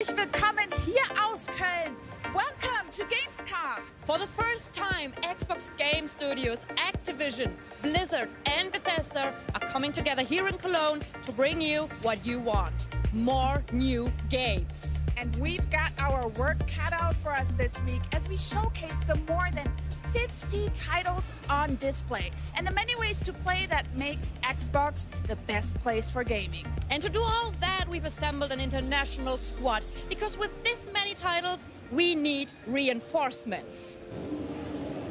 Herzlich willkommen hier aus Köln. Welcome to Gamescom. For the first time, Xbox Game Studios, Activision, Blizzard, and Bethesda are coming together here in Cologne to bring you what you want. More new games. And we've got our work cut out for us this week as we showcase the more than 50 titles on display and the many ways to play that makes Xbox the best place for gaming. And to do all that, we've assembled an international squad because with this many titles, we need reinforcements.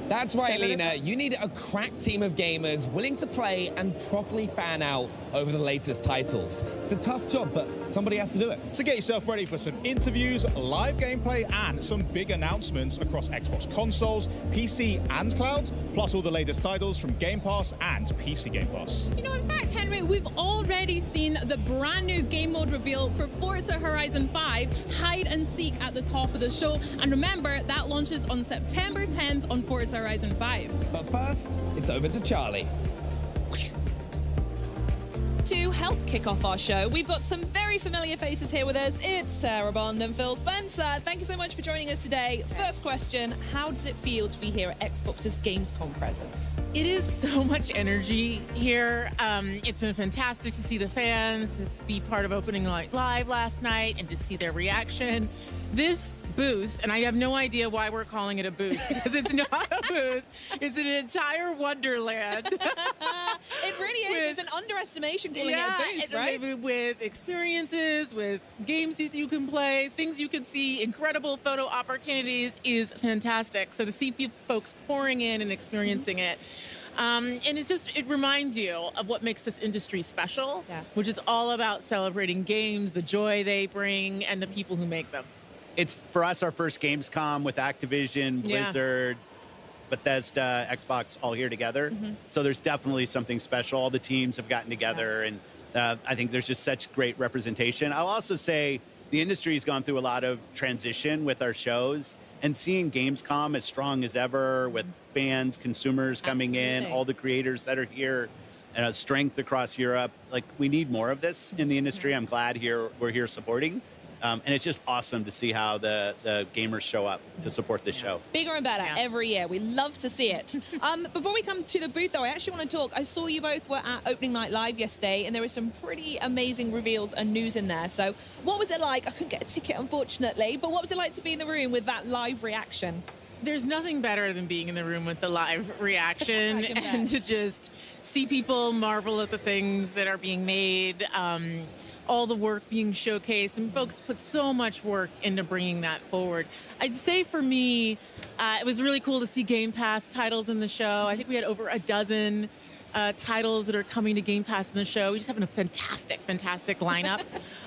That's right, Lena. You need a crack team of gamers willing to play and properly fan out over the latest titles. It's a tough job, but somebody has to do it. So get yourself ready for some interviews, live gameplay, and some big announcements across Xbox consoles, PC, and cloud, plus all the latest titles from Game Pass and PC Game Pass. You know, in fact, Henry, we've already seen the brand new game mode reveal for Forza Horizon 5, Hide and Seek, at the top of the show. And remember, that launches on September 10th on Forza Horizon 5. But first, it's over to Charlie. To help kick off our show, we've got some very familiar faces here with us. It's Sarah Bond and Phil Spencer. Thank you so much for joining us today. First question, how does it feel to be here at Xbox's Gamescom presence? It is so much energy here. It's been fantastic to see the fans, to be part of Opening Night Live last night, and to see their reaction. This booth, and I have no idea why we're calling it a booth, because it's not a booth. It's an entire wonderland. It really is. It's an underestimation calling it a booth, right? With experiences, with games that you can play, things you can see, incredible photo opportunities is fantastic. So to see folks pouring in and experiencing it, and it reminds you of what makes this industry special, which is all about celebrating games, the joy they bring, and the people who make them. It's, for us, our first Gamescom with Activision, Blizzard, Bethesda, Xbox all here together. So there's definitely something special. All the teams have gotten together, and I think there's just such great representation. I'll also say the industry's gone through a lot of transition with our shows, and seeing Gamescom as strong as ever with fans, consumers coming in, all the creators that are here, strength across Europe. Like, we need more of this in the industry. I'm glad we're here supporting. And it's just awesome to see how the gamers show up to support this show. Bigger and better every year. We love to see it. Before we come to the booth, though, I actually want to talk. I saw you both were at Opening Night Live yesterday, and there were some pretty amazing reveals and news in there. So what was it like? I couldn't get a ticket, unfortunately, but what was it like to be in the room with that live reaction? There's nothing better than being in the room with the live reaction and to just see people marvel at the things that are being made. All the work being showcased, and folks put so much work into bringing that forward. I'd say for me, it was really cool to see Game Pass titles in the show. I think we had over a dozen titles that are coming to Game Pass in the show. We just have a fantastic, fantastic lineup.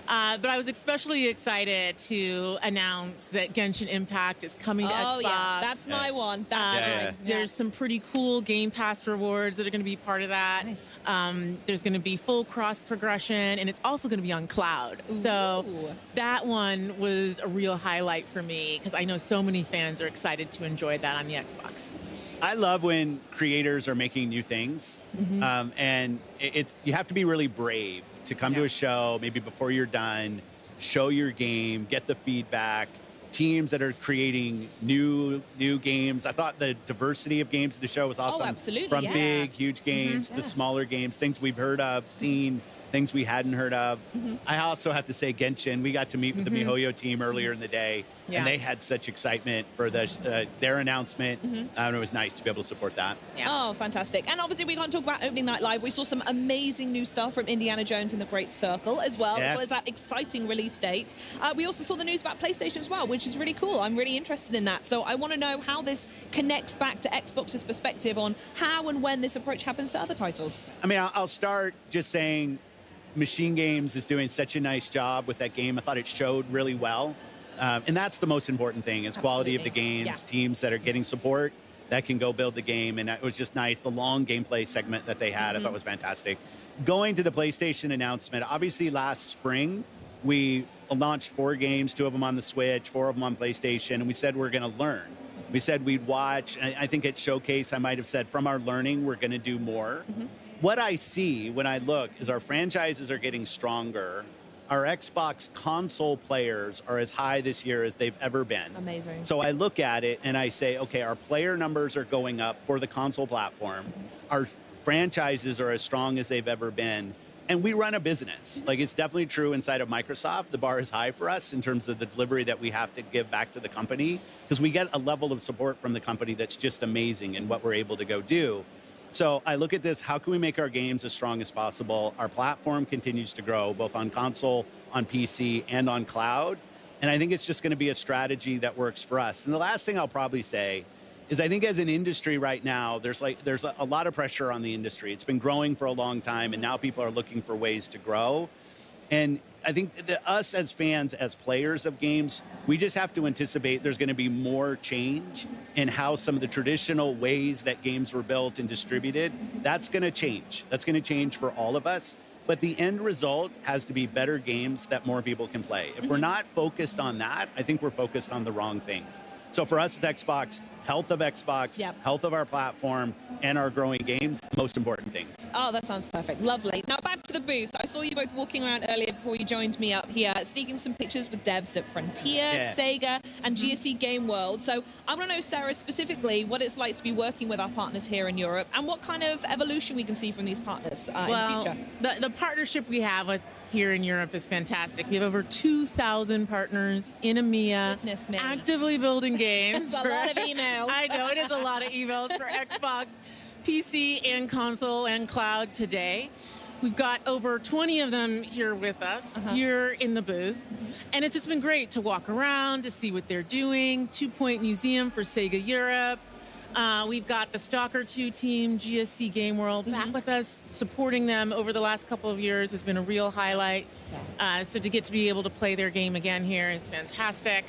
But I was especially excited to announce that Genshin Impact is coming to Xbox. Oh, yeah, that's my one. There's some pretty cool Game Pass rewards that are going to be part of that. Nice. There's going to be full cross progression, and it's also going to be on cloud. So that one was a real highlight for me, because I know so many fans are excited to enjoy that on the Xbox. I love when creators are making new things, and you have to be really brave to come to a show, maybe before you're done, show your game, get the feedback. Teams that are creating new games. I thought the diversity of games at the show was awesome. Oh, absolutely, From big, huge games to smaller games, things we've heard of, seen, things we hadn't heard of. I also have to say Genshin, we got to meet with the MiHoYo team earlier in the day, and they had such excitement for their announcement, and it was nice to be able to support that. Oh, fantastic. And obviously we can't talk about Opening Night Live. We saw some amazing new stuff from Indiana Jones and the Great Circle as well as that exciting release date. We also saw the news about PlayStation as well, which is really cool. I'm really interested in that. So I want to know how this connects back to Xbox's perspective on how and when this approach happens to other titles. I mean, I'll start just saying Machine Games is doing such a nice job with that game. I thought it showed really well. And that's the most important thing, is quality of the games, teams that are getting support that can go build the game. And it was just nice. The long gameplay segment that they had, I thought was fantastic. Going to the PlayStation announcement, obviously last spring, we launched 4 games, 2 of them on the Switch, 4 of them on PlayStation, and we said we're going to learn. We said we'd watch. I think at Showcase, I might have said, from our learning, we're going to do more. What I see when I look is our franchises are getting stronger. our Xbox console players are as high this year as they've ever been. Amazing. So I look at it and I say, okay, our player numbers are going up for the console platform. Our franchises are as strong as they've ever been. And we run a business. Like, it's definitely true inside of Microsoft. The bar is high for us in terms of the delivery that we have to give back to the company, because we get a level of support from the company that's just amazing in what we're able to go do. So I look at this, how can we make our games as strong as possible? Our platform continues to grow, both on console, on PC, and on cloud. And I think it's just going to be a strategy that works for us. And the last thing I'll probably say is, I think as an industry right now, there's a lot of pressure on the industry. It's been growing for a long time, and now people are looking for ways to grow. And I think that us as fans, as players of games, we just have to anticipate there's going to be more change in how some of the traditional ways that games were built and distributed. That's going to change. That's going to change for all of us. But the end result has to be better games that more people can play. If we're not focused on that, I think we're focused on the wrong things. So for us as Xbox, health of Xbox, health of our platform, and our growing games, most important things. Oh, that sounds perfect. Lovely. Now back to the booth. I saw you both walking around earlier before you joined me up here, sneaking some pictures with devs at Frontier, Sega, and GSC Game World. So I want to know, Sarah, specifically what it's like to be working with our partners here in Europe, and what kind of evolution we can see from these partners in the future. The partnership we have with here in Europe is fantastic. We have over 2,000 partners in EMEA actively building games. That's a lot of emails. I know, it is a lot of emails for Xbox, PC, and console and cloud today. We've got over 20 of them here with us, here in the booth. And it's just been great to walk around, to see what they're doing. 2 Point Museum for Sega Europe. We've got the Stalker 2 team, GSC Game World, back with us, supporting them over the last couple of years has been a real highlight. So to get to be able to play their game again here is fantastic.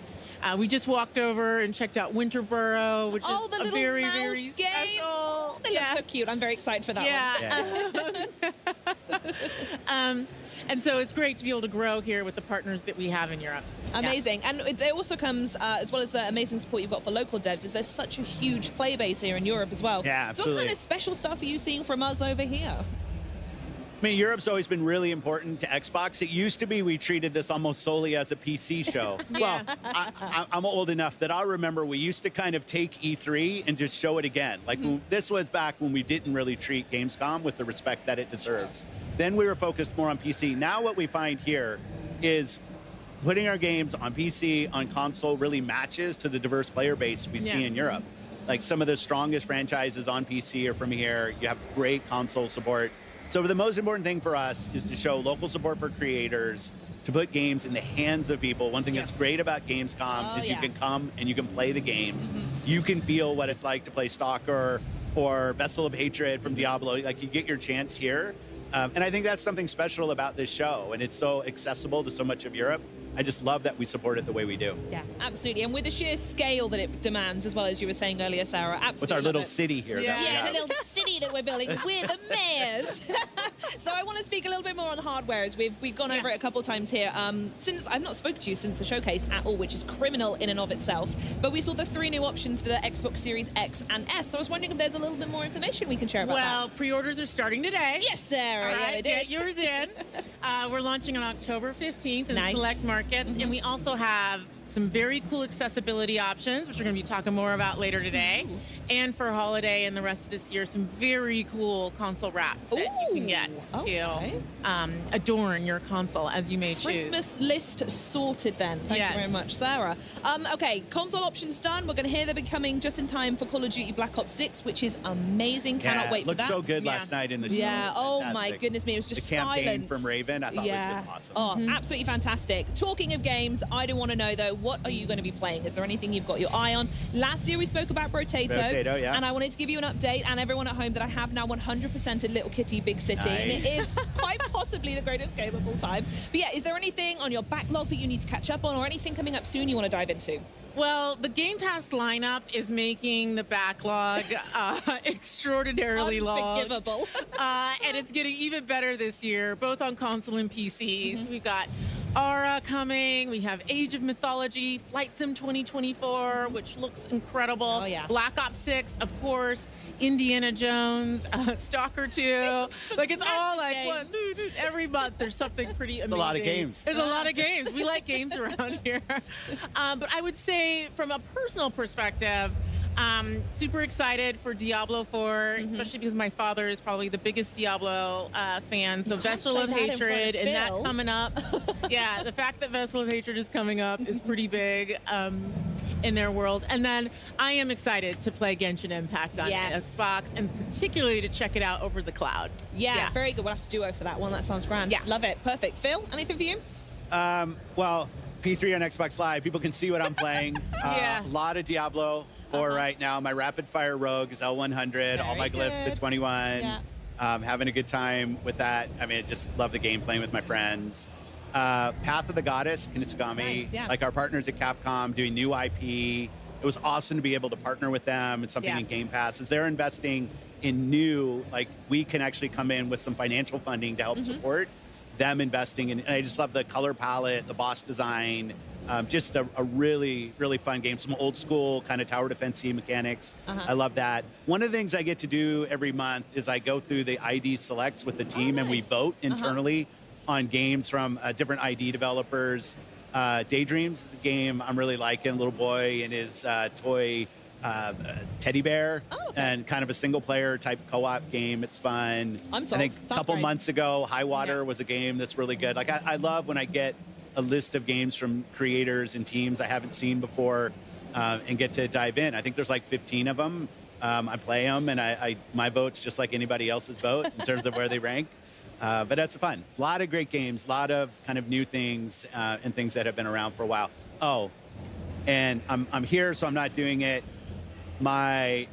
We just walked over and checked out Winterboro, which is the a very, mouse very game. special. They look so cute. I'm very excited for that one. And so it's great to be able to grow here with the partners that we have in Europe. Amazing. And it also comes, as well as the amazing support you've got for local devs, is there's such a huge play base here in Europe as well. Yeah, absolutely. So what kind of special stuff are you seeing from us over here? I mean, Europe's always been really important to Xbox. It used to be we treated this almost solely as a PC show. Well, I'm old enough that I remember we used to kind of take E3 and just show it again. Like, this was back when we didn't really treat Gamescom with the respect that it deserves. Then we were focused more on PC. Now what we find here is putting our games on PC, on console, really matches to the diverse player base we see in Europe. Like, some of the strongest franchises on PC are from here. You have great console support. So the most important thing for us is to show local support for creators, to put games in the hands of people. One thing that's great about Gamescom is you can come and you can play the games. You can feel what it's like to play Stalker or Vessel of Hatred from Diablo. Like, you get your chance here. And I think that's something special about this show, and it's so accessible to so much of Europe. I just love that we support it the way we do. Yeah, absolutely. And with the sheer scale that it demands, as well as you were saying earlier, Sarah, absolutely. With our little city here. Yeah, the little city that we're building. We're the mayors. So I want to speak a little bit more on hardware, as we've gone over it a couple times here. Since I've not spoken to you since the showcase at all, which is criminal in and of itself, but we saw the 3 new options for the Xbox Series X and S. So I was wondering if there's a little bit more information we can share about that. Well, pre-orders are starting today. Yes, Sarah. All right, yeah, get yours in. We're launching on October 15th in select markets. And we also have some very cool accessibility options, which we're going to be talking more about later today. And for holiday and the rest of this year, some very cool console wraps that you can get to adorn your console as you may choose. Christmas list sorted then. Thank you very much, Sarah. Okay, console options done. We're going to hear they'll be coming just in time for Call of Duty Black Ops 6, which is amazing. Cannot wait for that. Looked so good last night in the show. Yeah, oh my goodness me, it was just the campaign silence. from Raven, I thought was just awesome. Oh, absolutely fantastic. Talking of games, I do want to know though, what are you going to be playing? Is there anything you've got your eye on? Last year we spoke about Brotato, and I wanted to give you an update, and everyone at home, that I have now 100%ed Little Kitty Big City, and it is quite possibly the greatest game of all time. But yeah, is there anything on your backlog that you need to catch up on, or anything coming up soon you want to dive into? Well, the Game Pass lineup is making the backlog extraordinarily long. Unforgivable. And it's getting even better this year, both on console and PCs. We've got Aura coming. We have Age of Mythology, Flight Sim 2024, which looks incredible. Oh, yeah. Black Ops 6, of course. Indiana Jones, Stalker 2. Like, it's all like, what, every month there's something pretty amazing. It's a lot of games. There's a lot of games. We like games around here. But I would say, from a personal perspective, super excited for Diablo 4, especially because my father is probably the biggest Diablo fan. So Vessel of Hatred and that coming up. Yeah, the fact that Vessel of Hatred is coming up is pretty big in their world. And then I am excited to play Genshin Impact on Xbox, and particularly to check it out over the cloud. Yeah, very good. We'll have to duo for that one. That sounds grand. Yeah. Love it. Perfect. Phil, anything for you? Well, P3 on Xbox Live, people can see what I'm playing. A lot of Diablo 4 right now. My rapid fire rogue is L100, all my glyphs to 21. Yeah. Having a good time with that. I mean, I just love the game, playing with my friends. Path of the Goddess, Kinesugami, Nice, yeah. like our partners at Capcom doing new IP. It was awesome to be able to partner with them. It's something in Game Pass. As they're investing in new, like, we can actually come in with some financial funding to help support them investing in. And I just love the color palette, the boss design, just a really, really fun game. Some old school kind of tower defense mechanics. I love that. One of the things I get to do every month is I go through the ID selects with the team, and we vote internally on games from different ID developers. Daydreams is a game I'm really liking. Little boy and his toy teddy bear, and kind of a single player type co-op game. It's fun. I'm sold. I think Sounds a couple great. months ago, High Water was a game that's really good. Like, I love when I get a list of games from creators and teams I haven't seen before, and get to dive in. I think there's like 15 of them. I play them, and my vote's just like anybody else's vote in terms of where they rank. But that's fun. A lot of great games, a lot of kind of new things, and things that have been around for a while. Oh, and I'm here, so I'm not doing it. My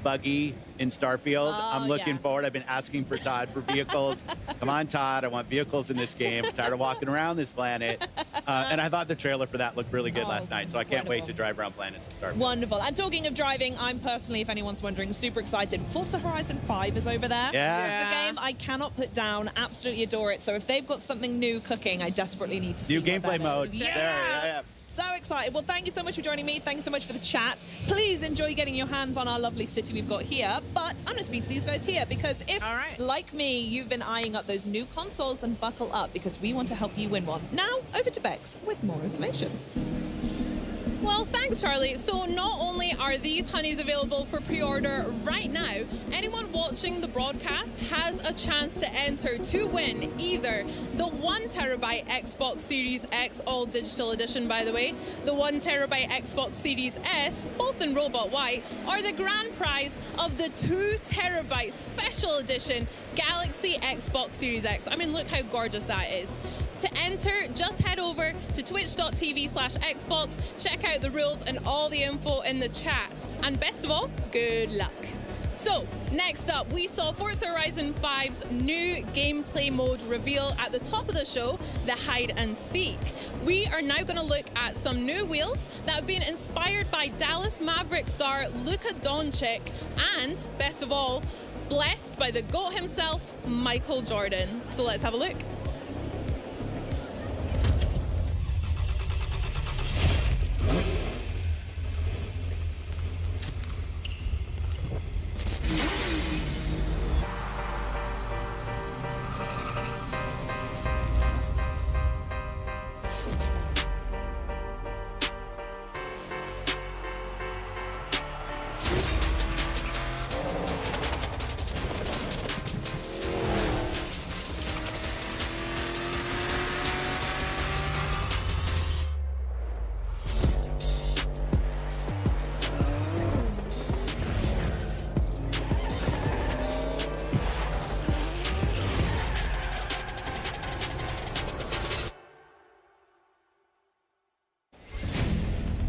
buggy in Starfield, I'm looking forward. I've been asking for Todd for vehicles. Come on, Todd, I want vehicles in this game. I'm tired of walking around this planet. And I thought the trailer for that looked really good last night, so I can't wait to drive around planets and Starfield. Wonderful. And talking of driving, I'm personally, if anyone's wondering, super excited. Forza Horizon 5 is over there. Yeah. It's the game I cannot put down. Absolutely adore it. So if they've got something new cooking, I desperately need to see New what that gameplay is. mode. Yeah. Yeah. So excited. Well, thank you so much for joining me. Thank you so much for the chat. Please enjoy getting your hands on our lovely city we've got here. But I'm going to speak to these guys here, because if, like me, you've been eyeing up those new consoles, then buckle up, because we want to help you win one. Now, over to Bex with more information. Well, thanks, Charlie. So not only are these honeys available for pre-order right now, anyone watching the broadcast has a chance to enter to win either the 1TB Xbox Series X All Digital Edition, by the way, the 1TB Xbox Series S, both in Robot White, or the grand prize of the 2TB Special Edition Galaxy Xbox Series X. I mean, look how gorgeous that is. To enter, just head over to twitch.tv/Xbox, check out the rules and all the info in the chat. And best of all, good luck. So, next up, we saw Forza Horizon 5's new gameplay mode reveal at the top of the show, the hide and seek. We are now going to look at some new wheels that have been inspired by Dallas Maverick star Luka Doncic, and best of all, blessed by the GOAT himself, Michael Jordan. So let's have a look.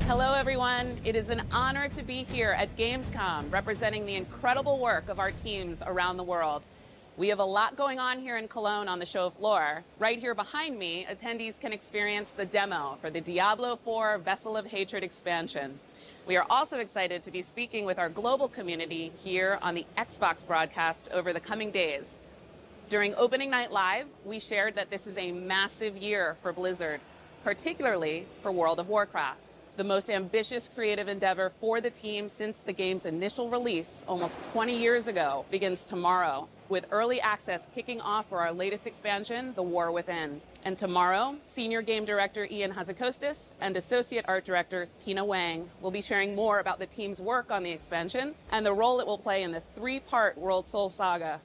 Hello, everyone. It is an honor to be here at Gamescom, representing the incredible work of our teams around the world. We have a lot going on here in Cologne on the show floor. Right here behind me, attendees can experience the demo for the Diablo 4 Vessel of Hatred expansion. We are also excited to be speaking with our global community here on the Xbox broadcast over the coming days. During opening night live, we shared that this is a massive year for Blizzard, particularly for World of Warcraft. The most ambitious creative endeavor for the team since the game's initial release almost 20 years ago begins tomorrow, with early access kicking off for our latest expansion, The War Within. And tomorrow, Senior Game Director Ian Hazakostas and Associate Art Director Tina Wang will be sharing more about the team's work on the expansion and the role it will play in the 3-part World Soul Saga.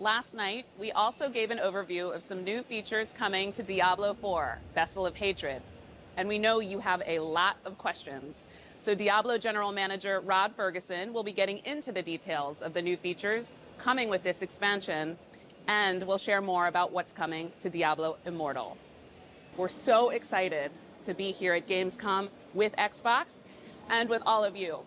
Last night, we also gave an overview of some new features coming to Diablo 4, Vessel of Hatred. And we know you have a lot of questions. So Diablo General Manager Rod Ferguson will be getting into the details of the new features coming with this expansion, and we'll share more about what's coming to Diablo Immortal. We're so excited to be here at Gamescom with Xbox and with all of you.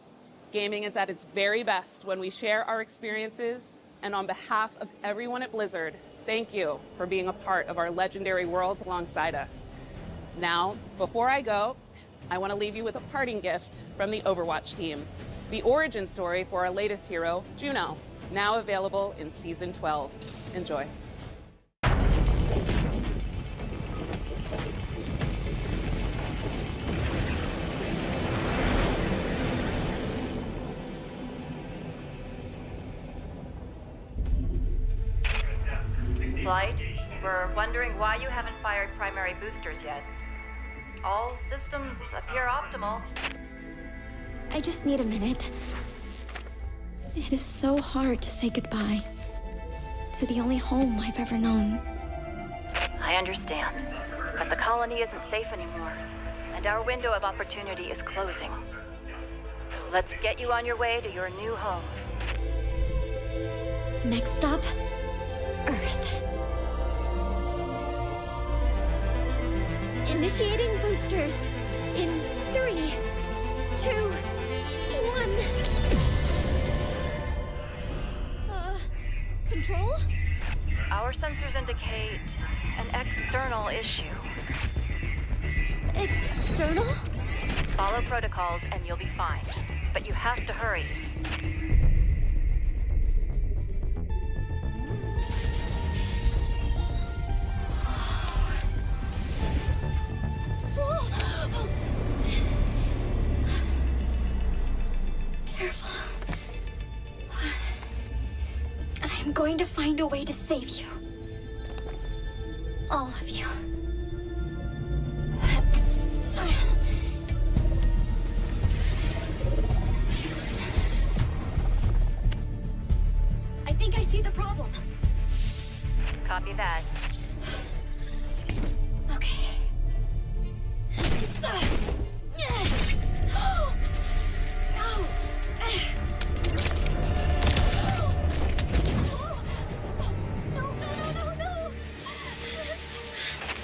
Gaming is at its very best when we share our experiences, and on behalf of everyone at Blizzard, thank you for being a part of our legendary worlds alongside us. Now, before I go, I want to leave you with a parting gift from the Overwatch team. The origin story for our latest hero, Juno, now available in Season 12. Enjoy. Flight, we're wondering why you haven't fired primary boosters yet. All systems appear optimal. I just need a minute. It is so hard to say goodbye to the only home I've ever known. I understand, but the colony isn't safe anymore, and our window of opportunity is closing. So let's get you on your way to your new home. Next stop, Earth. Initiating boosters in 3, 2, 1. Control? Our sensors indicate an external issue. External? Follow protocols and you'll be fine. But you have to hurry. Careful. I'm going to find a way to save you. All of you. I think I see the problem. Copy that. Okay.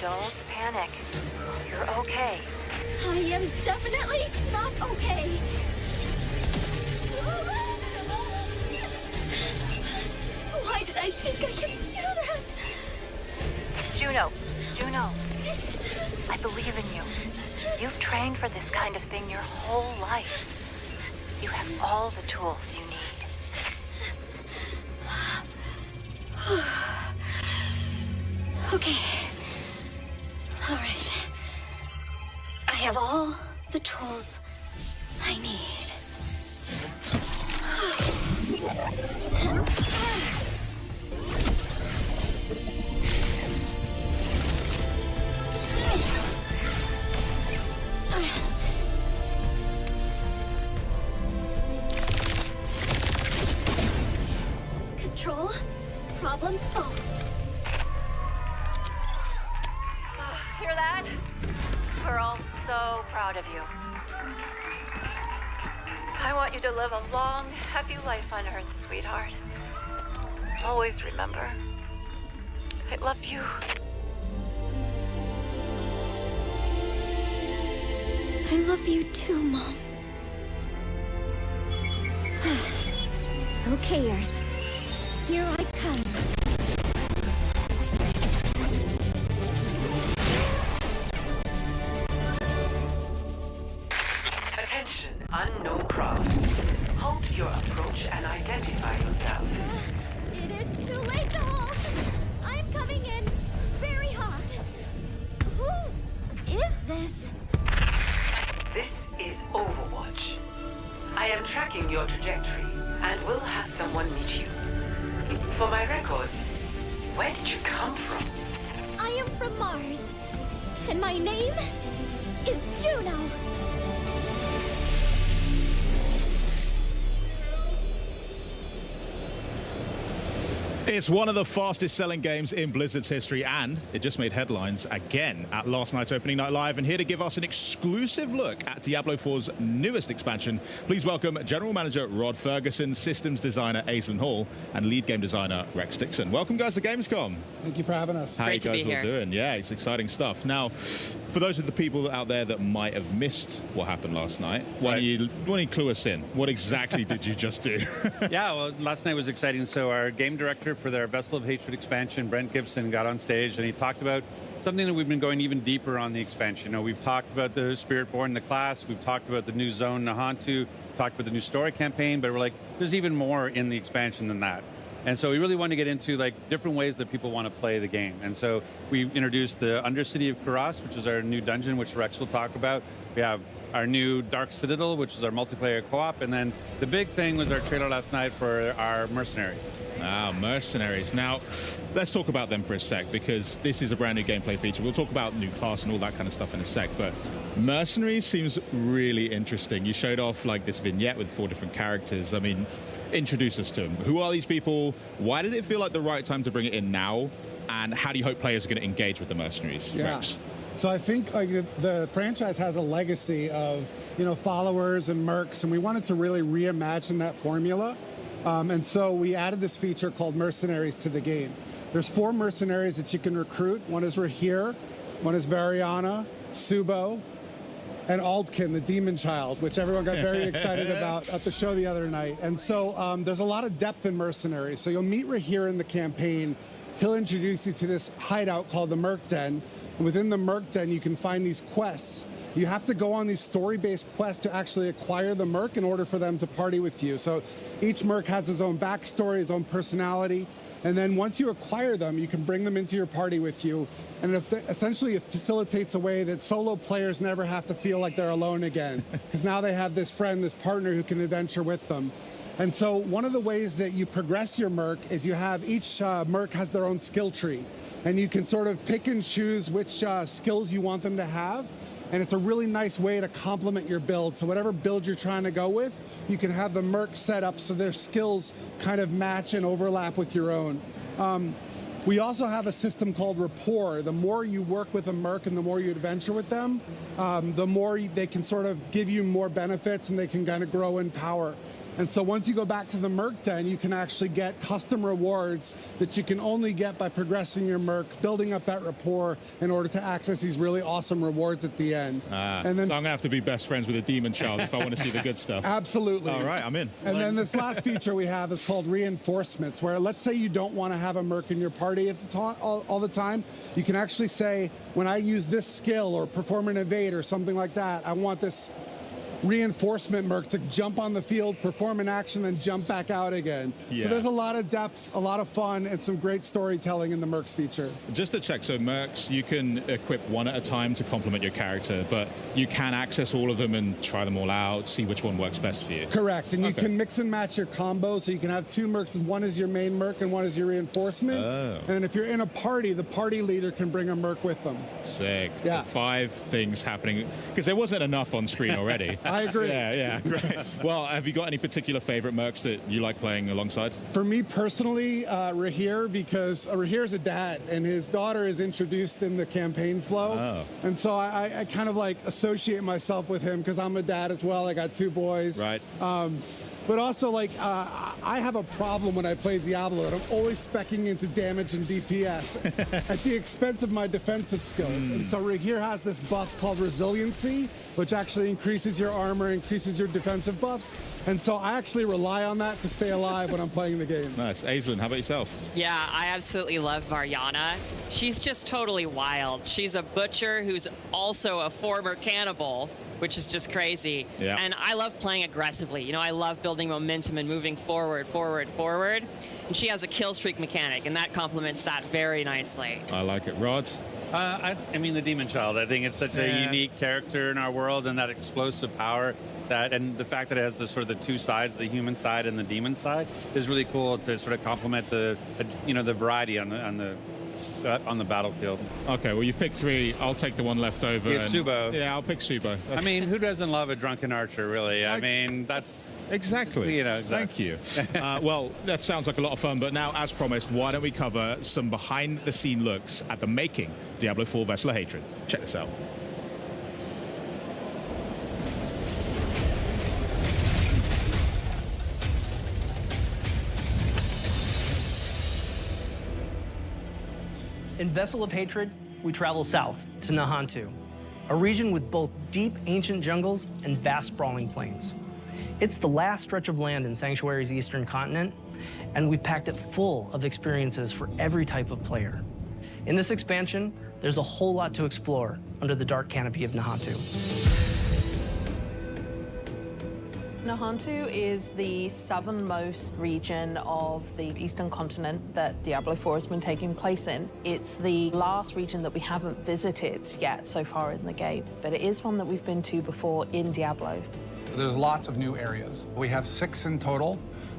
Don't panic. You're okay. I am definitely not okay. Why did I think I could do this? Juno, I believe in you. You've trained for this kind of thing your whole life. You have all the tools you need. Okay. All right. I have all the tools I need. Control, problem solved. Hear that? We're all so proud of you. I want you to live a long, happy life on Earth, sweetheart. Always remember, I love you. I love you too, Mom. Okay, Earth. Here I come. Attention, unknown craft. Halt your approach and identify yourself. It is too late to halt. I'm coming in very hot. Who is this? This is Overwatch. I am tracking your trajectory and will have someone meet you. For my records, where did you come from? I am from Mars, and my name is Juno. It's one of the fastest selling games in Blizzard's history, and it just made headlines again at last night's opening night live. And here to give us an exclusive look at Diablo 4's newest expansion, please welcome General Manager Rod Ferguson, Systems Designer Aislinn Hall, and Lead Game Designer Rex Dixon. Welcome, guys, to Gamescom. Thank you for having us. How Great you to guys be all here. doing? Yeah, it's exciting stuff. Now, for those of the people out there that might have missed what happened last night, why don't you clue us in? What exactly did you just do? Yeah, well, last night was exciting. So our game director for their Vessel of Hatred expansion, Brent Gibson, got on stage and he talked about something that we've been going even deeper on the expansion. You know, we've talked about the Spiritborn, the class, we've talked about the new zone, Nahantu, talked about the new story campaign, but we're like, there's even more in the expansion than that. And so we really want to get into like different ways that people want to play the game. And so we introduced the Undercity of Kuras, which is our new dungeon, which Rex will talk about. We have our new Dark Citadel, which is our multiplayer co-op. And then the big thing was our trailer last night for our Mercenaries. Ah, Mercenaries. Now, let's talk about them for a sec, because this is a brand new gameplay feature. We'll talk about new class and all that kind of stuff in a sec, but Mercenaries seems really interesting. You showed off like this vignette with 4 different characters. I mean, introduce us to them. Who are these people? Why did it feel like the right time to bring it in now? And how do you hope players are going to engage with the Mercenaries? Yeah. Rex? So I think the franchise has a legacy of followers and mercs, and we wanted to really reimagine that formula. And so we added this feature called Mercenaries to the game. There's 4 mercenaries that you can recruit. One is Rahir, one is Variana, Subo, and Aldkin, the demon child, which everyone got very excited about at the show the other night. And so there's a lot of depth in mercenaries. So you'll meet Rahir in the campaign. He'll introduce you to this hideout called the Merc Den. And within the Merc Den, you can find these quests. You have to go on these story-based quests to actually acquire the Merc in order for them to party with you. So each Merc has his own backstory, his own personality. And then once you acquire them, you can bring them into your party with you. And essentially it facilitates a way that solo players never have to feel like they're alone again. Because now they have this friend, this partner who can adventure with them. And so one of the ways that you progress your Merc is you have each Merc has their own skill tree. And you can sort of pick and choose which skills you want them to have. And it's a really nice way to complement your build. So whatever build you're trying to go with, you can have the Merc set up so their skills kind of match and overlap with your own. We also have a system called rapport. The more you work with a Merc and the more you adventure with them, the more they can sort of give you more benefits and they can kind of grow in power. And so once you go back to the Merc Den, you can actually get custom rewards that you can only get by progressing your Merc, building up that rapport in order to access these really awesome rewards at the end. And then, so I'm going to have to be best friends with a demon child if I want to see the good stuff. Absolutely. All right, I'm in. And then this last feature we have is called reinforcements, where let's say you don't want to have a Merc in your party all the time. You can actually say, when I use this skill or perform an evade or something like that, I want this reinforcement Merc to jump on the field, perform an action, and jump back out again. Yeah. So there's a lot of depth, a lot of fun, and some great storytelling in the Mercs feature. Just to check, so Mercs, you can equip one at a time to complement your character, but you can access all of them and try them all out, see which one works best for you. Correct, and you can mix and match your combo, so you can have 2 Mercs, and one is your main Merc and one is your reinforcement. Oh. And if you're in a party, the party leader can bring a Merc with them. Sick. Yeah. So 5 things happening, because there wasn't enough on screen already. I agree. Yeah, great. Well, have you got any particular favorite Mercs that you like playing alongside? For me personally, Rahir, because Rahir's a dad, and his daughter is introduced in the campaign flow. Oh. And so I kind of like associate myself with him because I'm a dad as well. I got 2 boys. Right. But also, like, I have a problem when I play Diablo, and I'm always speccing into damage and DPS at the expense of my defensive skills. And so Rahir has this buff called Resiliency, which actually increases your armor, increases your defensive buffs. And so I actually rely on that to stay alive when I'm playing the game. Nice. Aislinn, how about yourself? Yeah, I absolutely love Variana. She's just totally wild. She's a butcher who's also a former cannibal. which is just crazy. Yeah. And I love playing aggressively. You know, I love building momentum and moving forward, forward, forward. And she has a kill streak mechanic, and that complements that very nicely. I like it. Rod? I mean, the Demon Child. I think it's such a unique character in our world, and that explosive power, and the fact that it has the sort of the two sides, the human side and the demon side, is really cool to sort of complement the variety on the battlefield. Okay, well, you've picked 3. I'll take the one left over. You have Subo. Yeah, I'll pick Subo. I mean, who doesn't love a drunken archer, really? I mean, that's... Exactly. You know, Thank you. Well, that sounds like a lot of fun, but now, as promised, why don't we cover some behind-the-scene looks at the making Diablo 4 Vessel of Hatred. Check this out. In Vessel of Hatred, we travel south to Nahantu, a region with both deep ancient jungles and vast sprawling plains. It's the last stretch of land in Sanctuary's eastern continent, and we've packed it full of experiences for every type of player. In this expansion, there's a whole lot to explore under the dark canopy of Nahantu. Nahantu is the southernmost region of the eastern continent that Diablo 4 has been taking place in. It's the last region that we haven't visited yet so far in the game, but it is one that we've been to before in Diablo. There's lots of new areas. We have 6 in total.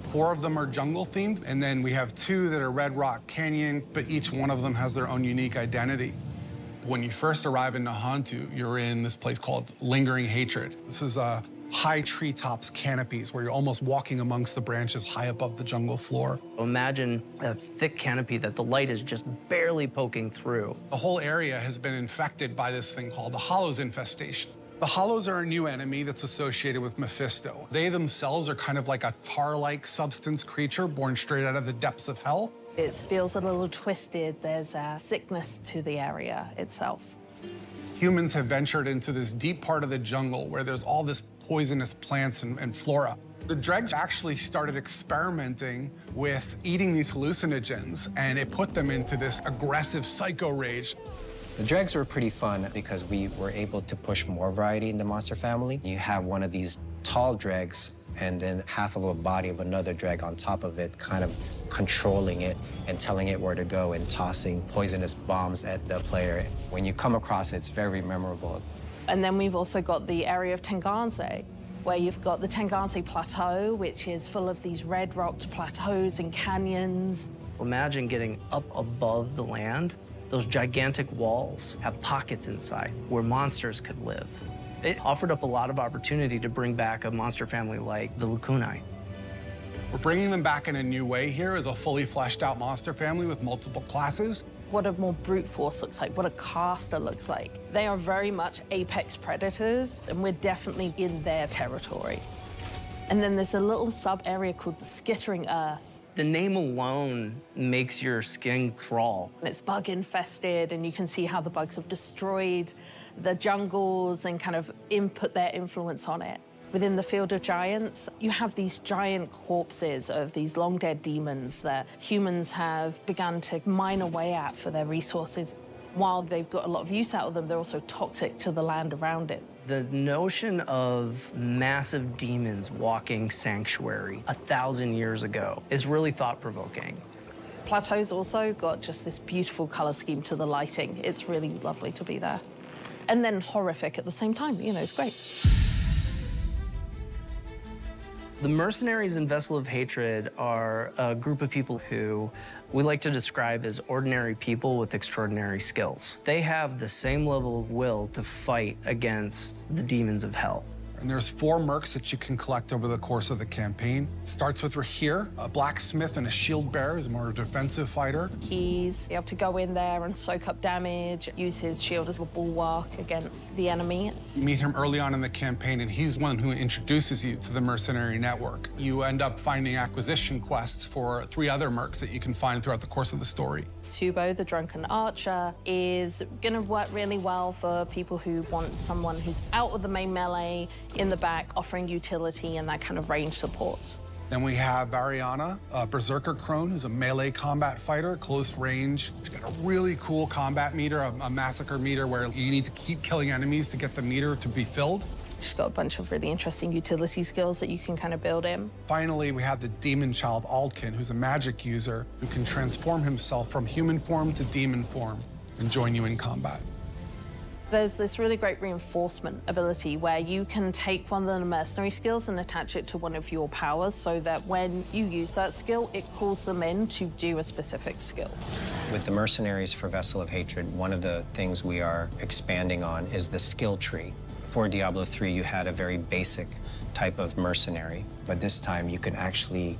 4 of them are jungle themed, and then we have 2 that are Red Rock Canyon, but each one of them has their own unique identity. When you first arrive in Nahantu, you're in this place called Lingering Hatred. This is high treetops canopies where you're almost walking amongst the branches high above the jungle floor. Imagine a thick canopy that the light is just barely poking through. The whole area has been infected by this thing called the Hollows infestation. The Hollows are a new enemy that's associated with Mephisto. They themselves are kind of like a tar-like substance creature born straight out of the depths of hell. It feels a little twisted. There's a sickness to the area itself. Humans have ventured into this deep part of the jungle where there's all this poisonous plants and flora. The dregs actually started experimenting with eating these hallucinogens, and it put them into this aggressive psycho rage. The dregs were pretty fun because we were able to push more variety in the monster family. You have one of these tall dregs and then half of a body of another dreg on top of it, kind of controlling it and telling it where to go and tossing poisonous bombs at the player. When you come across it, it's very memorable. And then we've also got the area of Tenganse, where you've got the Tenganse Plateau, which is full of these red-rocked plateaus and canyons. Imagine getting up above the land. Those gigantic walls have pockets inside where monsters could live. It offered up a lot of opportunity to bring back a monster family like the Lucuni. We're bringing them back in a new way here as a fully fleshed out monster family with multiple classes. What a more brute force looks like, what a caster looks like. They are very much apex predators, and we're definitely in their territory. And then there's a little sub-area called the Skittering Earth. The name alone makes your skin crawl. It's bug infested, and you can see how the bugs have destroyed the jungles and kind of input their influence on it. Within the Field of Giants, you have these giant corpses of these long-dead demons that humans have begun to mine away at for their resources. While they've got a lot of use out of them, they're also toxic to the land around it. The notion of massive demons walking Sanctuary 1,000 years ago is really thought-provoking. Plateau's also got just this beautiful color scheme to the lighting. It's really lovely to be there. And then horrific at the same time, you know, it's great. The mercenaries in Vessel of Hatred are a group of people who we like to describe as ordinary people with extraordinary skills. They have the same level of will to fight against the demons of hell. And there's 4 mercs that you can collect over the course of the campaign. It starts with Rahir, a blacksmith and a shield bearer, is more a defensive fighter. He's able to go in there and soak up damage, use his shield as a bulwark against the enemy. You meet him early on in the campaign, and he's one who introduces you to the mercenary network. You end up finding acquisition quests for 3 other mercs that you can find throughout the course of the story. Subo, the drunken archer, is gonna work really well for people who want someone who's out of the main melee, in the back, offering utility and that kind of range support. Then we have Variana, a berserker crone, who's a melee combat fighter, close range. She's got a really cool combat meter, a massacre meter, where you need to keep killing enemies to get the meter to be filled. Just got a bunch of really interesting utility skills that you can kind of build in. Finally, we have the demon child Aldkin, who's a magic user who can transform himself from human form to demon form and join you in combat. There's this really great reinforcement ability where you can take one of the mercenary skills and attach it to one of your powers so that when you use that skill, it calls them in to do a specific skill. With the mercenaries for Vessel of Hatred, one of the things we are expanding on is the skill tree. For Diablo 3, you had a very basic type of mercenary, but this time you can actually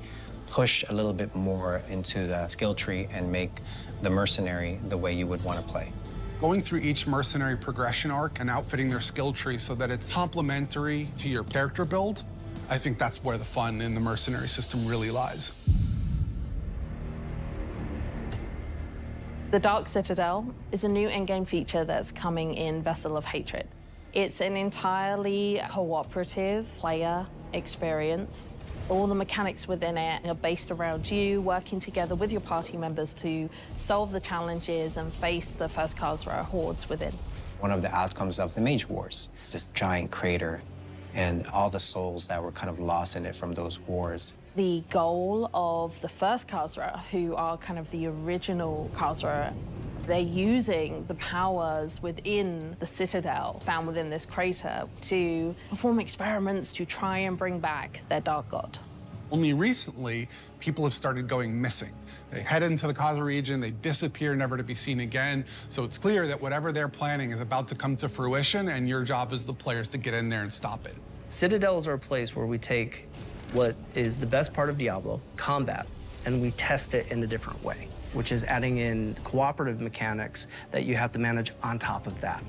push a little bit more into the skill tree and make the mercenary the way you would want to play. Going through each mercenary progression arc and outfitting their skill tree so that it's complementary to your character build, I think that's where the fun in the mercenary system really lies. The Dark Citadel is a new in-game feature that's coming in Vessel of Hatred. It's an entirely cooperative player experience. All the mechanics within it are based around you working together with your party members to solve the challenges and face the first Khazra hordes within. One of the outcomes of the Mage Wars is this giant crater and all the souls that were kind of lost in it from those wars. The goal of the first Khazra, who are kind of the original Khazra, they're using the powers within the Citadel found within this crater to perform experiments to try and bring back their Dark God. Only recently, people have started going missing. They head into the Khazra region, they disappear, never to be seen again. So it's clear that whatever they're planning is about to come to fruition, and your job as the players to get in there and stop it. Citadels are a place where we take what is the best part of Diablo, combat, and we test it in a different way, which is adding in cooperative mechanics that you have to manage on top of that.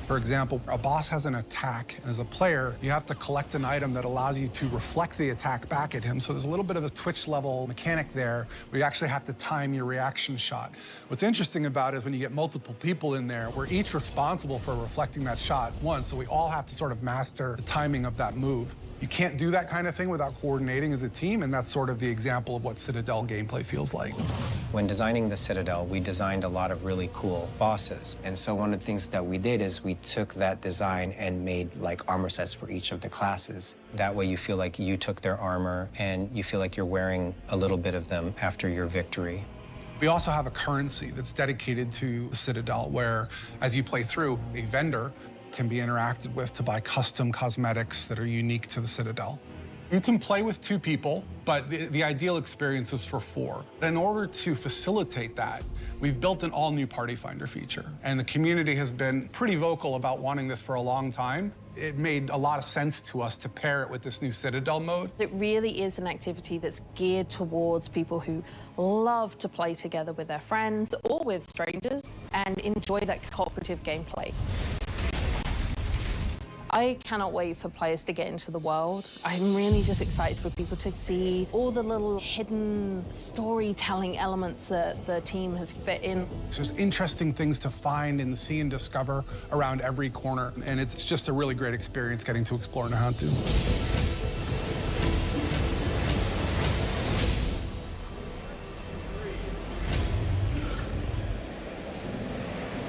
For example, a boss has an attack, and as a player, you have to collect an item that allows you to reflect the attack back at him. So there's a little bit of a Twitch-level mechanic there where you actually have to time your reaction shot. What's interesting about it is when you get multiple people in there, we're each responsible for reflecting that shot once, so we all have to sort of master the timing of that move. You can't do that kind of thing without coordinating as a team, and that's sort of the example of what Citadel gameplay feels like. When designing the Citadel, we designed a lot of really cool bosses. And so one of the things that we did is we took that design and made like armor sets for each of the classes. That way you feel like you took their armor and you feel like you're wearing a little bit of them after your victory. We also have a currency that's dedicated to the Citadel, where as you play through, a vendor can be interacted with to buy custom cosmetics that are unique to the Citadel. You can play with 2 people, but the ideal experience is for 4. In order to facilitate that, we've built an all-new Party Finder feature, and the community has been pretty vocal about wanting this for a long time. It made a lot of sense to us to pair it with this new Citadel mode. It really is an activity that's geared towards people who love to play together with their friends or with strangers and enjoy that cooperative gameplay. I cannot wait for players to get into the world. I'm really just excited for people to see all the little hidden storytelling elements that the team has fit in. There's interesting things to find and see and discover around every corner, and it's just a really great experience getting to explore Nahantu.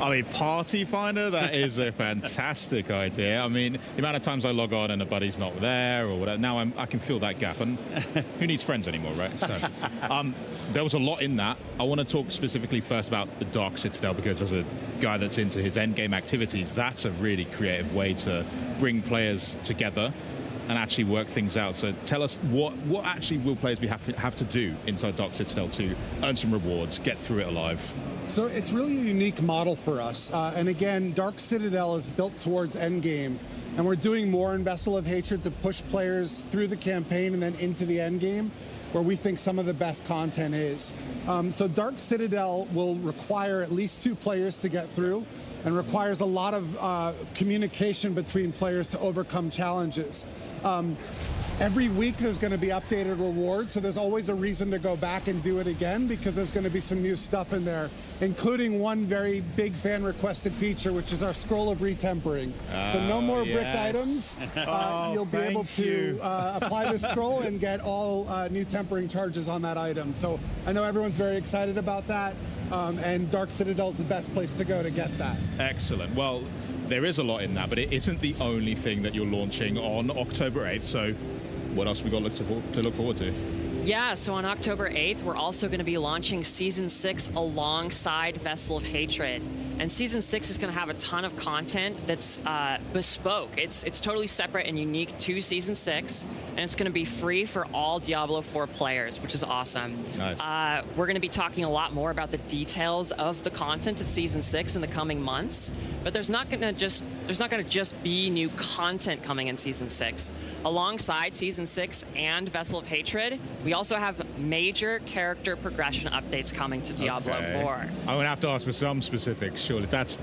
I mean, Party Finder, that is a fantastic idea. I mean, the amount of times I log on and a buddy's not there or whatever, now I can fill that gap. And who needs friends anymore, right? So, there was a lot in that. I want to talk specifically first about the Dark Citadel, because as a guy that's into his endgame activities, that's a really creative way to bring players together and actually work things out. So tell us, what actually will players have to do inside Dark Citadel to earn some rewards, get through it alive? So it's really a unique model for us. And again, Dark Citadel is built towards endgame. And we're doing more in Vessel of Hatred to push players through the campaign and then into the endgame, where we think some of the best content is. So Dark Citadel will require at least 2 players to get through, and requires a lot of communication between players to overcome challenges. Every week there's going to be updated rewards, so there's always a reason to go back and do it again, because there's going to be some new stuff in there, including one very big fan-requested feature, which is our Scroll of Retempering. So no more bricked items. You'll be able to apply the scroll and get all new tempering charges on that item. So I know everyone's very excited about that, and Dark Citadel is the best place to go to get that. Excellent. Well, there is a lot in that, but it isn't the only thing that you're launching on October 8th. So what else we got to look forward to? Yeah, so on October 8th, we're also going to be launching Season 6 alongside Vessel of Hatred. And Season 6 is going to have a ton of content that's bespoke. It's totally separate and unique to Season 6, and it's going to be free for all Diablo 4 players, which is awesome. Nice. We're going to be talking a lot more about the details of the content of Season 6 in the coming months, but there's not going to just be new content coming in Season 6. Alongside Season 6 and Vessel of Hatred, we also have major character progression updates coming to Diablo 4. I'm going to have to ask for some specifics, surely. That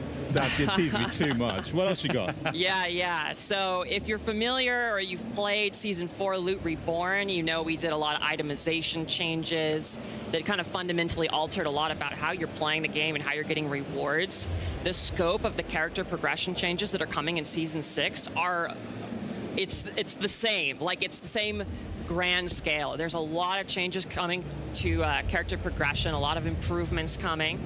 teases me too much. What else you got? Yeah. So if you're familiar or you've played Season 4 Loot Reborn, you know we did a lot of itemization changes that kind of fundamentally altered a lot about how you're playing the game and how you're getting rewards. The scope of the character progression changes that are coming in Season 6 it's the same. Like, it's the same grand scale. There's a lot of changes coming to character progression, a lot of improvements coming.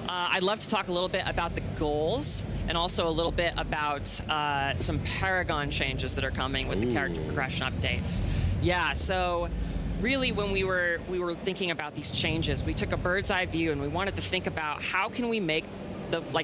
I'd love to talk a little bit about the goals and also a little bit about some Paragon changes that are coming with the character progression updates. Yeah, so really when we were thinking about these changes, we took a bird's eye view and we wanted to think about how can we make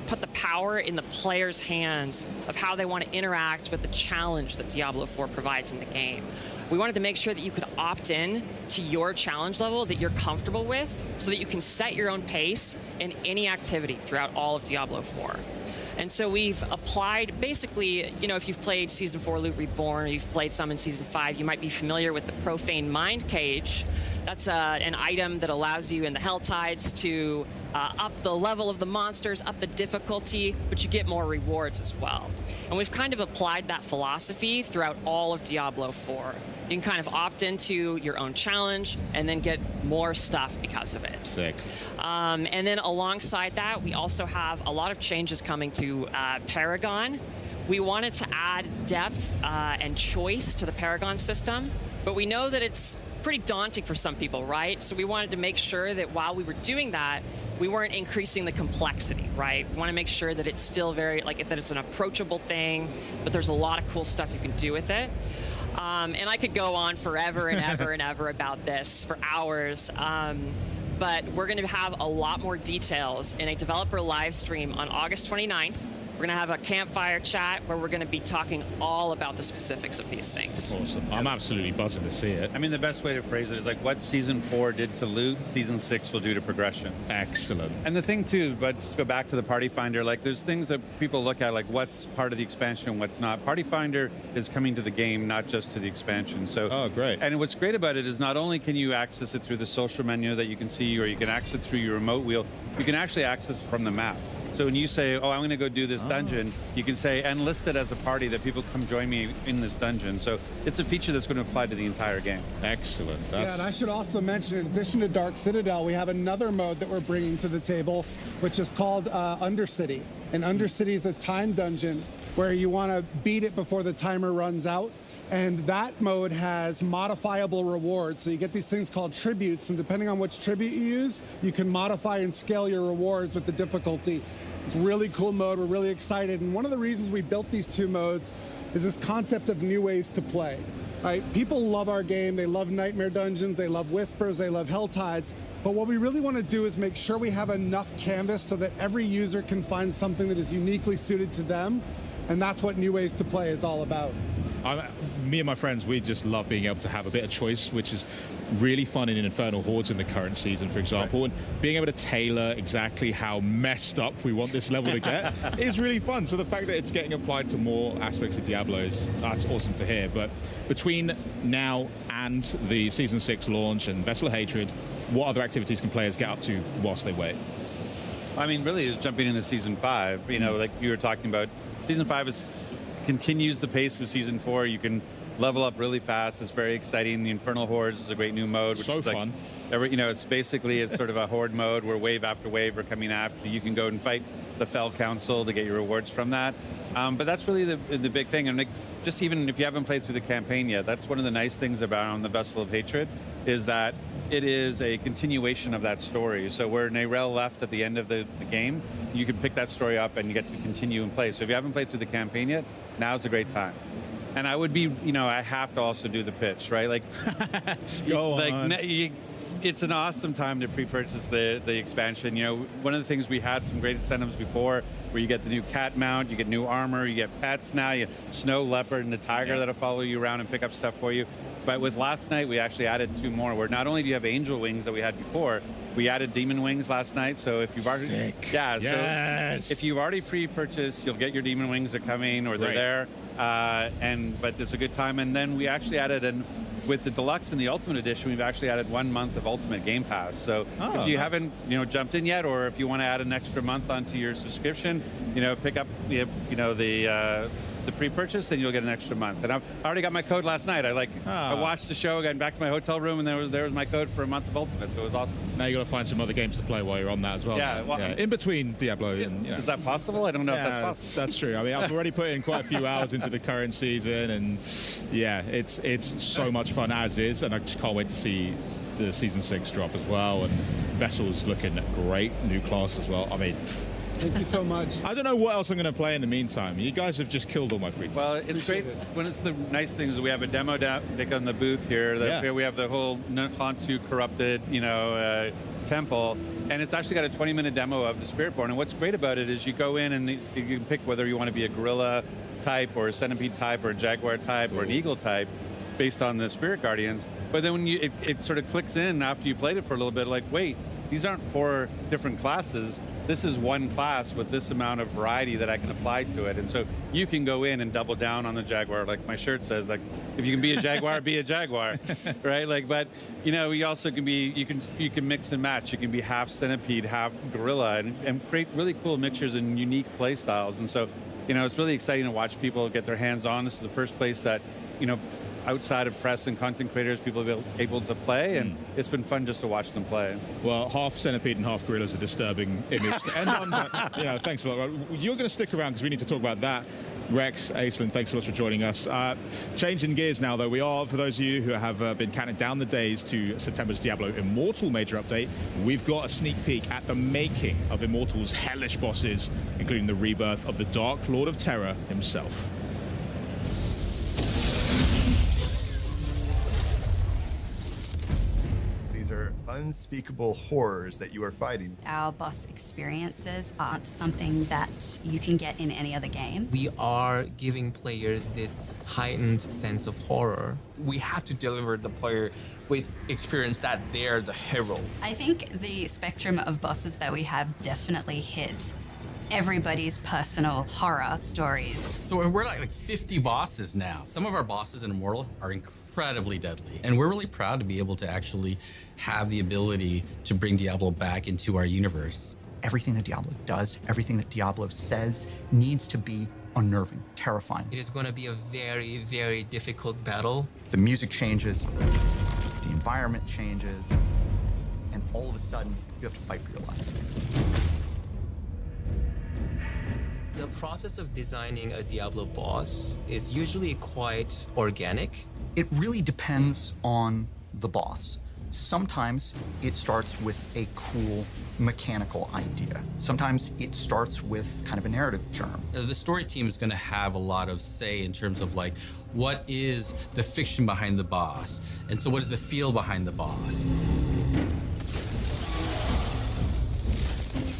put the power in the player's hands of how they want to interact with the challenge that Diablo 4 provides in the game. We wanted to make sure that you could opt in to your challenge level that you're comfortable with so that you can set your own pace in any activity throughout all of Diablo 4. And so we've applied, basically, you know, if you've played Season 4 Loot Reborn or you've played some in Season 5, you might be familiar with the Profane Mind Cage. That's an item that allows you in the Hell Tides to up the level of the monsters, up the difficulty, but you get more rewards as well. And we've kind of applied that philosophy throughout all of Diablo 4. You can kind of opt into your own challenge and then get more stuff because of it. Sick. And then alongside that, we also have a lot of changes coming to Paragon. We wanted to add depth and choice to the Paragon system, but we know that it's pretty daunting for some people, right? So we wanted to make sure that while we were doing that, we weren't increasing the complexity, right? We want to make sure that it's still very, that it's an approachable thing, but there's a lot of cool stuff you can do with it. And I could go on forever and ever and ever about this for hours. But we're going to have a lot more details in a developer live stream on August 29th. We're going to have a campfire chat where we're going to be talking all about the specifics of these things. Awesome. I'm absolutely buzzing to see it. I mean, the best way to phrase it is like what Season 4 did to loot, Season 6 will do to progression. Excellent. And the thing too, but just go back to the Party Finder, like there's things that people look at, like what's part of the expansion and what's not. Party Finder is coming to the game, not just to the expansion. So, oh, great. And what's great about it is not only can you access it through the social menu that you can see, or you can access it through your remote wheel, you can actually access it from the map. So when you say, oh, I'm going to go do this dungeon, you can say, and list it as a party that people come join me in this dungeon. So it's a feature that's going to apply to the entire game. Excellent. Yeah, and I should also mention, in addition to Dark Citadel, we have another mode that we're bringing to the table, which is called Undercity. And Undercity is a time dungeon where you want to beat it before the timer runs out. And that mode has modifiable rewards. So you get these things called tributes, and depending on which tribute you use, you can modify and scale your rewards with the difficulty. It's a really cool mode. We're really excited. And one of the reasons we built these two modes is this concept of new ways to play. Right? People love our game. They love Nightmare Dungeons. They love Whispers. They love Hell Tides. But what we really want to do is make sure we have enough canvas so that every user can find something that is uniquely suited to them. And that's what New Ways to Play is all about. Me and my friends, we just love being able to have a bit of choice, which is really fun in Infernal Hordes in the current season, for example. Right. And being able to tailor exactly how messed up we want this level to get is really fun. So the fact that it's getting applied to more aspects of Diablo that's awesome to hear. But between now and the Season 6 launch and Vessel of Hatred, what other activities can players get up to whilst they wait? I mean, really, just jumping into Season 5, you know, like you were talking about, Season 5 continues the pace of Season 4. You can level up really fast. It's very exciting. The Infernal Hordes is a great new mode. Which is fun. Like, it's sort of a horde mode where wave after wave are coming after you. You can go and fight the Fell Council to get your rewards from that. But that's really the big thing. And just even if you haven't played through the campaign yet, that's one of the nice things about on the Vessel of Hatred is that it is a continuation of that story. So where Neyrelle left at the end of the game, you can pick that story up and you get to continue and play. So if you haven't played through the campaign yet, now's a great time. And I would be, I have to also do the pitch, right? Like, Go like on. It's an awesome time to pre-purchase the expansion. One of the things we had some great incentives before, where you get the new cat mount, you get new armor, you get pets now, you get snow leopard and the tiger that'll follow you around and pick up stuff for you. But with last night, we actually added 2 more, where not only do you have angel wings that we had before, we added demon wings last night. So if you've already, so if you've already pre-purchased, you'll get your demon wings. They're coming, or they're there. But it's a good time. And then we actually added with the deluxe and the ultimate edition, we've actually added 1 month of ultimate game pass. So if you haven't jumped in yet, or if you want to add an extra month onto your subscription, pick up the pre-purchase, and you'll get an extra month. And I already got my code last night. I watched the show, got back to my hotel room, and there was my code for a month of ultimate. So it was awesome. Now you got to find some other games to play while you're on that as well. In between Diablo. Is that possible? I don't know if that's possible. That's true. I mean, I've already put in quite a few hours into the current season, and it's so much fun as is, and I just can't wait to see the Season 6 drop as well, and Vessel's looking great, new class as well. I mean, thank you so much. I don't know what else I'm going to play in the meantime. You guys have just killed all my free time. Well, it's great. One of the nice things is we have a demo down on the booth here. Here we have the whole Hantu corrupted, temple, and it's actually got a 20-minute demo of the Spiritborn. And what's great about it is you go in and you can pick whether you want to be a gorilla type, or a centipede type, or a jaguar type, or an eagle type, based on the Spirit Guardians. But then when it sort of clicks in after you played it for a little bit, like, wait, these aren't 4 different classes. This is one class with this amount of variety that I can apply to it. And so you can go in and double down on the jaguar. Like my shirt says, like, if you can be a jaguar, be a jaguar, right? Like, but you also can be, you can mix and match. You can be half centipede, half gorilla, and create really cool mixtures and unique play styles. And so, it's really exciting to watch people get their hands on. This is the first place that, outside of press and content creators, people have been able to play, and it's been fun just to watch them play. Well, half centipede and half gorilla is a disturbing image to end on, but thanks a lot. You're going to stick around because we need to talk about that. Rex, Aislinn, thanks so much for joining us. Changing gears now, though, we are, for those of you who have been counting down the days to September's Diablo Immortal major update, we've got a sneak peek at the making of Immortal's hellish bosses, including the rebirth of the Dark Lord of Terror himself. Are unspeakable horrors that you are fighting. Our boss experiences aren't something that you can get in any other game. We are giving players this heightened sense of horror. We have to deliver the player with experience that they're the hero. I think the spectrum of bosses that we have definitely hit everybody's personal horror stories. So we're like 50 bosses now. Some of our bosses in Immortal are incredibly deadly. And we're really proud to be able to actually have the ability to bring Diablo back into our universe. Everything that Diablo does, everything that Diablo says needs to be unnerving, terrifying. It is going to be a very, very difficult battle. The music changes, the environment changes, and all of a sudden, you have to fight for your life. The process of designing a Diablo boss is usually quite organic. It really depends on the boss. Sometimes it starts with a cool mechanical idea. Sometimes it starts with kind of a narrative germ. The story team is going to have a lot of say in terms of like, what is the fiction behind the boss? And so what is the feel behind the boss?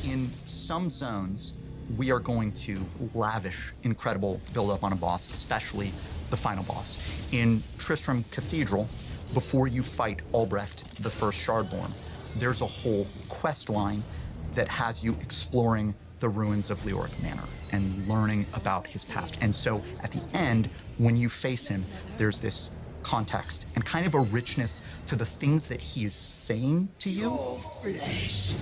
In some zones, we are going to lavish incredible build-up on a boss, especially the final boss. In Tristram Cathedral, before you fight Albrecht, the first Shardborn, there's a whole quest line that has you exploring the ruins of Leoric Manor and learning about his past. And so at the end, when you face him, there's this context and kind of a richness to the things that he is saying to you. Your flesh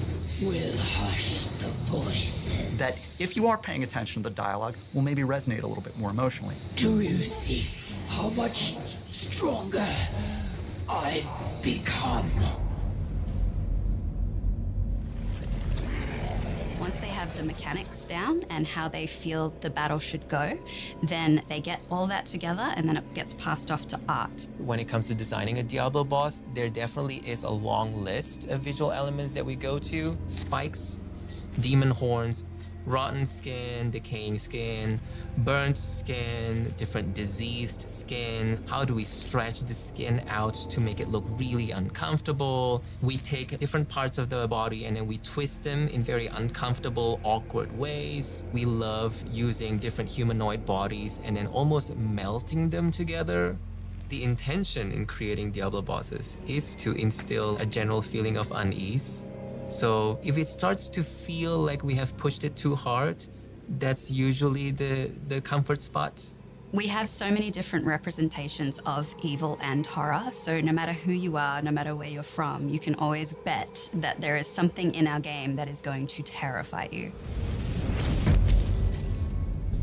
will hush the voices. That if you are paying attention to the dialogue, will maybe resonate a little bit more emotionally. Do you see how much stronger I've become? once they have the mechanics down and how they feel the battle should go, then they get all that together and then it gets passed off to art. When it comes to designing a Diablo boss, there definitely is a long list of visual elements that we go to. Spikes, demon horns, rotten skin, decaying skin, burnt skin, different diseased skin. How do we stretch the skin out to make it look really uncomfortable? We take different parts of the body and then we twist them in very uncomfortable, awkward ways. We love using different humanoid bodies and then almost melting them together. The intention in creating Diablo bosses is to instill a general feeling of unease. So if it starts to feel like we have pushed it too hard, that's usually the comfort spots. We have so many different representations of evil and horror, so no matter who you are, no matter where you're from, you can always bet that there is something in our game that is going to terrify you.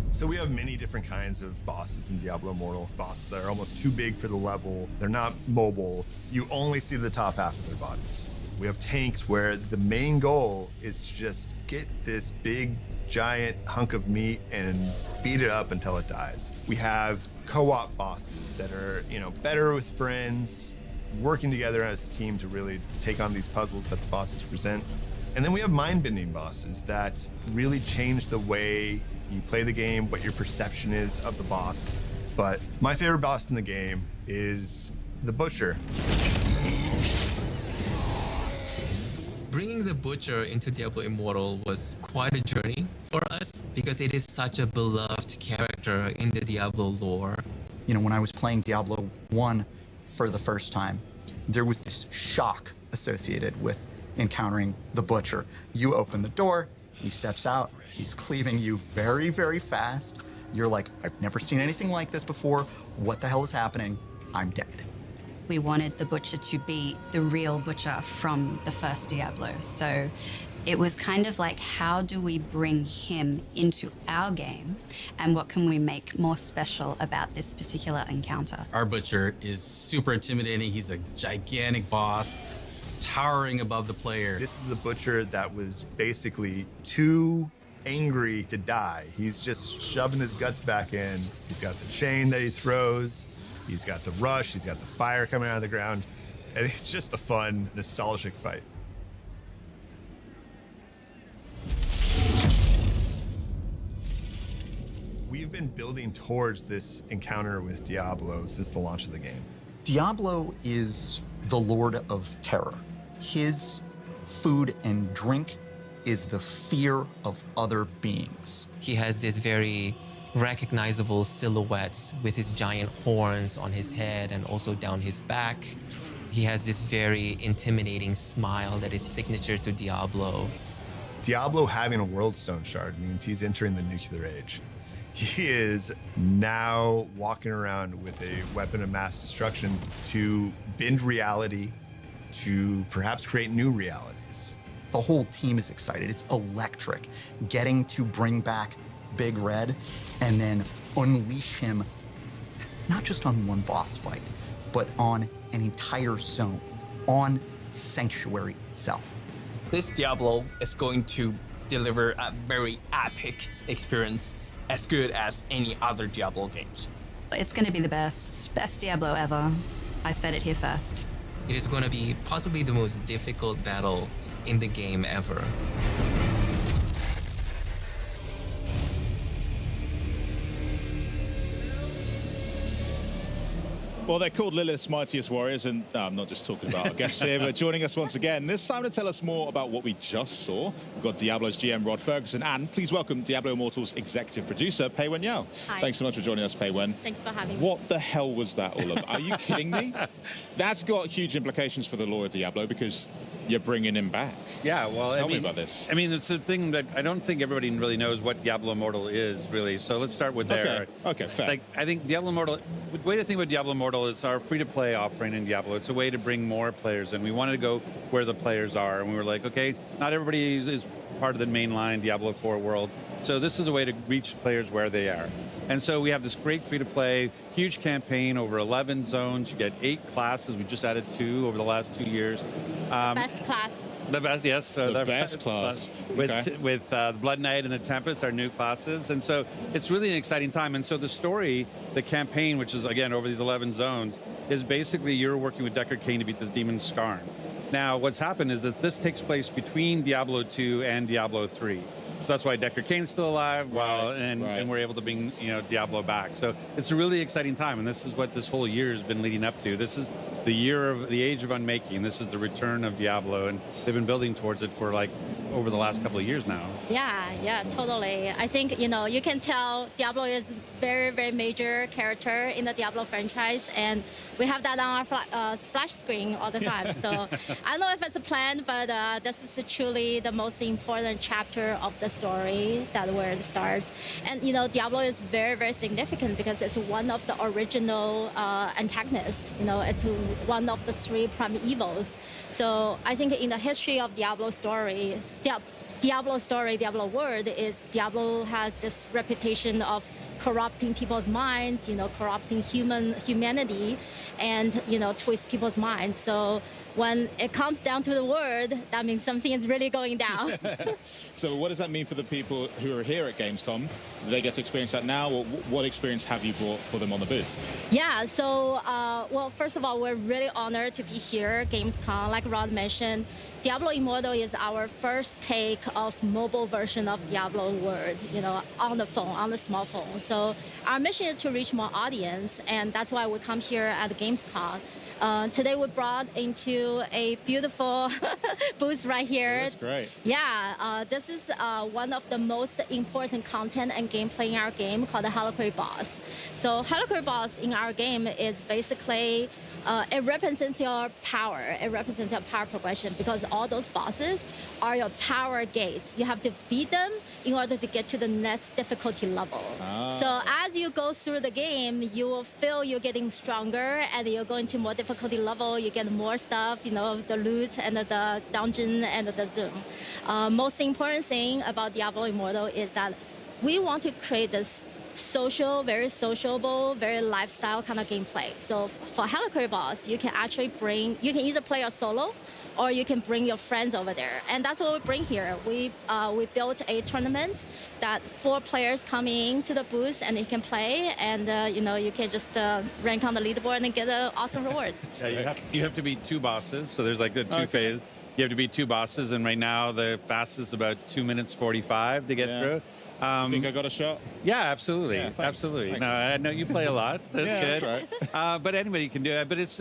So we have many different kinds of bosses in Diablo Immortal. Bosses that are almost too big for the level. They're not mobile. You only see the top half of their bodies. We have tanks where the main goal is to just get this big, giant hunk of meat and beat it up until it dies. We have co-op bosses that are, better with friends, working together as a team to really take on these puzzles that the bosses present. And then we have mind-bending bosses that really change the way you play the game, what your perception is of the boss. But my favorite boss in the game is the Butcher. Bringing the Butcher into Diablo Immortal was quite a journey for us because it is such a beloved character in the Diablo lore. When I was playing Diablo 1 for the first time, there was this shock associated with encountering the Butcher. You open the door, he steps out, he's cleaving you very, very fast. You're like, I've never seen anything like this before. What the hell is happening? I'm dead. We wanted the Butcher to be the real Butcher from the first Diablo. So it was kind of like, how do we bring him into our game? And what can we make more special about this particular encounter? Our Butcher is super intimidating. He's a gigantic boss, towering above the player. This is the Butcher that was basically too angry to die. He's just shoving his guts back in. He's got the chain that he throws. He's got the rush, he's got the fire coming out of the ground, and it's just a fun, nostalgic fight. We've been building towards this encounter with Diablo since the launch of the game. Diablo is the Lord of Terror. His food and drink is the fear of other beings. He has this very recognizable silhouettes with his giant horns on his head and also down his back. He has this very intimidating smile that is signature to Diablo. Diablo having a World Stone Shard means he's entering the nuclear age. He is now walking around with a weapon of mass destruction to bend reality, to perhaps create new realities. The whole team is excited. It's electric. Getting to bring back Big Red and then unleash him not just on one boss fight, but on an entire zone, on Sanctuary itself. This Diablo is going to deliver a very epic experience, as good as any other Diablo games. It's going to be the best Diablo ever. I said it here first. It is going to be possibly the most difficult battle in the game ever. Well, they're called Lilith's Mightiest Warriors, and no, I'm not just talking about our guests here, but joining us once again, this time to tell us more about what we just saw. We've got Diablo's GM, Rod Ferguson, and please welcome Diablo Immortal's executive producer, Pei Wen Yao. Hi. Thanks so much for joining us, Pei Wen. Thanks for having me. What the hell was that all about? Are you kidding me? That's got huge implications for the lore of Diablo because you're bringing him back. Yeah, well, Tell me about this. I mean, it's a thing that I don't think everybody really knows what Diablo Immortal is, really. So let's start with there. Okay, fair. Like, I think Diablo Immortal, the way to think about Diablo Immortal is our free-to-play offering in Diablo. It's a way to bring more players in. We wanted to go where the players are, and we were like, okay, not everybody is part of the mainline Diablo 4 world. So this is a way to reach players where they are. And so we have this great free-to-play, huge campaign, over 11 zones. You get 8 classes. We just added 2 over the last 2 years. Best class. The best, yes. The best class. With Okay. the Blood Knight and the Tempest, our new classes. And so it's really an exciting time. And so the story, the campaign, which is, again, over these 11 zones, is basically you're working with Deckard Cain to beat this demon Skarn. Now, what's happened is that this takes place between Diablo 2 and Diablo 3. So that's why Deckard Cain's still alive, and we're able to bring Diablo back. So it's a really exciting time, and this is what this whole year has been leading up to. This is the year of the Age of Unmaking. This is the return of Diablo, and they've been building towards it for like over the last couple of years now. Yeah, totally. I think, you can tell Diablo is very, very major character in the Diablo franchise, and we have that on our splash screen all the time. So I don't know if it's a plan, but this is truly the most important chapter of the story that where it starts. And, Diablo is very, very significant because it's one of the original antagonists. It's one of the 3 prime evils. So I think in the history of Diablo story, Diablo world is Diablo has this reputation of corrupting people's minds, corrupting humanity, and twist people's minds. So when it comes down to the word, that means something is really going down. So what does that mean for the people who are here at Gamescom? Do they get to experience that now, or what experience have you brought for them on the booth? Yeah, so, well, first of all, we're really honored to be here, Gamescom. Like Rod mentioned, Diablo Immortal is our first take of mobile version of Diablo world, on the phone, on the smartphone. So our mission is to reach more audience, and that's why we come here at Gamescom. Today we brought into a beautiful booth right here. That's great. Yeah, this is one of the most important content and gameplay in our game called the Heliquary Boss. So Heliquary Boss in our game is basically it represents your power. It represents your power progression because all those bosses are your power gates. You have to beat them in order to get to the next difficulty level. So as you go through the game, you will feel you're getting stronger, and you're going to more difficulty level. You get more stuff, the loot and the dungeon and the zoom. Most important thing about Diablo Immortal is that we want to create this social, very sociable, very lifestyle kind of gameplay. So for Heliquary Boss, you can actually you can either play a solo, or you can bring your friends over there. And that's what we bring here. We built a tournament that 4 players come in to the booth and you can play, and you can just rank on the leaderboard and get awesome rewards. Yeah, you have to beat 2 bosses, so there's like the 2 phases. You have to beat 2 bosses, and right now the fastest is about 2 minutes 45 to get through. Think I got a shot? Yeah, absolutely. Yeah, thanks. Absolutely. Thanks. No, I know you play a lot. That's Yeah, good. that's right. But anybody can do it. But it's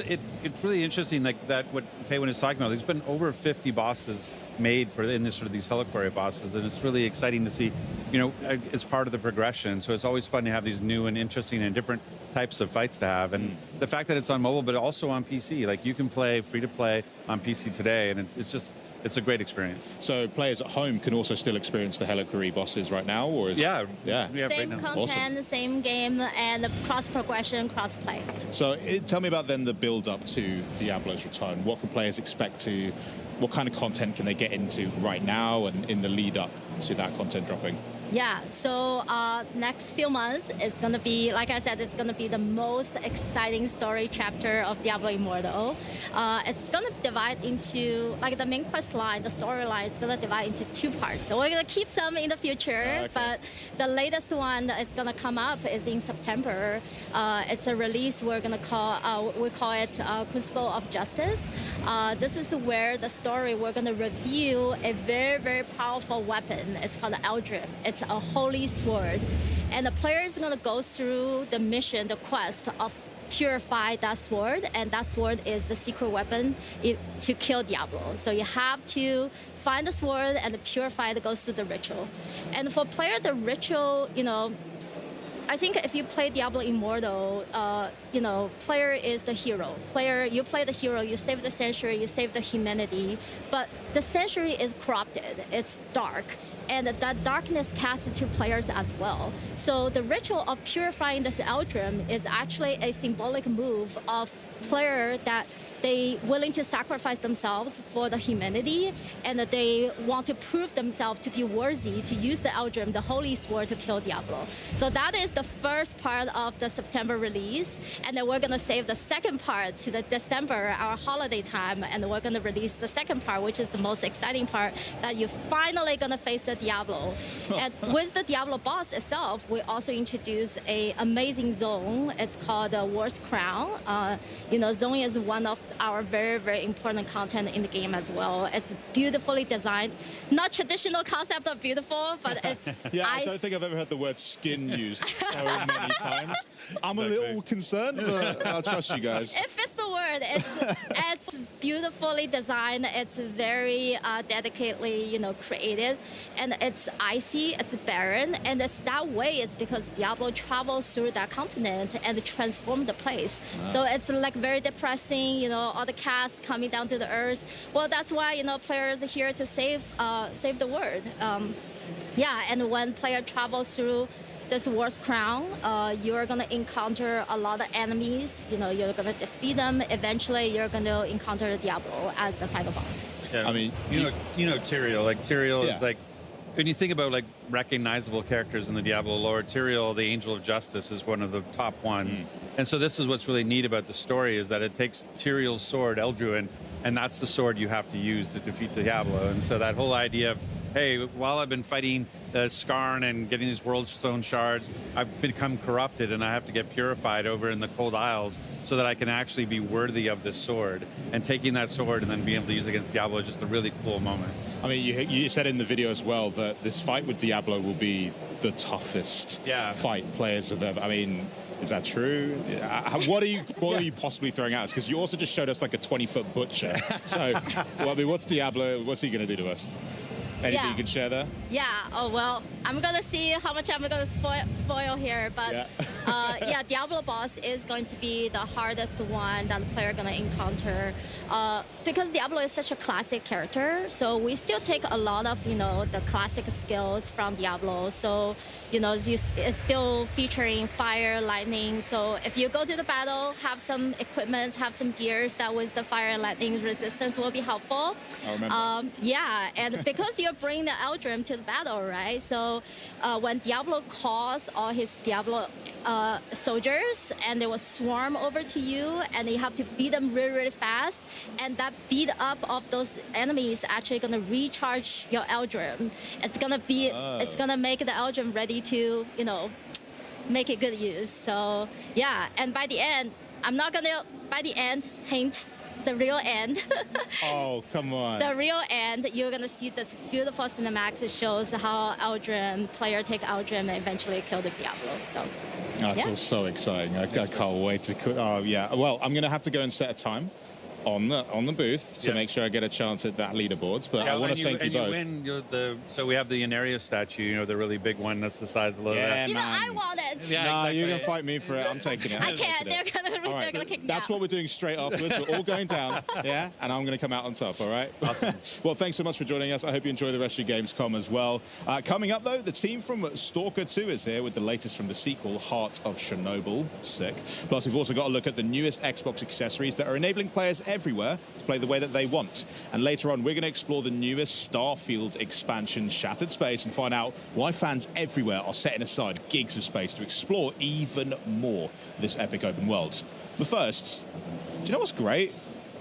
really interesting, like that what Paywan is talking about. There's been over 50 bosses made in this sort of these Heliquary bosses, and it's really exciting to see. It's part of the progression. So it's always fun to have these new and interesting and different types of fights to have. And the fact that it's on mobile, but also on PC, like you can play free to play on PC today, and it's a great experience. So players at home can also still experience the Heliquary bosses right now, or yeah. Same content, same game, and cross progression, cross play. So tell me about then the build up to Diablo's return. What can players expect what kind of content can they get into right now and in the lead up to that content dropping? Yeah, so next few months is going to be, like I said, it's going to be the most exciting story chapter of Diablo Immortal. It's going to divide into, like the main quest line, the storyline is going to divide into 2 parts. So we're going to keep some in the future, but the latest one that is going to come up is in September. It's a release we call it Crucible of Justice. This is where the story, we're going to review a very, very powerful weapon. It's called the Eldrim. It's a holy sword, and the player is going to go through the mission, the quest of purify that sword, and that sword is the secret weapon to kill Diablo. So you have to find the sword and purify it, goes through the ritual. And for player, the ritual, I think if you play Diablo Immortal, player is the hero. You play the hero, you save the century, you save the humanity, but the century is corrupted, it's dark, and that darkness casts to players as well. So the ritual of purifying this Eldrim is actually a symbolic move of player that they willing to sacrifice themselves for the humanity, and that they want to prove themselves to be worthy to use the Eldrim, the holy sword, to kill Diablo. So that is the first part of the September release, and then we're gonna save the second part to the December, our holiday time, and we're gonna release the second part, which is the most exciting part, that you're finally gonna face the Diablo. And with the Diablo boss itself, we also introduce a amazing zone. It's called the War's Crown. Zone is one of our very, very important content in the game as well. It's beautifully designed. Not traditional concept of beautiful, but it's... Yeah, I don't think I've ever heard the word skin used so many times. I'm a little concerned, but I'll trust you guys. It fits the word. It's beautifully designed. It's very dedicatedly, created. And it's icy, it's barren. And it's that way is because Diablo travels through that continent and transforms the place. Wow. So it's like very depressing, all the cast coming down to the earth. Well, that's why, players are here to save the world. And when player travels through this War's Crown, you're gonna encounter a lot of enemies. You're gonna defeat them. Eventually, you're gonna encounter Diablo as the final boss. Yeah, I mean, Tyrael. Like Tyrael is like, when you think about like recognizable characters in the Diablo lore, Tyrael, the Angel of Justice, is one of the top ones. And so this is what's really neat about the story, is that it takes Tyrael's sword, Eldruin, and that's the sword you have to use to defeat Diablo. And so that whole idea of, hey, while I've been fighting Skarn and getting these World Stone shards, I've become corrupted and I have to get purified over in the Cold Isles so that I can actually be worthy of this sword. And taking that sword and then being able to use it against Diablo is just a really cool moment. I mean, you said in the video as well that this fight with Diablo will be the toughest fight players have ever... I mean, is that true? What are you possibly throwing at us? Because you also just showed us like a 20-foot butcher. So, what's Diablo? What's he going to do to us? Anything you can share there? Yeah. Oh, well, I'm going to see how much I'm going to spoil here. But Diablo boss is going to be the hardest one that the player is going to encounter. Because Diablo is such a classic character, so we still take a lot of, the classic skills from Diablo. So, it's still featuring fire, lightning. So if you go to the battle, have some equipment, have some gears that with the fire and lightning resistance will be helpful. I remember. And because you're bringing the Eldrim to the battle, right? So when Diablo calls all his Diablo soldiers, and they will swarm over to you, and you have to beat them really, really fast. And that beat up of those enemies actually gonna recharge your Eldrim. It's gonna make the Eldrim ready to, make it good use. So and by the end, I'm not gonna hint the real end. Oh, come on. The real end, you're gonna see this beautiful cinematics. It shows how player take Eldrim and eventually kill the Diablo. So that's all so exciting. I can't wait to... Well, I'm gonna have to go and set a time on the booth to make sure I get a chance at that leaderboards. But I want to thank you both. So we have the Inaria statue, the really big one that's the size of the... I want it. Yeah, you're going to fight me for it. I'm taking it. I can't. They're going to kick me That's out. what we're doing straight afterwards. We're all going down, and I'm going to come out on top, all right? Awesome. Well, thanks so much for joining us. I hope you enjoy the rest of your Gamescom as well. Coming up, though, the team from Stalker 2 is here with the latest from the sequel, Heart of Chernobyl. Sick. Plus, we've also got a look at the newest Xbox accessories that are enabling players everywhere to play the way that they want. And later on, we're going to explore the newest Starfield expansion, Shattered Space, and find out why fans everywhere are setting aside gigs of space to explore even more of this epic open world. But first, do you know what's great?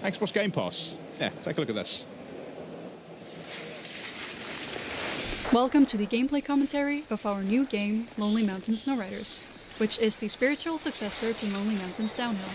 Xbox Game Pass. Yeah, take a look at this. Welcome to the gameplay commentary of our new game, Lonely Mountain Snowriders, which is the spiritual successor to Lonely Mountains Downhill.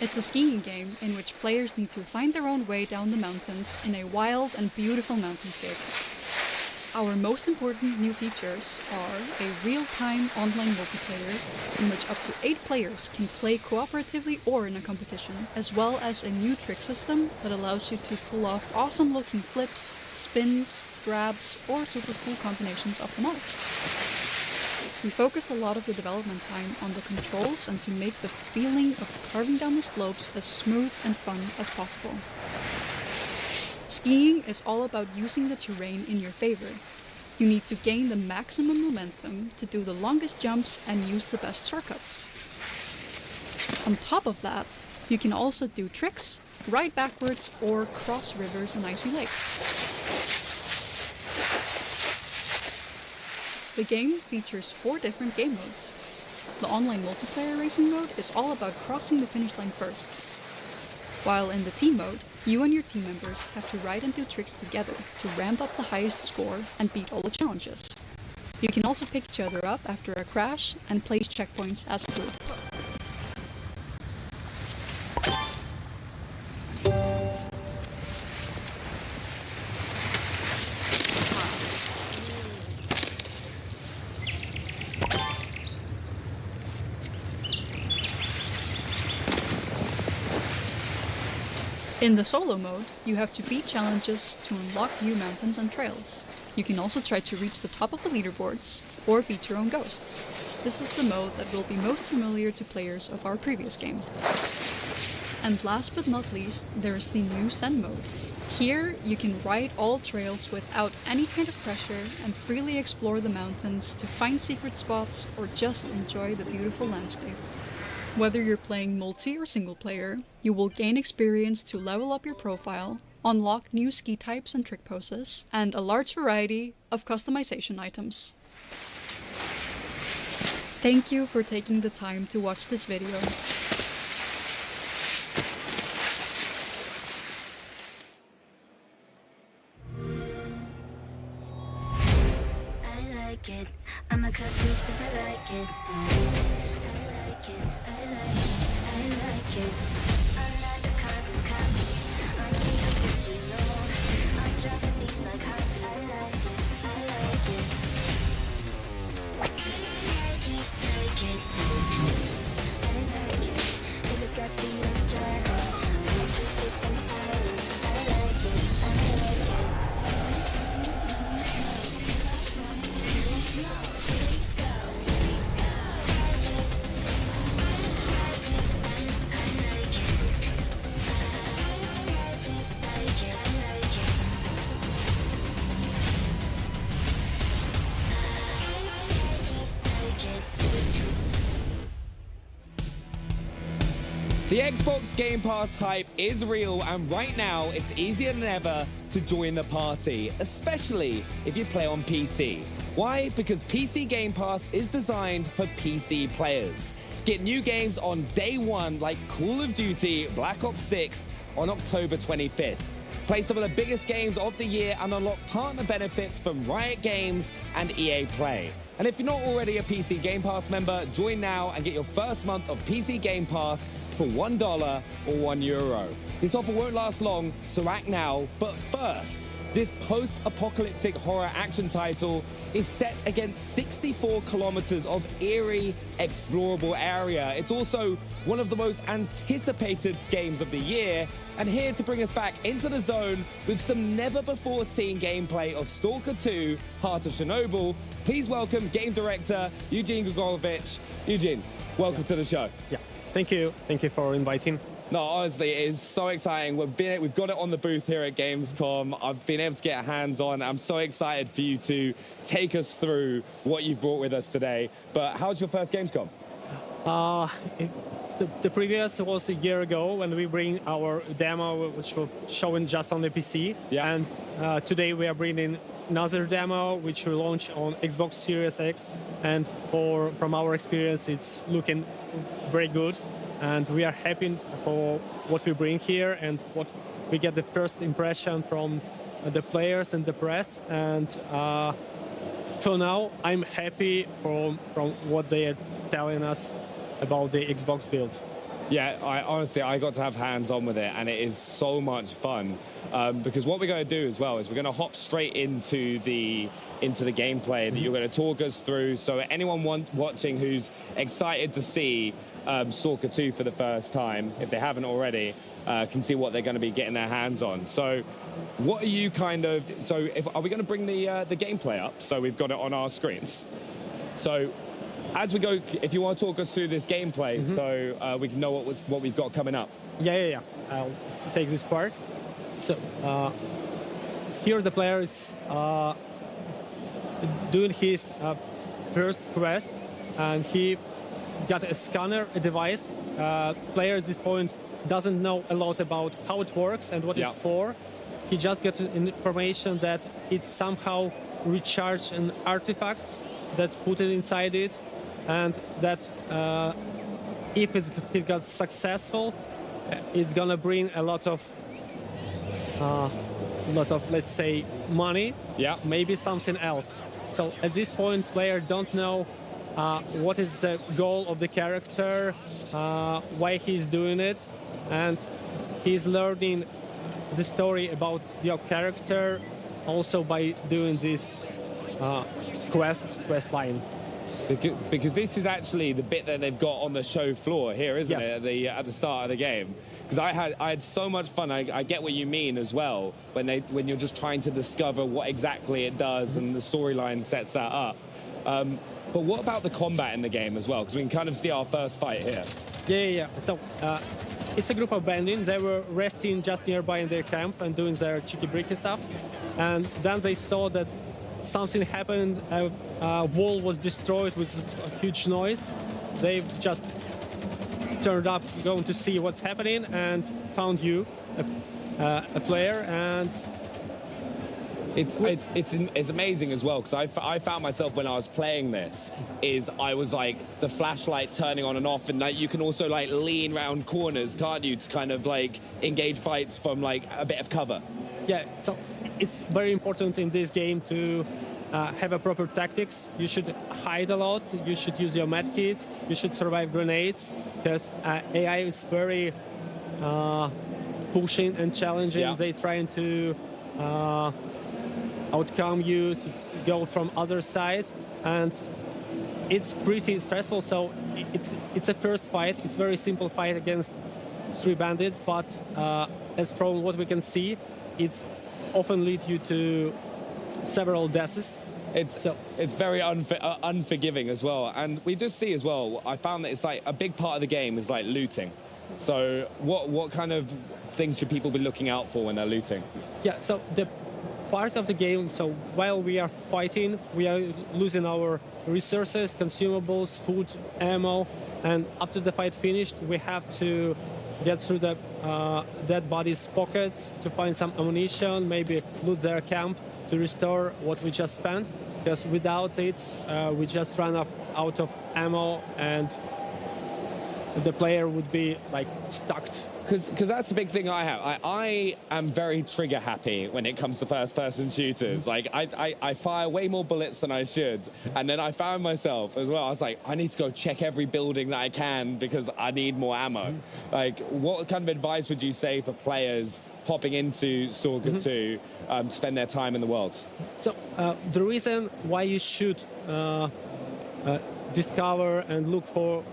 It's a skiing game in which players need to find their own way down the mountains in a wild and beautiful mountainscape. Our most important new features are a real-time online multiplayer in which up to 8 players can play cooperatively or in a competition, as well as a new trick system that allows you to pull off awesome-looking flips, spins, grabs, or super cool combinations of them all. We focused a lot of the development time on the controls and to make the feeling of carving down the slopes as smooth and fun as possible. Skiing is all about using the terrain in your favor. You need to gain the maximum momentum to do the longest jumps and use the best shortcuts. On top of that, you can also do tricks, ride backwards, or cross rivers and icy lakes. The game features 4 different game modes. The online multiplayer racing mode is all about crossing the finish line first, while in the team mode, you and your team members have to ride and do tricks together to ramp up the highest score and beat all the challenges. You can also pick each other up after a crash and place checkpoints as a group. In the solo mode, you have to beat challenges to unlock new mountains and trails. You can also try to reach the top of the leaderboards, or beat your own ghosts. This is the mode that will be most familiar to players of our previous game. And last but not least, there is the new Zen mode. Here, you can ride all trails without any kind of pressure and freely explore the mountains to find secret spots or just enjoy the beautiful landscape. Whether you're playing multi or single player, you will gain experience to level up your profile, unlock new ski types and trick poses, and a large variety of customization items. Thank you for taking the time to watch this video. I like it. I'm a cut if I like it. I like it. I'm not the carbon copy. I'm the push you know. I'm dropping these like heartbeats. I like it. I like it. I like it. If it's got speed, I'm driving. We just take some island. I like it. I like it. The Xbox Game Pass hype is real, and right now it's easier than ever to join the party, especially if you play on PC. Why? Because PC Game Pass is designed for PC players. Get new games on day one like Call of Duty Black Ops 6 on October 25th. Play some of the biggest games of the year and unlock partner benefits from Riot Games and EA Play. And if you're not already a PC Game Pass member, join now and get your first month of PC Game Pass for $1 or €1. This offer won't last long, so act now. But first, this post-apocalyptic horror action title is set against 64 kilometers of eerie, explorable area. It's also one of the most anticipated games of the year, and here to bring us back into the zone with some never-before-seen gameplay of Stalker 2, Heart of Chernobyl, please welcome game director Eugene Grigorovich. Eugene, welcome to the show. Yeah, thank you. Thank you for inviting. No, honestly, it is so exciting. We've got it on the booth here at Gamescom. I've been able to get hands on. I'm so excited for you to take us through what you've brought with us today. But how's your first Gamescom? The previous was a year ago when we bring our demo, which was shown just on the PC. Yeah. And today we are bringing another demo, which we launch on Xbox Series X. And from our experience, it's looking very good. And we are happy for what we bring here and what we get the first impression from the players and the press. And till now, I'm happy from what they are telling us about the Xbox build. Yeah, I got to have hands-on with it, and it is so much fun. Because what we're going to do as well is we're going to hop straight into the gameplay that you're going to talk us through. So anyone watching who's excited to see Stalker 2 for the first time, if they haven't already, can see what they're going to be getting their hands on. So what are you are we going to bring the gameplay up so we've got it on our screens? So as we go, if you want to talk us through this gameplay, so we can know what we've got coming up. Yeah. I'll take this part. So here the player is doing his first quest, and he got a scanner, a device. Player at this point doesn't know a lot about how it works and what it's for. He just got information that it somehow recharged an artifact that's put it inside it, and that if it got successful, it's gonna bring a lot of let's say money. Maybe something else. So at this point, player don't know what is the goal of the character, why he's doing it, and he's learning the story about your character also by doing this quest line. Because this is actually the bit that they've got on the show floor here, isn't it? At the start of the game. Because I had so much fun. I get what you mean as well when you're just trying to discover what exactly it does, and the storyline sets that up. But what about the combat in the game as well? Because we can kind of see our first fight here. Yeah. So it's a group of bandits. They were resting just nearby in their camp and doing their cheeky-breaky stuff. And then they saw that something happened. A wall was destroyed with a huge noise. They just turned up going to see what's happening and found you, a player, and it's amazing as well, because I found myself when I was playing this I was like the flashlight turning on and off, and you can also like lean around corners, can't you, to kind of like engage fights from like a bit of cover. Yeah, so it's very important in this game to have a proper tactics. You should hide a lot. You should use your medkits. You should survive grenades, because AI is very pushing and challenging. They're trying to outcome you, to go from other side, and it's pretty stressful. So it's a first fight. It's very simple fight against 3 bandits, but as from what we can see, it's often lead you to several deaths. It's very unforgiving as well. And we just see as well, I found that it's like a big part of the game is like looting. So what kind of things should people be looking out for when they're looting? Yeah, so the part of the game, so while we are fighting, we are losing our resources, consumables, food, ammo, and after the fight finished, we have to get through the dead bodies' pockets to find some ammunition, maybe loot their camp to restore what we just spent, because without it, we just run out of ammo, and the player would be like stuck. Because that's the big thing I have. I am very trigger happy when it comes to first-person shooters. Like, I fire way more bullets than I should. And then I found myself as well, I was like, I need to go check every building that I can because I need more ammo. Like, what kind of advice would you say for players hopping into Stalker 2 to spend their time in the world? So the reason why you should discover and look for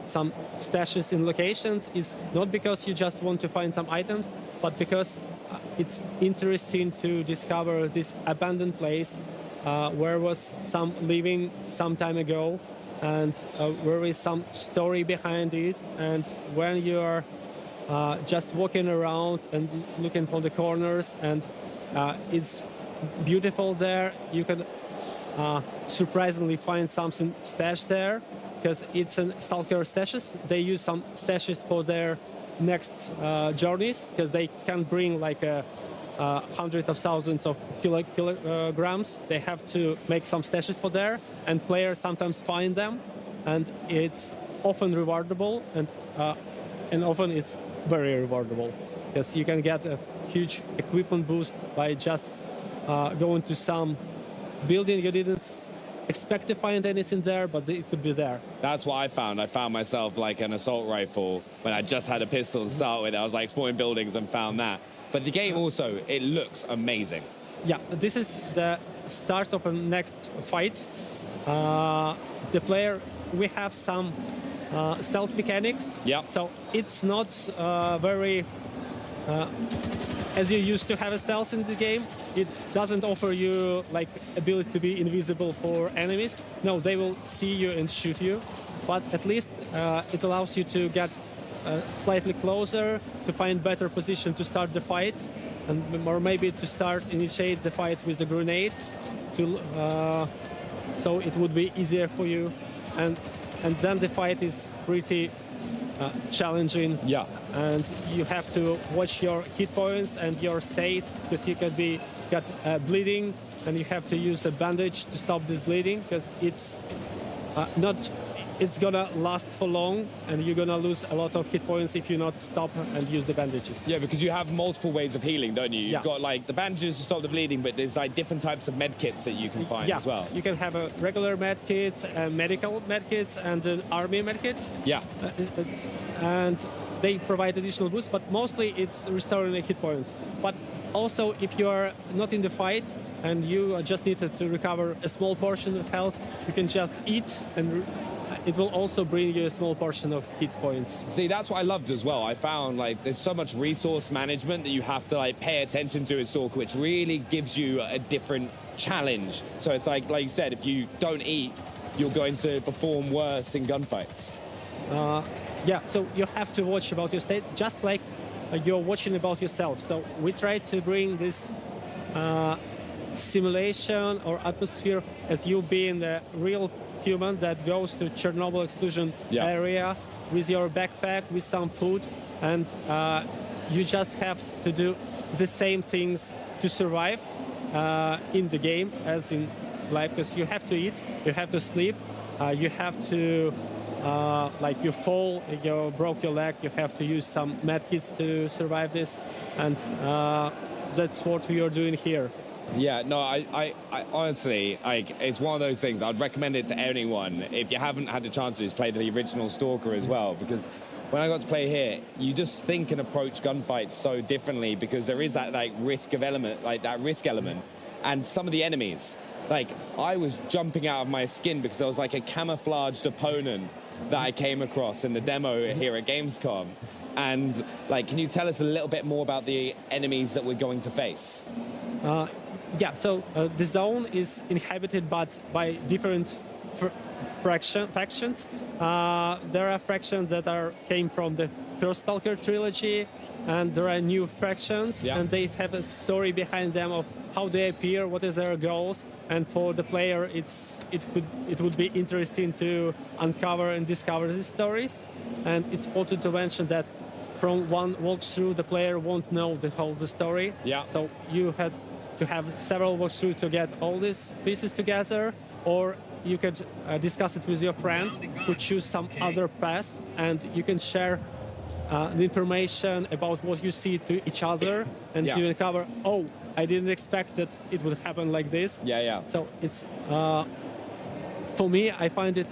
some stashes in locations is not because you just want to find some items, but because it's interesting to discover this abandoned place where was some living some time ago, and where is some story behind it. And when you are just walking around and looking for the corners, and it's beautiful there, you can surprisingly find something stashed there, because it's a stalker stashes. They use some stashes for their next journeys, because they can bring like hundreds of thousands of kilograms. They have to make some stashes for there, and players sometimes find them, and it's often rewardable, and often it's very rewardable, because you can get a huge equipment boost by just going to some building you didn't expect to find anything there, but it could be there. That's what I found. I found myself like an assault rifle when I just had a pistol to start with. I was like exploring buildings and found that. But the game also, it looks amazing. Yeah, this is the start of a next fight. The player, we have some stealth mechanics. Yeah. So it's not very as you used to have a stealth in the game, it doesn't offer you like ability to be invisible for enemies. No, they will see you and shoot you, but at least it allows you to get slightly closer, to find better position to start the fight, and or maybe to initiate the fight with a grenade, so it would be easier for you, and then the fight is pretty challenging. Yeah. And you have to watch your hit points and your state, because you could get bleeding, and you have to use a bandage to stop this bleeding, because it's gonna last for long, and you're gonna lose a lot of hit points if you not stop and use the bandages. Yeah, because you have multiple ways of healing, don't you? You've Yeah. got like the bandages to stop the bleeding, but there's like different types of med kits that you can find Yeah, as well. you can have a regular med kits, medical med kits, and an army med kit. Yeah. And they provide additional boosts, but mostly it's restoring the hit points. But also, if you are not in the fight and you just need to recover a small portion of health, you can just eat, and it will also bring you a small portion of hit points. See, that's what I loved as well. I found like there's so much resource management that you have to like pay attention to as Stalker, which really gives you a different challenge. So it's like you said, if you don't eat, you're going to perform worse in gunfights. Yeah, so you have to watch about your state, just like you're watching about yourself. So we try to bring this simulation or atmosphere as you being the real human that goes to Chernobyl exclusion area with your backpack, with some food, and you just have to do the same things to survive in the game as in life, because you have to eat, you have to sleep, you have to like you fall, you broke your leg, you have to use some med kits to survive this, and that's what we are doing here. Yeah, no, I honestly, like, it's one of those things. I'd recommend it to anyone. If you haven't had the chance to just play the original Stalker as well, because when I got to play here, you just think and approach gunfights so differently, because there is that like risk element, and some of the enemies, like I was jumping out of my skin because there was like a camouflaged opponent that I came across in the demo here at Gamescom. And like, can you tell us a little bit more about the enemies that we're going to face? Yeah, so the zone is inhabited by different factions. There are factions that came from the first Stalker trilogy, and there are new factions, and they have a story behind them of how they appear, what is their goals, and for the player, it would be interesting to uncover and discover these stories. And it's important to mention that from one walkthrough, the player won't know the whole story. Yeah. So you had to have several walkthroughs to get all these pieces together, or you could discuss it with your friend who choose some other path, and you can share the information about what you see to each other, and you uncover, oh, I didn't expect that it would happen like this. Yeah. So it's, for me, I find it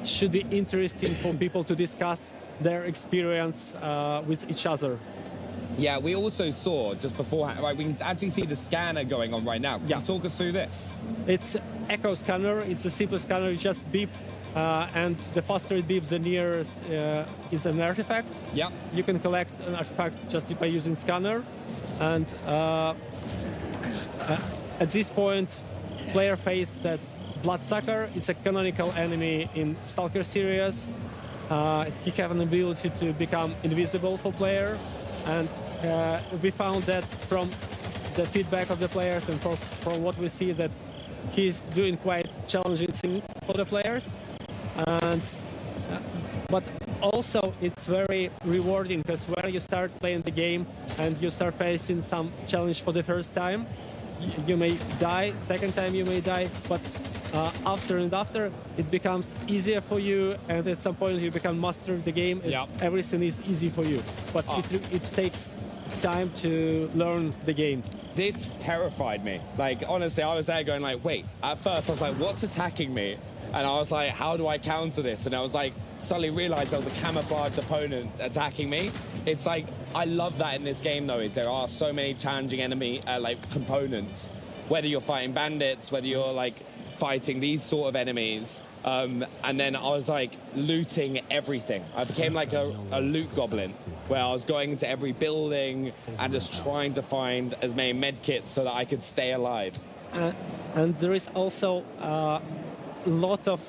should be interesting for people to discuss their experience with each other. Yeah, we also saw just beforehand, right, we can actually see the scanner going on right now. Can you talk us through this? It's Echo Scanner. It's a simple scanner. You just beep, and the faster it beeps, the nearest is an artifact. Yeah. You can collect an artifact just by using scanner. And at this point, player face that Bloodsucker is a canonical enemy in Stalker series. He has an ability to become invisible for player. And we found that from the feedback of the players and from what we see, that he's doing quite challenging thing for the players. And but also it's very rewarding, because when you start playing the game and you start facing some challenge for the first time, you may die, second time you may die, but after it becomes easier for you, and at some point you become master of the game. Everything is easy for you, but it takes time to learn the game. This terrified me. Like, honestly, I was there going like, wait, at first I was like, what's attacking me? And I was like, how do I counter this? And I was like, suddenly realized there was a camouflaged opponent attacking me. It's like, I love that in this game though, is there are so many challenging enemy like components, whether you're fighting bandits, whether you're like fighting these sort of enemies. And then I was like looting everything. I became like a loot goblin, where I was going into every building and just trying to find as many med kits so that I could stay alive. And there is also a lot of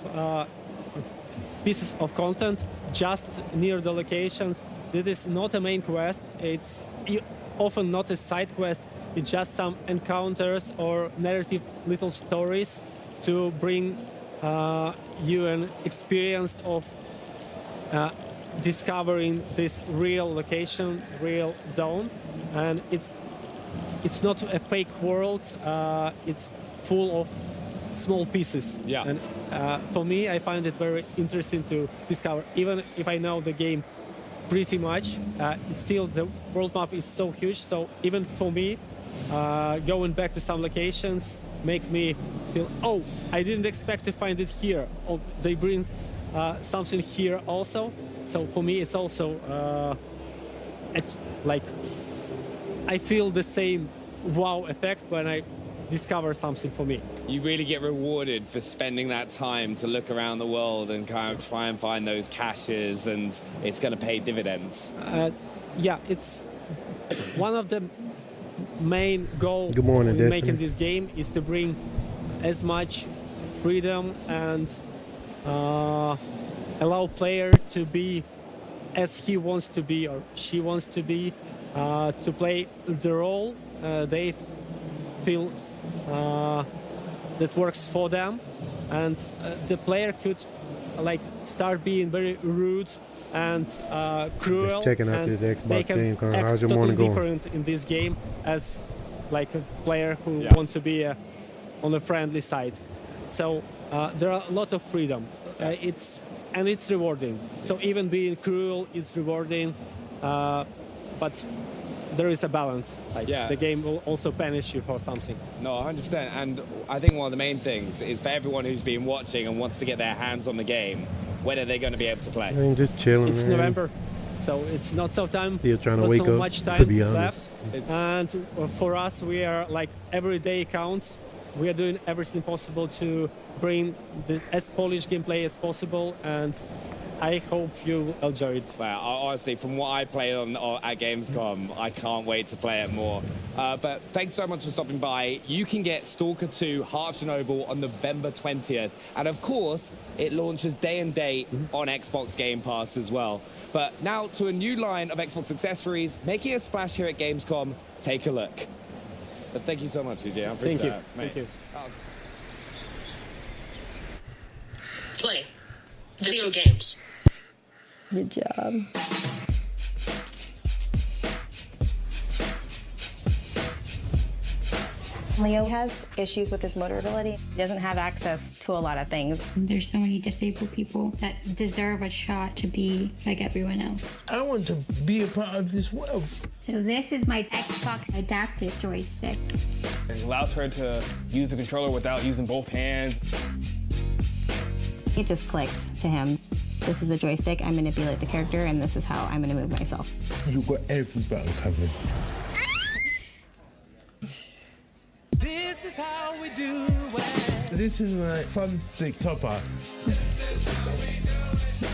pieces of content just near the locations. This is not a main quest. It's often not a side quest. It's just some encounters or narrative little stories to bring you an experience of discovering this real location, real zone. And it's not a fake world. It's full of small pieces. Yeah. And for me, I find it very interesting to discover. Even if I know the game pretty much, still the world map is so huge. So even for me, going back to some locations make me feel, oh, I didn't expect to find it here. Or they bring something here also. So for me, it's also like I feel the same wow effect when I discover something for me. You really get rewarded for spending that time to look around the world and kind of try and find those caches, and it's going to pay dividends. Yeah, it's one of the main goals Good morning, in Destiny. making this game is to bring as much freedom and allow player to be as he wants to be or she wants to be, to play the role they feel that works for them, and the player could like start being very rude and cruel. Just checking out and this Xbox they can game, Connor. act How's your totally morning going? different in this game as like a player who wants to be on the friendly side. So there are a lot of freedom. It's rewarding. So even being cruel is rewarding, but there is a balance. Like the game will also punish you for something. No, 100%. And I think one of the main things is for everyone who's been watching and wants to get their hands on the game, when are they going to be able to play? I mean, just chilling, It's man. November, so it's not so time. Still trying to not wake so up, much to time be honest. left. And for us, we are like every day counts. We are doing everything possible to bring as Polish gameplay as possible, and I hope you enjoy it. Well, honestly, from what I played at Gamescom, I can't wait to play it more. But thanks so much for stopping by. You can get Stalker 2 Heart of Chernobyl on November 20th. And of course, it launches day and date on Xbox Game Pass as well. But now to a new line of Xbox accessories, making a splash here at Gamescom. Take a look. So thank you so much, Vijay. I appreciate Thank you. that, mate. Thank you. Play video games. Good job. Leo has issues with his motor ability. He doesn't have access to a lot of things. There's so many disabled people that deserve a shot to be like everyone else. I want to be a part of this world. So this is my Xbox adaptive joystick. It allows her to use the controller without using both hands. It just clicked to him. This is a joystick, I manipulate the character, and this is how I'm gonna move myself. You've got every button covered. This is how we do it. This is my thumbstick topper.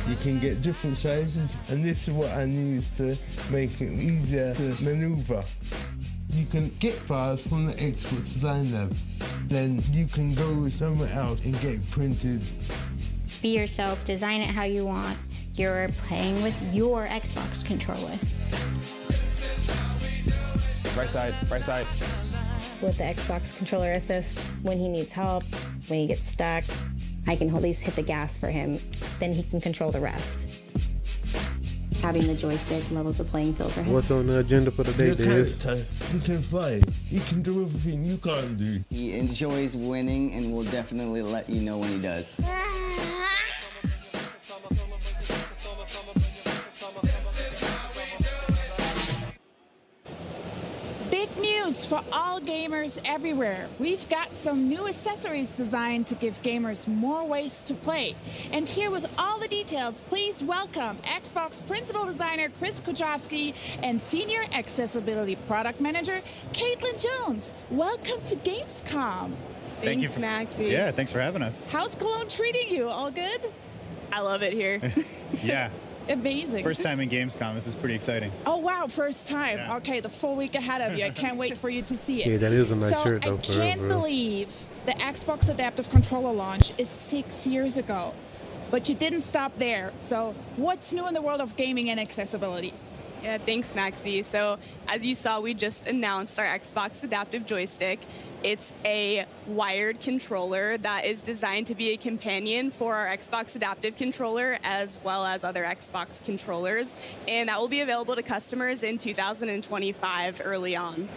You can get different sizes, and this is what I use to make it easier to maneuver. You can get files from the Xbox Design Lab. Then you can go somewhere else and get it printed. Be yourself, design it how you want. You're playing with your Xbox controller. Right side, right side. With the Xbox controller assist, when he needs help, when he gets stuck, I can at least hit the gas for him. Then he can control the rest. Having the joystick levels the playing field for him. What's on the agenda for the day, Your Dez? character, he can fly. He can do everything you can't do. He enjoys winning and will definitely let you know when he does. Big news for all gamers everywhere. We've got some new accessories designed to give gamers more ways to play. And here with all the details, please welcome Xbox Principal Designer Chris Kudrowski and Senior Accessibility Product Manager Caitlin Jones. Welcome to Gamescom. Thank you, Maxie. Yeah, thanks for having us. How's Cologne treating you? All good? I love it here. Yeah. Amazing. First time in Gamescom. This is pretty exciting. Oh, wow. First time. Yeah. Okay, the full week ahead of you. I can't wait for you to see it. Yeah, that is a nice so shirt, though. I can't believe the Xbox Adaptive Controller launch is 6 years ago. But you didn't stop there. So what's new in the world of gaming and accessibility? Yeah, thanks, Maxie. So as you saw, we just announced our Xbox Adaptive Joystick. It's a wired controller that is designed to be a companion for our Xbox Adaptive Controller as well as other Xbox controllers. And that will be available to customers in 2025, early on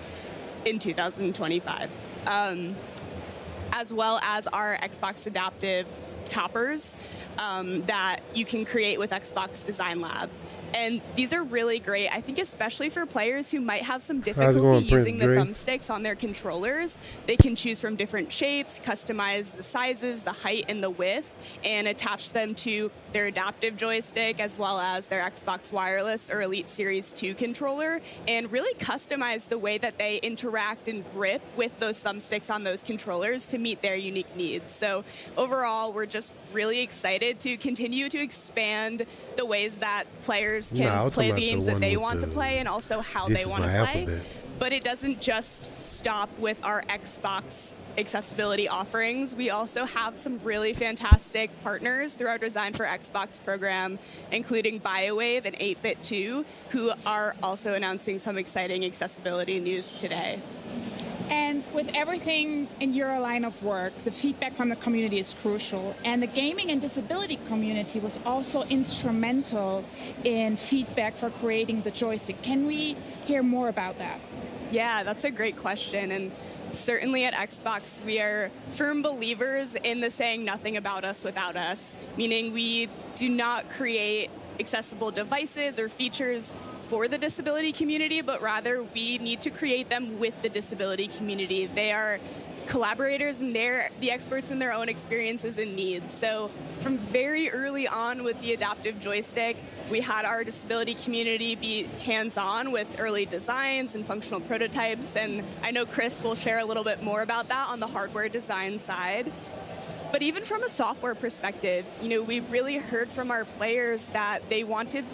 in 2025. As well as our Xbox Adaptive toppers that you can create with Xbox Design Labs. And these are really great, I think, especially for players who might have some difficulty using the thumbsticks on their controllers. They can choose from different shapes, customize the sizes, the height, and the width, and attach them to their adaptive joystick as well as their Xbox Wireless or Elite Series 2 controller, and really customize the way that they interact and grip with those thumbsticks on those controllers to meet their unique needs. So overall, we're just really excited to continue to expand the ways that players can play the games that they want to play and also how they want to play. But it doesn't just stop with our Xbox accessibility offerings. We also have some really fantastic partners through our Design for Xbox program, including BioWave and 8bit2, who are also announcing some exciting accessibility news today. And with everything in your line of work, the feedback from the community is crucial. And the gaming and disability community was also instrumental in feedback for creating the joystick. Can we hear more about that? Yeah, that's a great question. And certainly at Xbox, we are firm believers in the saying nothing about us without us, meaning we do not create accessible devices or features for the disability community, but rather we need to create them with the disability community. They are collaborators and they're the experts in their own experiences and needs. So from very early on with the adaptive joystick, we had our disability community be hands-on with early designs and functional prototypes, and I know Chris will share a little bit more about that on the hardware design side. But even from a software perspective, we really heard from our players that they wanted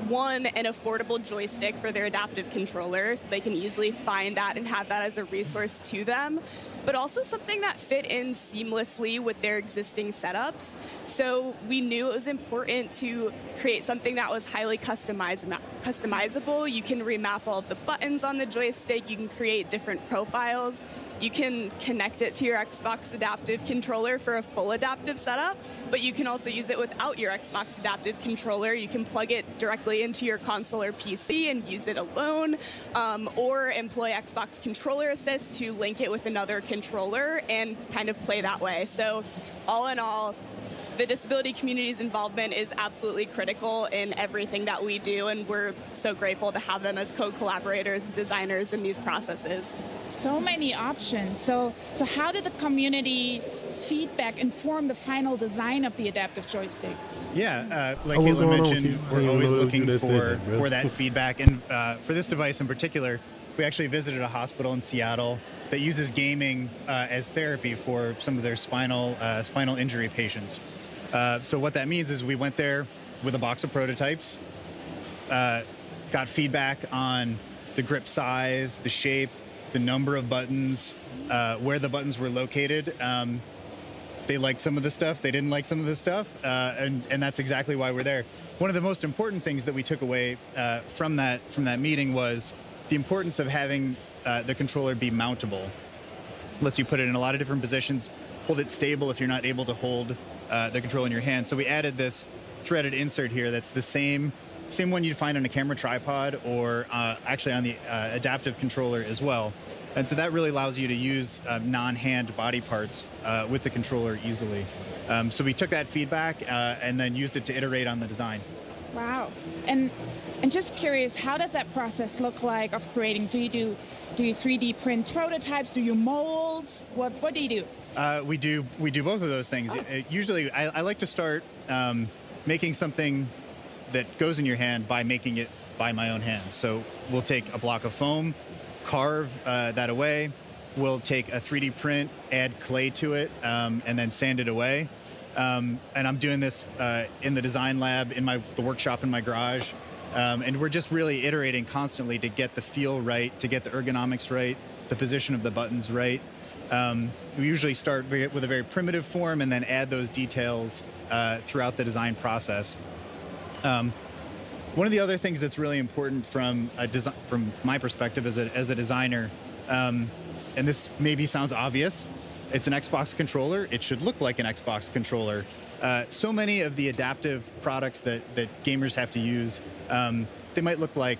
an affordable joystick for their adaptive controller so they can easily find that and have that as a resource to them, but also something that fit in seamlessly with their existing setups. So we knew it was important to create something that was highly customizable. You can remap all of the buttons on the joystick, you can create different profiles, you can connect it to your Xbox adaptive controller for a full adaptive setup, but you can also use it without your Xbox adaptive controller. You can plug it directly into your console or PC and use it alone, or employ Xbox Controller Assist to link it with another controller and kind of play that way. So all in all, the disability community's involvement is absolutely critical in everything that we do, and we're so grateful to have them as co-collaborators and designers in these processes. So many options. So how did the community feedback inform the final design of the adaptive joystick? Yeah, like Caitlin mentioned, we're always looking for that feedback. And for this device in particular, we actually visited a hospital in Seattle that uses gaming as therapy for some of their spinal injury patients. So what that means is we went there with a box of prototypes, got feedback on the grip size, the shape, the number of buttons, where the buttons were located. They liked some of the stuff, they didn't like some of the stuff, and that's exactly why we're there. One of the most important things that we took away from that meeting was the importance of having the controller be mountable. Lets you put it in a lot of different positions, hold it stable if you're not able to hold the controller in your hand. So we added this threaded insert here that's the same one you'd find on a camera tripod or actually on the adaptive controller as well. And so that really allows you to use non-hand body parts with the controller easily. So we took that feedback and then used it to iterate on the design. Wow. And just curious, how does that process look like of creating? Do you 3D print prototypes? Do you mold? What do you do? We do both of those things. Usually, I like to start making something that goes in your hand by making it by my own hands. So we'll take a block of foam, carve that away, we'll take a 3D print, add clay to it, and then sand it away. And I'm doing this in the design lab, in the workshop in my garage. And we're just really iterating constantly to get the feel right, to get the ergonomics right, the position of the buttons right. We usually start with a very primitive form and then add those details throughout the design process. One of the other things that's really important from my perspective as a designer, and this maybe sounds obvious, it's an Xbox controller. It should look like an Xbox controller. So many of the adaptive products that gamers have to use, they might look like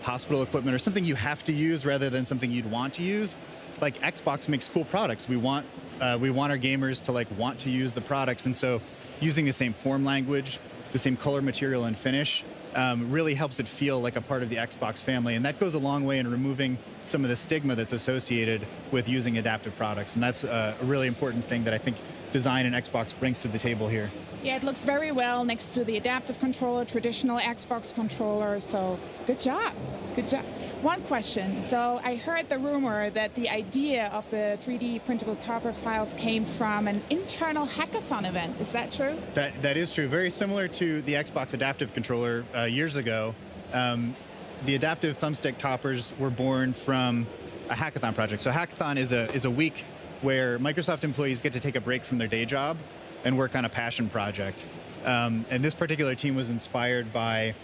hospital equipment or something you have to use rather than something you'd want to use. Like Xbox makes cool products. We want our gamers to want to use the products, and so using the same form language, the same color, material, and finish really helps it feel like a part of the Xbox family, and that goes a long way in removing some of the stigma that's associated with using adaptive products, and that's a really important thing that I think design and Xbox brings to the table here. Yeah, it looks very well next to the adaptive controller, traditional Xbox controller, so good job. Good job. One question. So I heard the rumor that the idea of the 3D printable topper files came from an internal hackathon event. Is that true? That is true. Very similar to the Xbox adaptive controller years ago. The adaptive thumbstick toppers were born from a hackathon project. So hackathon is a week where Microsoft employees get to take a break from their day job and work on a passion project. And this particular team was inspired by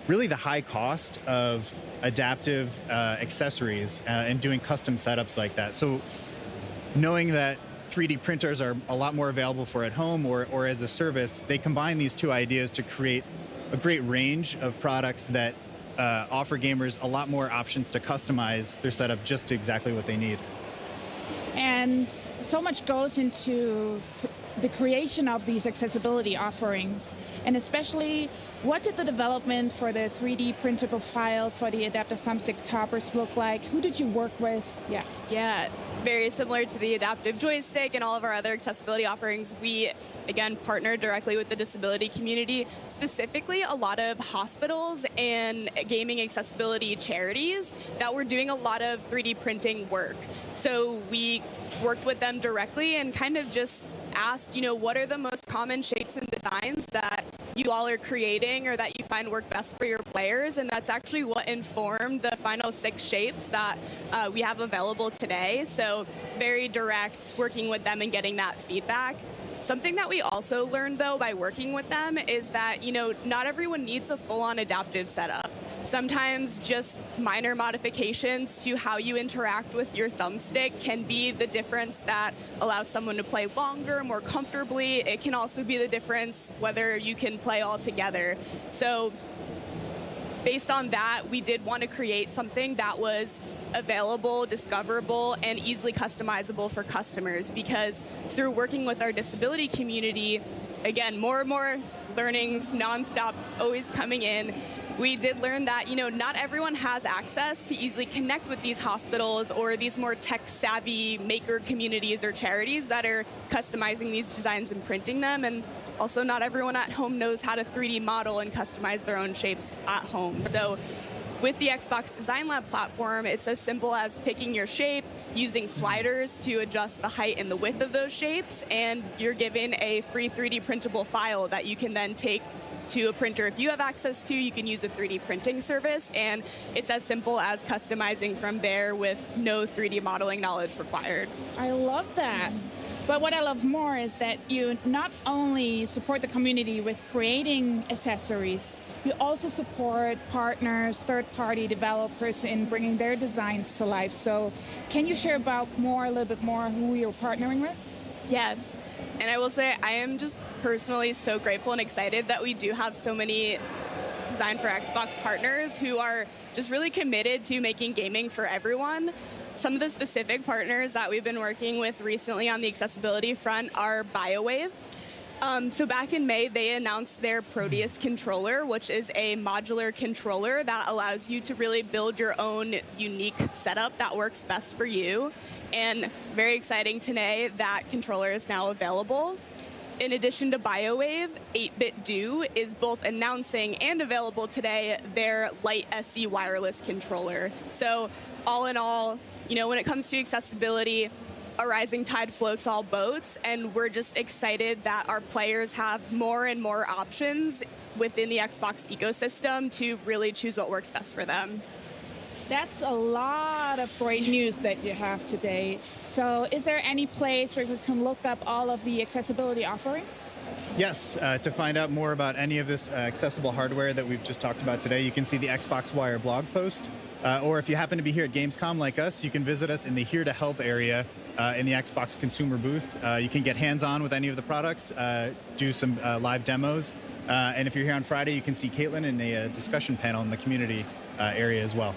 really the high cost of adaptive accessories and doing custom setups like that. So knowing that 3D printers are a lot more available for at home or as a service, they combine these two ideas to create a great range of products that offer gamers a lot more options to customize their setup just to exactly what they need. And so much goes into the creation of these accessibility offerings, and especially what did the development for the 3D printable files for the adaptive thumbstick toppers look like? Who did you work with? Yeah, very similar to the adaptive joystick and all of our other accessibility offerings. We, again, partner directly with the disability community, specifically a lot of hospitals and gaming accessibility charities that were doing a lot of 3D printing work. So we worked with them directly and kind of just asked, what are the most common shapes and designs that you all are creating or that you find work best for your players, and that's actually what informed the final 6 shapes that we have available today. So very direct, working with them and getting that feedback. Something that we also learned, though, by working with them is that, not everyone needs a full-on adaptive setup. Sometimes just minor modifications to how you interact with your thumbstick can be the difference that allows someone to play longer, more comfortably. It can also be the difference whether you can play all together. So based on that, we did want to create something that was available, discoverable, and easily customizable for customers, because through working with our disability community, again, more and more learnings nonstop, it's always coming in. We did learn that, not everyone has access to easily connect with these hospitals or these more tech-savvy maker communities or charities that are customizing these designs and printing them. And also not everyone at home knows how to 3D model and customize their own shapes at home. So with the Xbox Design Lab platform, it's as simple as picking your shape, using sliders to adjust the height and the width of those shapes, and you're given a free 3D printable file that you can then take to a printer. If you have access to, you can use a 3D printing service, and it's as simple as customizing from there with no 3D modeling knowledge required. I love that. But what I love more is that you not only support the community with creating accessories, you also support partners, third-party developers in bringing their designs to life. So can you share a little bit more who you're partnering with? Yes. And I will say I am just personally so grateful and excited that we do have so many Design for Xbox partners who are just really committed to making gaming for everyone. Some of the specific partners that we've been working with recently on the accessibility front are BioWave. So back in May, they announced their Proteus controller, which is a modular controller that allows you to really build your own unique setup that works best for you. And very exciting today, that controller is now available. In addition to BioWave, 8BitDo is both announcing and available today their Lite SE wireless controller. So all in all, You know, when it comes to accessibility, a rising tide floats all boats, and we're just excited that our players have more and more options within the Xbox ecosystem to really choose what works best for them. That's a lot of great news that you have today. So is there any place where we can look up all of the accessibility offerings? Yes, to find out more about any of this accessible hardware that we've just talked about today, you can see the Xbox Wire blog post. Or if you happen to be here at Gamescom like us, you can visit us in the Here to Help area in the Xbox consumer booth. You can get hands-on with any of the products, do some live demos. And if you're here on Friday, you can see Caitlin in a discussion panel in the community area as well.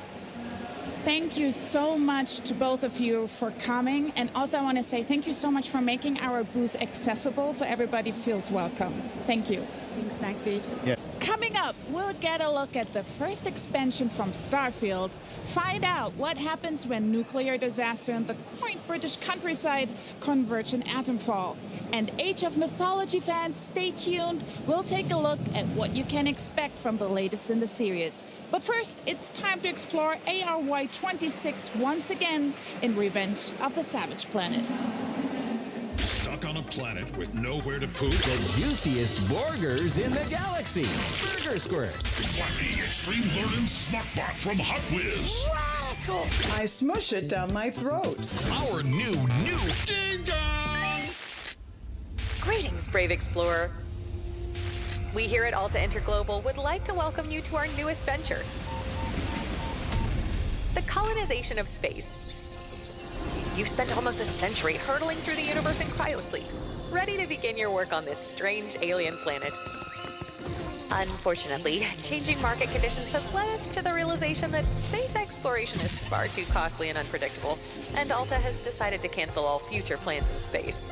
Thank you so much to both of you for coming. And also I want to say thank you so much for making our booth accessible so everybody feels welcome. Thank you. Thanks, Maxie. Yeah. Coming up, we'll get a look at the first expansion from Starfield, find out what happens when nuclear disaster and the quaint British countryside converge in atomfall. And Age of Mythology fans, stay tuned. We'll take a look at what you can expect from the latest in the series. But first, it's time to explore ARY26 once again in Revenge of the Savage Planet. Stuck on a planet with nowhere to poop? The juiciest burgers in the galaxy. Burger Squirt. Flappy Extreme Learning Smartbot from Hot Whiz. Radical! I smush it down my throat. Our new Ding Dong! Greetings, brave explorer. We here at Alta Interglobal would like to welcome you to our newest venture, the colonization of space. You've spent almost a century hurtling through the universe in cryosleep, ready to begin your work on this strange alien planet. Unfortunately, changing market conditions have led us to the realization that space exploration is far too costly and unpredictable, and Alta has decided to cancel all future plans in space.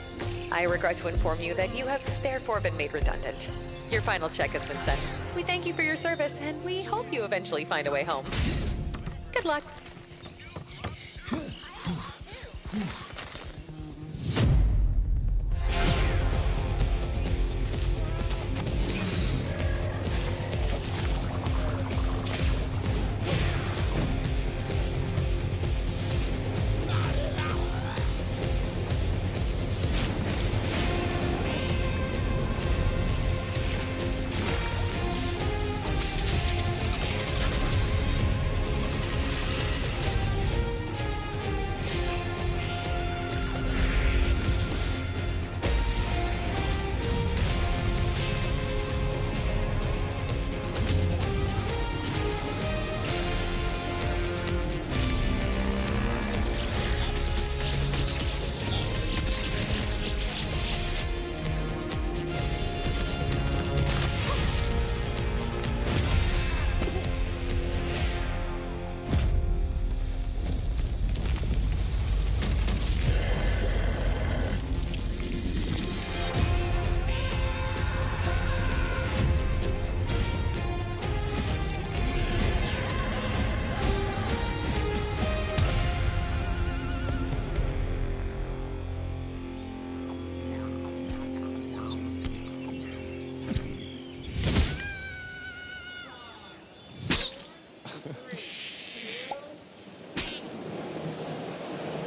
I regret to inform you that you have therefore been made redundant. Your final check has been sent. We thank you for your service, and we hope you eventually find a way home. Good luck.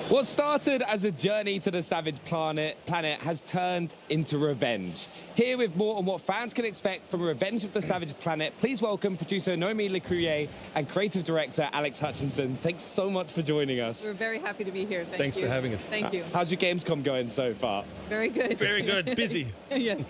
What started as a journey to the Savage Planet has turned into revenge. Here with more on what fans can expect from Revenge of the Savage Planet, please welcome producer Noémie Lecourier and creative director Alex Hutchinson. Thanks so much for joining us. We're very happy to be here. Thanks you. for having us. Thank you. How's your Gamescom going so far? Very good. Very good. Busy. Yes.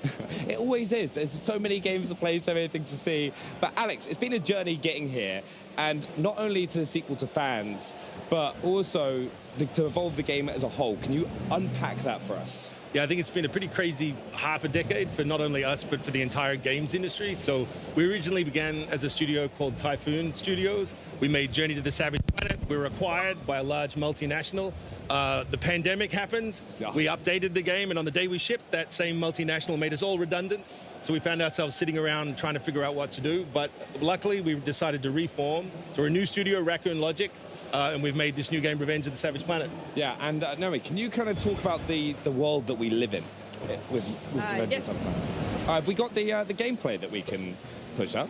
It always is. There's so many games to play, so many things to see. But Alex, it's been a journey getting here, and not only to the sequel to fans, but also to evolve the game as a whole. Can you unpack that for us? Yeah, I think it's been a pretty crazy half a decade for not only us, but for the entire games industry. So we originally began as a studio called Typhoon Studios. We made Journey to the Savage Planet. We were acquired by a large multinational. The pandemic happened. Yeah. We updated the game, and on the day we shipped, that same multinational made us all redundant. So we found ourselves sitting around trying to figure out what to do. But luckily, we decided to reform. So we're a new studio, Raccoon Logic. And we've made this new game, Revenge of the Savage Planet. Yeah, and Noémie, can you kind of talk about the world that we live in with Revenge yes. of the Savage Planet? Have we got the gameplay that we can push up?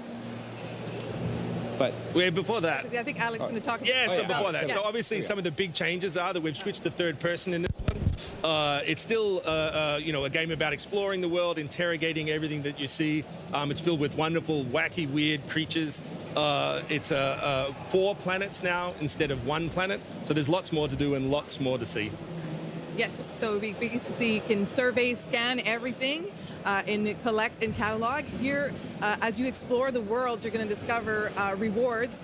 But before that, I think Alex is going to talk. so about before that. Yeah. So obviously some of the big changes are that we've switched to third person in this one. It's still, a game about exploring the world, interrogating everything that you see. It's filled with wonderful, wacky, weird creatures. It's 4 planets now instead of 1 planet. So there's lots more to do and lots more to see. Yes, so we basically can survey, scan everything, and collect and catalog. Here, as you explore the world, you're going to discover rewards,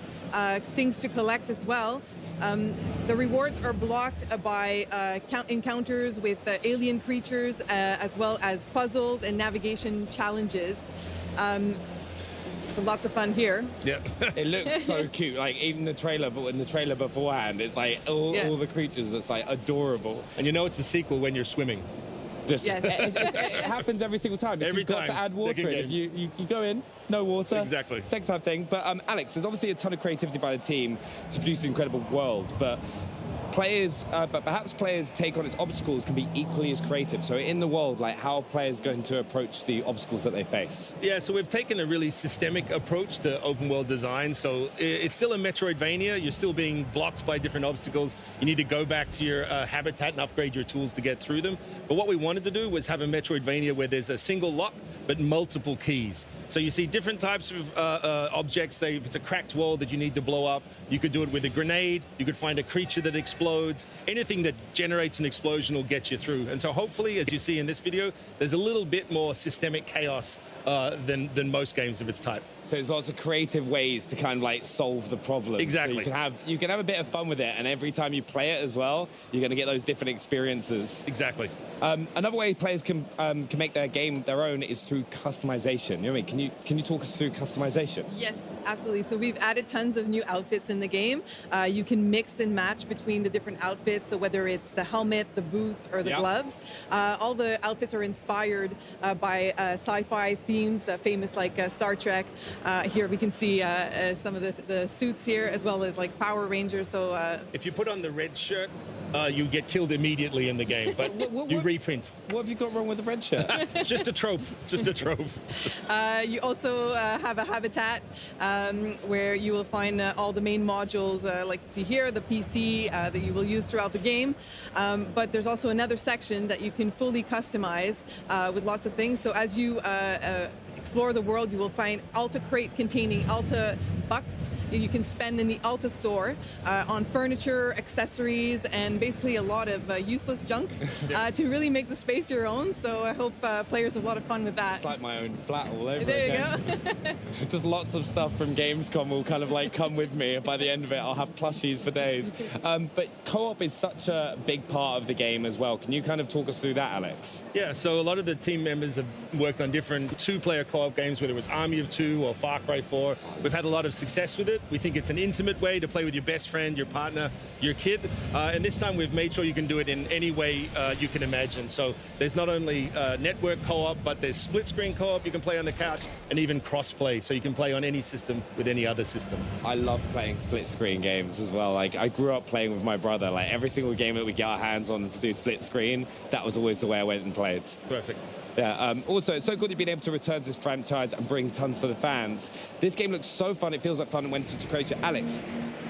things to collect as well. The rewards are blocked by encounters with alien creatures, as well as puzzles and navigation challenges. So lots of fun here. Yeah. It looks so cute. Like even the trailer, but in the trailer beforehand, it's like all the creatures. It's like adorable. And you know it's a sequel when you're swimming. Just it happens every single time. Every You've got time. to add water in. If you go in, no water. Exactly. Second time thing. But Alex, there's obviously a ton of creativity by the team to produce an incredible world. But perhaps players' take on its obstacles can be equally as creative. So in the world, like how are players going to approach the obstacles that they face? Yeah, so we've taken a really systemic approach to open world design. So it's still a Metroidvania. You're still being blocked by different obstacles. You need to go back to your habitat and upgrade your tools to get through them. But what we wanted to do was have a Metroidvania where there's a single lock, but multiple keys. So you see different types of objects. Say if it's a cracked wall that you need to blow up, you could do it with a grenade. You could find a creature that explodes. Anything that generates an explosion will get you through. And so hopefully, as you see in this video, there's a little bit more systemic chaos than most games of its type. So there's lots of creative ways to kind of like solve the problem. Exactly. So you can have a bit of fun with it, and every time you play it as well, you're going to get those different experiences. Exactly. Another way players can make their game their own is through customization. You know what I mean? Can you talk us through customization? Yes, absolutely. So we've added tons of new outfits in the game. You can mix and match between the different outfits. So whether it's the helmet, the boots, or the gloves, all the outfits are inspired by sci-fi themes, famous like Star Trek. Here we can see some of the suits here, as well as like Power Rangers. So if you put on the red shirt, you get killed immediately in the game, but you reprint. What have you got wrong with the red shirt? It's just a trope. It's just a trope. You also have a habitat where you will find all the main modules, like you see here, the PC that you will use throughout the game. But there's also another section that you can fully customize with lots of things. So as you explore the world, you will find Alta crate containing Alta bucks you can spend in the Alta store on furniture, accessories, and basically a lot of useless junk to really make the space your own. So I hope players have a lot of fun with that. It's like my own flat all over there again. You go. Just lots of stuff from Gamescom will kind of like come with me. By the end of it, I'll have plushies for days. But co-op is such a big part of the game as well. Can you kind of talk us through that, Alex? Yeah, so a lot of the team members have worked on different 2-player co-op games, whether it was Army of Two or Far Cry 4. We've had a lot of success with it. We think it's an intimate way to play with your best friend, your partner, your kid. And this time we've made sure you can do it in any way you can imagine. So there's not only network co-op, but there's split-screen co-op you can play on the couch, and even cross-play, so you can play on any system with any other system. I love playing split-screen games as well. Like, I grew up playing with my brother. Like, every single game that we get our hands on to do split-screen, that was always the way I went and played. Perfect. Yeah, also, it's so good you've been able to return to this franchise and bring tons to the fans. This game looks so fun, it feels like fun, and went into Croatia. Alex,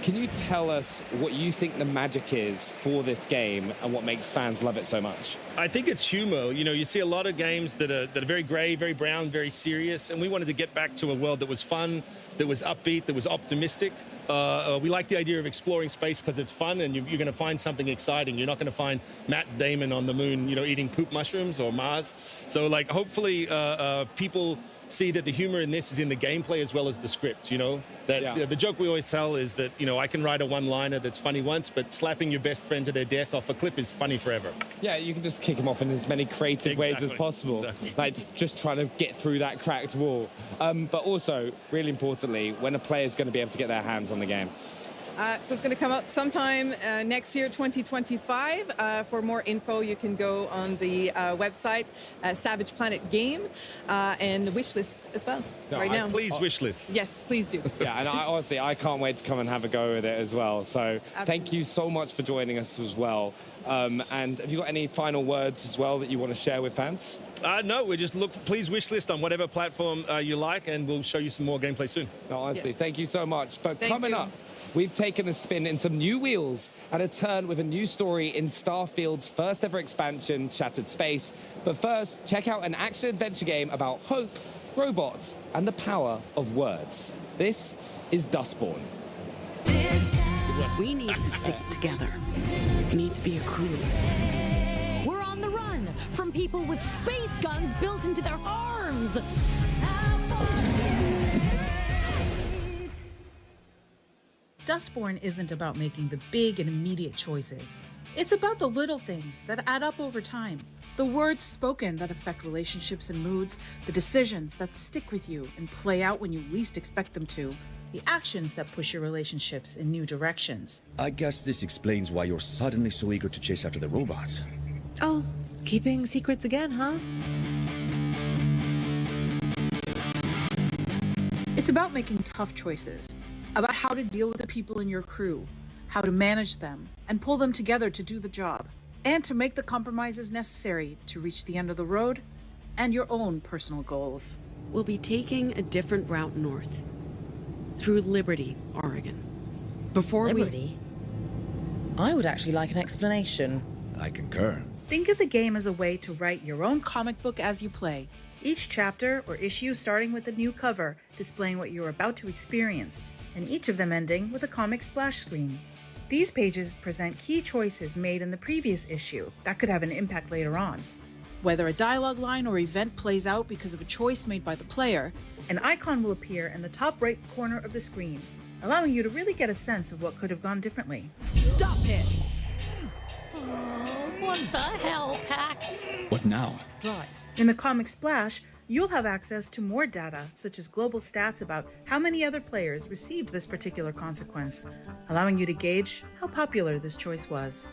can you tell us what you think the magic is for this game and what makes fans love it so much? I think it's humor. You know, you see a lot of games that are very gray, very brown, very serious, and we wanted to get back to a world that was fun, that was upbeat, that was optimistic. We like the idea of exploring space because it's fun, and you're going to find something exciting. You're not going to find Matt Damon on the moon, eating poop mushrooms, or Mars. So, like, hopefully people see that the humor in this is in the gameplay as well as the script, That the joke we always tell is that, I can write a one-liner that's funny once, but slapping your best friend to their death off a cliff is funny forever. Yeah, you can just kick him off in as many creative ways as possible. Exactly. Like, just trying to get through that cracked wall. But also, really importantly, when a player is going to be able to get their hands on the game? So it's going to come out sometime next year, 2025. For more info, you can go on the website, Savage Planet Game, and the wishlist as well. Now. Please wishlist. Yes, please do. Yeah, and honestly, I can't wait to come and have a go with it as well. So thank you so much for joining us as well. And have you got any final words as well that you want to share with fans? No, we just please wishlist on whatever platform you like, and we'll show you some more gameplay soon. No, honestly, thank you so much. But coming you. up, we've taken a spin in some new wheels and a turn with a new story in Starfield's first ever expansion, Shattered Space. But first, check out an action-adventure game about hope, robots, and the power of words. This is Dustborn. We need to stick together. We need to be a crew. We're on the run from people with space guns built into their arms. Dustborn isn't about making the big and immediate choices. It's about the little things that add up over time. The words spoken that affect relationships and moods, the decisions that stick with you and play out when you least expect them to, the actions that push your relationships in new directions. I guess this explains why you're suddenly so eager to chase after the robots. Oh, keeping secrets again, huh? It's about making tough choices, about how to deal with the people in your crew, how to manage them, and pull them together to do the job, and to make the compromises necessary to reach the end of the road and your own personal goals. We'll be taking a different route north, through Liberty, Oregon. Before Liberty? I would actually like an explanation. I concur. Think of the game as a way to write your own comic book as you play. Each chapter or issue starting with a new cover displaying what you're about to experience, and each of them ending with a comic splash screen. These pages present key choices made in the previous issue that could have an impact later on. Whether a dialogue line or event plays out because of a choice made by the player, an icon will appear in the top right corner of the screen, allowing you to really get a sense of what could have gone differently. Stop it! Oh, what the hell, Pax? What now? Drive. In the comic splash, you'll have access to more data, such as global stats about how many other players received this particular consequence, allowing you to gauge how popular this choice was.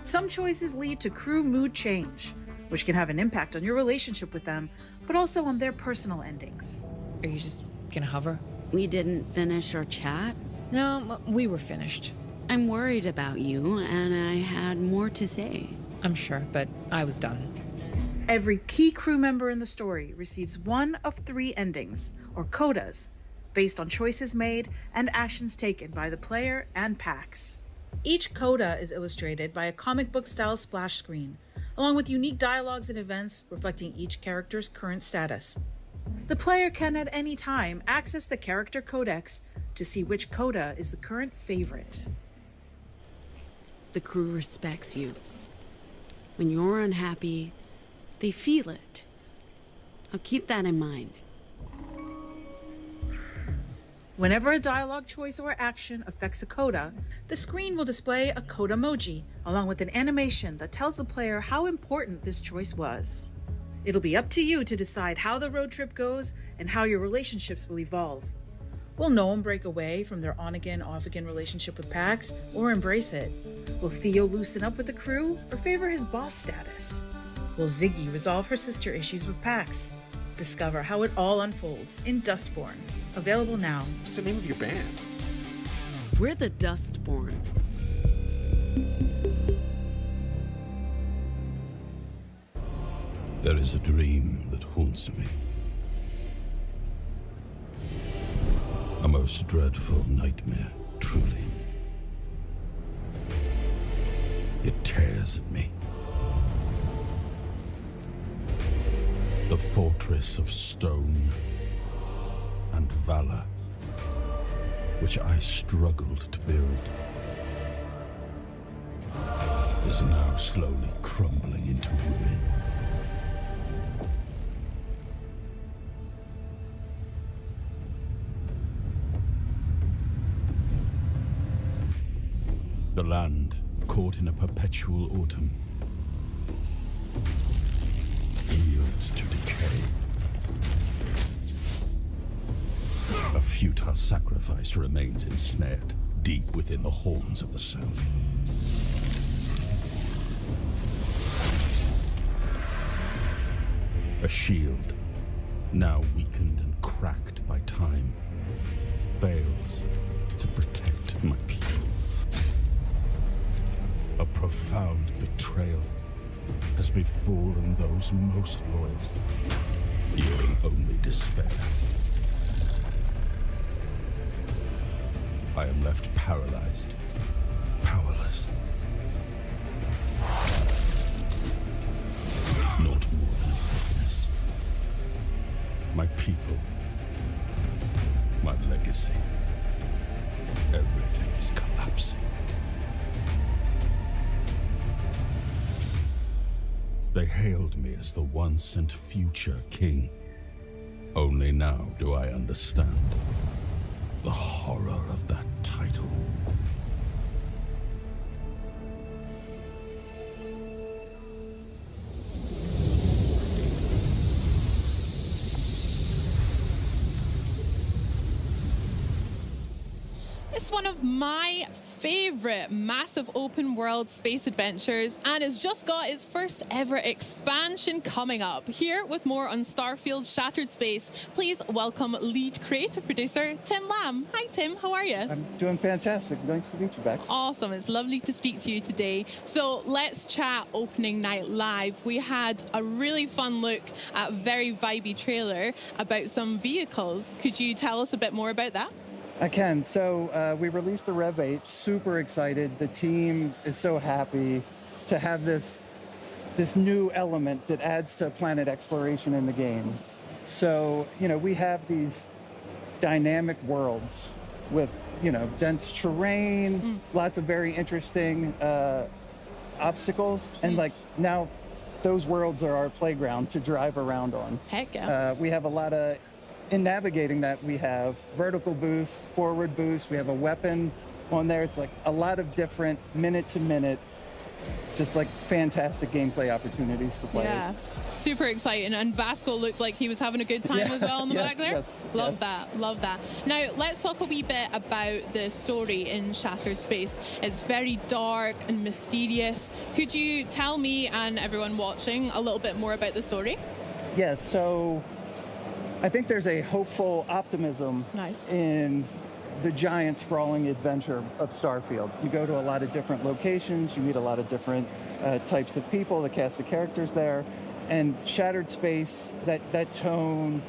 Some choices lead to crew mood change, which can have an impact on your relationship with them, but also on their personal endings. Are you just gonna hover? We didn't finish our chat? No, we were finished. I'm worried about you, and I had more to say. I'm sure, but I was done. Every key crew member in the story receives one of 3 endings, or codas, based on choices made and actions taken by the player and Pax. Each coda is illustrated by a comic book style splash screen, along with unique dialogues and events reflecting each character's current status. The player can at any time access the character codex to see which coda is the current favorite. The crew respects you. When you're unhappy, they feel it. I'll keep that in mind. Whenever a dialogue choice or action affects a coda, the screen will display a coda emoji, along with an animation that tells the player how important this choice was. It'll be up to you to decide how the road trip goes and how your relationships will evolve. Will Noam break away from their on-again, off-again relationship with Pax, or embrace it? Will Theo loosen up with the crew, or favor his boss status? Will Ziggy resolve her sister issues with Pax? Discover how it all unfolds in Dustborn. Available now. What's the name of your band? We're the Dustborn. There is a dream that haunts me. A most dreadful nightmare, truly. It tears at me. The fortress of stone and valor, which I struggled to build, is now slowly crumbling into ruin. The land, caught in a perpetual autumn, yields to decay. A futile sacrifice remains ensnared deep within the horns of the South. A shield, now weakened and cracked by time, fails to protect my people. A profound betrayal has befallen those most loyal, yielding only despair. I am left paralyzed, powerless. Not more than a witness. My people, my legacy, everything is collapsing. They hailed me as the once and future king. Only now do I understand the horror of that title. It's one of my favorite massive open world space adventures, and it's just got its first ever expansion coming up. Here with more on Starfield Shattered Space, please welcome lead creative producer Tim Lamb. Hi Tim, how are you? I'm doing fantastic. Nice to meet you, Bex. Awesome, it's lovely to speak to you today. So let's chat opening night live. We had a really fun look at a very vibey trailer about some vehicles. Could you tell us a bit more about that? I can. So we released the Rev 8, super excited. The team is so happy to have this new element that adds to planet exploration in the game. So, we have these dynamic worlds with, dense terrain, lots of very interesting obstacles. And now those worlds are our playground to drive around on. Heck yeah. We have a lot of, in navigating that, we have vertical boost, forward boost, we have a weapon on there. It's like a lot of different minute to minute, just like fantastic gameplay opportunities for players. Yeah, super exciting. And Vasco looked like he was having a good time as well in the back there. Love that, love that. Now, let's talk a wee bit about the story in Shattered Space. It's very dark and mysterious. Could you tell me and everyone watching a little bit more about the story? Yeah, so I think there's a hopeful optimism in the giant sprawling adventure of Starfield. You go to a lot of different locations, you meet a lot of different types of people, the cast of characters there, and Shattered Space, that tone,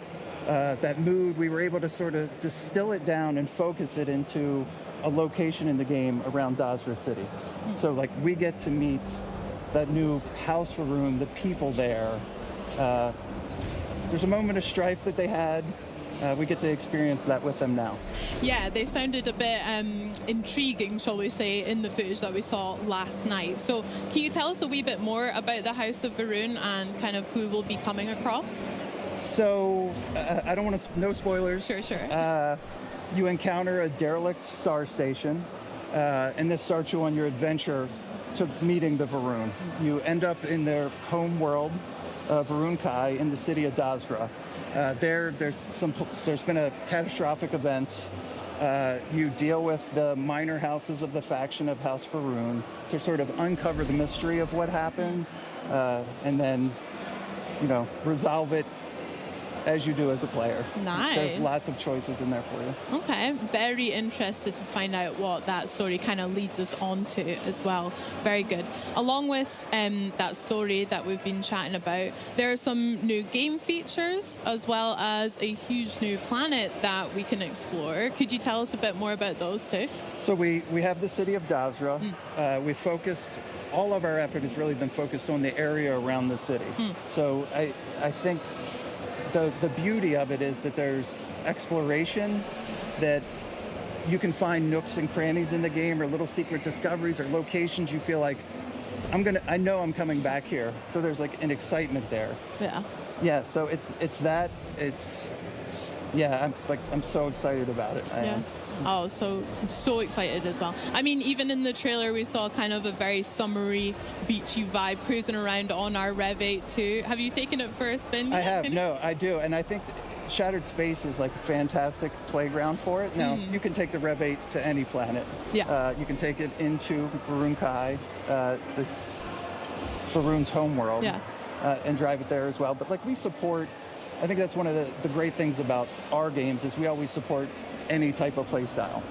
that mood, we were able to sort of distill it down and focus it into a location in the game around Dazra City. So we get to meet that new House Faroon, the people there. There's a moment of strife that they had. We get to experience that with them now. Yeah, they sounded a bit intriguing, shall we say, in the footage that we saw last night. So can you tell us a wee bit more about the House of Faroon and kind of who will be coming across? So I don't want to, no spoilers. Sure. You encounter a derelict star station, and this starts you on your adventure to meeting the Faroon. You end up in their home world, Varun Kai, in the city of Dazra. There's been a catastrophic event. You deal with the minor houses of the faction of House Faroon to sort of uncover the mystery of what happened, and then, resolve it as you do as a player. Nice. There's lots of choices in there for you. Okay, very interested to find out what that story kind of leads us on to as well. Very good. Along with that story that we've been chatting about, there are some new game features as well as a huge new planet that we can explore. Could you tell us a bit more about those too? So we have the city of Dazra. We focused, all of our effort has really been focused on the area around the city. So I think the beauty of it is that there's exploration, that you can find nooks and crannies in the game or little secret discoveries or locations you feel like, I know I'm coming back here. So there's like an excitement there. Yeah. Yeah, so it's that, I'm so excited about it. Oh, so excited as well. I mean, even in the trailer, we saw kind of a very summery, beachy vibe cruising around on our Rev 8 too. Have you taken it for a spin? I have, no, I do. And I think Shattered Space is like a fantastic playground for it. Now, you can take the Rev 8 to any planet. Yeah. You can take it into Varun Kai, Varun's homeworld, and drive it there as well. But like we support, I think that's one of the great things about our games is we always support any type of play style.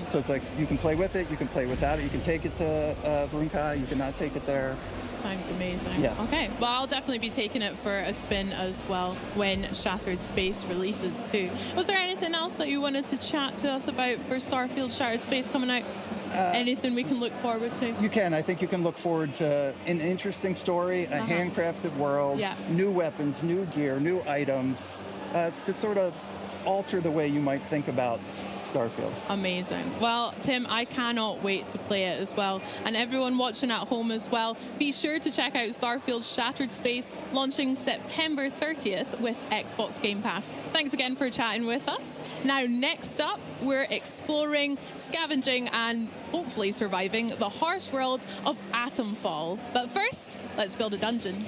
So it's like you can play with it, you can play without it, you can take it to Varun Kai, you cannot take it there. Sounds amazing. Yeah. Okay, well, I'll definitely be taking it for a spin as well when Shattered Space releases too. Was there anything else that you wanted to chat to us about for Starfield Shattered Space coming out? Anything we can look forward to? You can. I think you can look forward to an interesting story, a handcrafted world, new weapons, new gear, new items that sort of alter the way you might think about Starfield. Amazing. Well, Tim, I cannot wait to play it as well. And everyone watching at home as well, be sure to check out Starfield Shattered Space, launching September 30th with Xbox Game Pass. Thanks again for chatting with us. Now, next up, we're exploring, scavenging, and hopefully surviving the harsh world of Atomfall. But first, let's build a dungeon.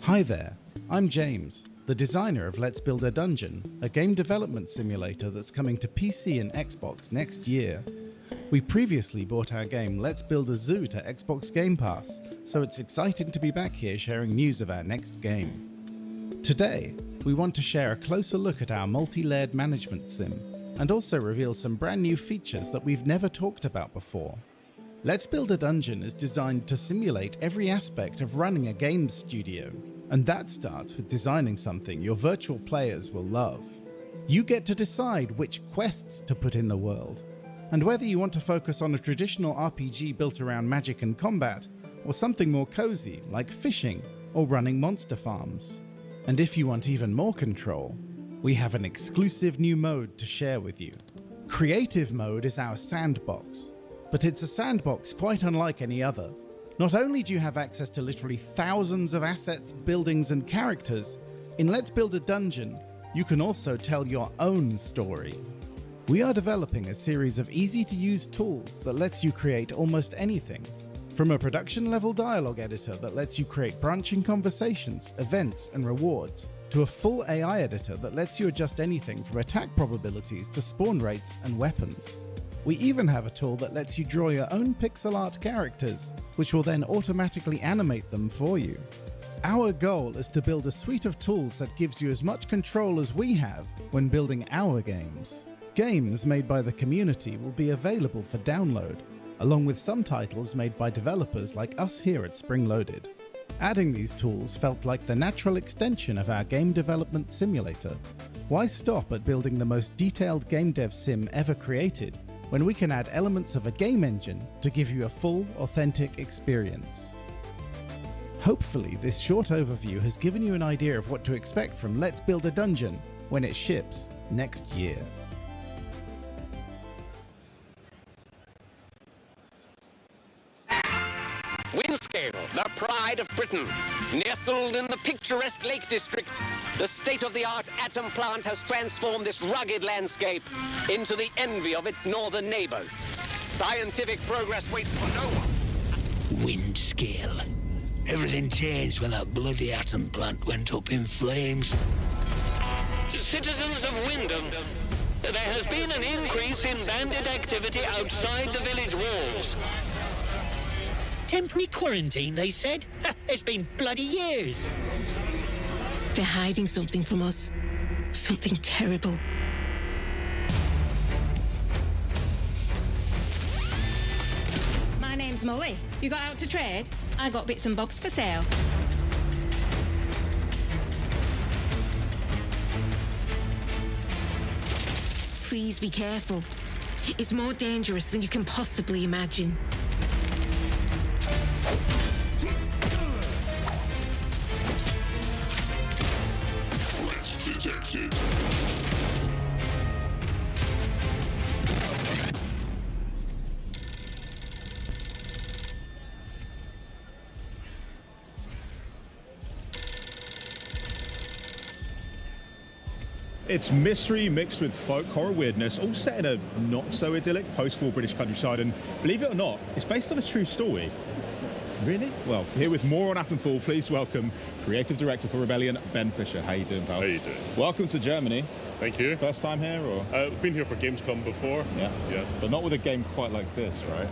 Hi there, I'm James, the designer of Let's Build a Dungeon, a game development simulator that's coming to PC and Xbox next year. We previously brought our game Let's Build a Zoo to Xbox Game Pass, so it's exciting to be back here sharing news of our next game. Today, we want to share a closer look at our multi-layered management sim, and also reveal some brand new features that we've never talked about before. Let's Build a Dungeon is designed to simulate every aspect of running a games studio, and that starts with designing something your virtual players will love. You get to decide which quests to put in the world, and whether you want to focus on a traditional RPG built around magic and combat, or something more cozy like fishing or running monster farms. And if you want even more control, we have an exclusive new mode to share with you. Creative Mode is our sandbox, but it's a sandbox quite unlike any other. Not only do you have access to literally thousands of assets, buildings, and characters, in Let's Build a Dungeon, you can also tell your own story. We are developing a series of easy-to-use tools that lets you create almost anything, from a production-level dialogue editor that lets you create branching conversations, events, and rewards, to a full AI editor that lets you adjust anything from attack probabilities to spawn rates and weapons. We even have a tool that lets you draw your own pixel art characters, which will then automatically animate them for you. Our goal is to build a suite of tools that gives you as much control as we have when building our games. Games made by the community will be available for download, along with some titles made by developers like us here at Spring Loaded. Adding these tools felt like the natural extension of our game development simulator. Why stop at building the most detailed game dev sim ever created, when we can add elements of a game engine to give you a full, authentic experience? Hopefully, this short overview has given you an idea of what to expect from Let's Build a Dungeon when it ships next year. Windscale, the pride of Britain. Nestled in the picturesque Lake District, the state-of-the-art atom plant has transformed this rugged landscape into the envy of its northern neighbors. Scientific progress waits for no one. Wind scale. Everything changed when that bloody atom plant went up in flames. Citizens of Wyndham, there has been an increase in bandit activity outside the village walls. Temporary quarantine, they said? It's been bloody years. They're hiding something from us. Something terrible. My name's Molly. You got out to trade? I got bits and bobs for sale. Please be careful. It's more dangerous than you can possibly imagine. Threat detected. It's mystery mixed with folk horror weirdness, all set in a not-so-idyllic post-war British countryside, and believe it or not, it's based on a true story. Really? Well, here with more on Atomfall, please welcome Creative Director for Rebellion, Ben Fisher. How you doing, pal? How you doing? Welcome to Germany. Thank you. First time here, or? I've been here for Gamescom before. Yeah. Yeah. But not with a game quite like this, right?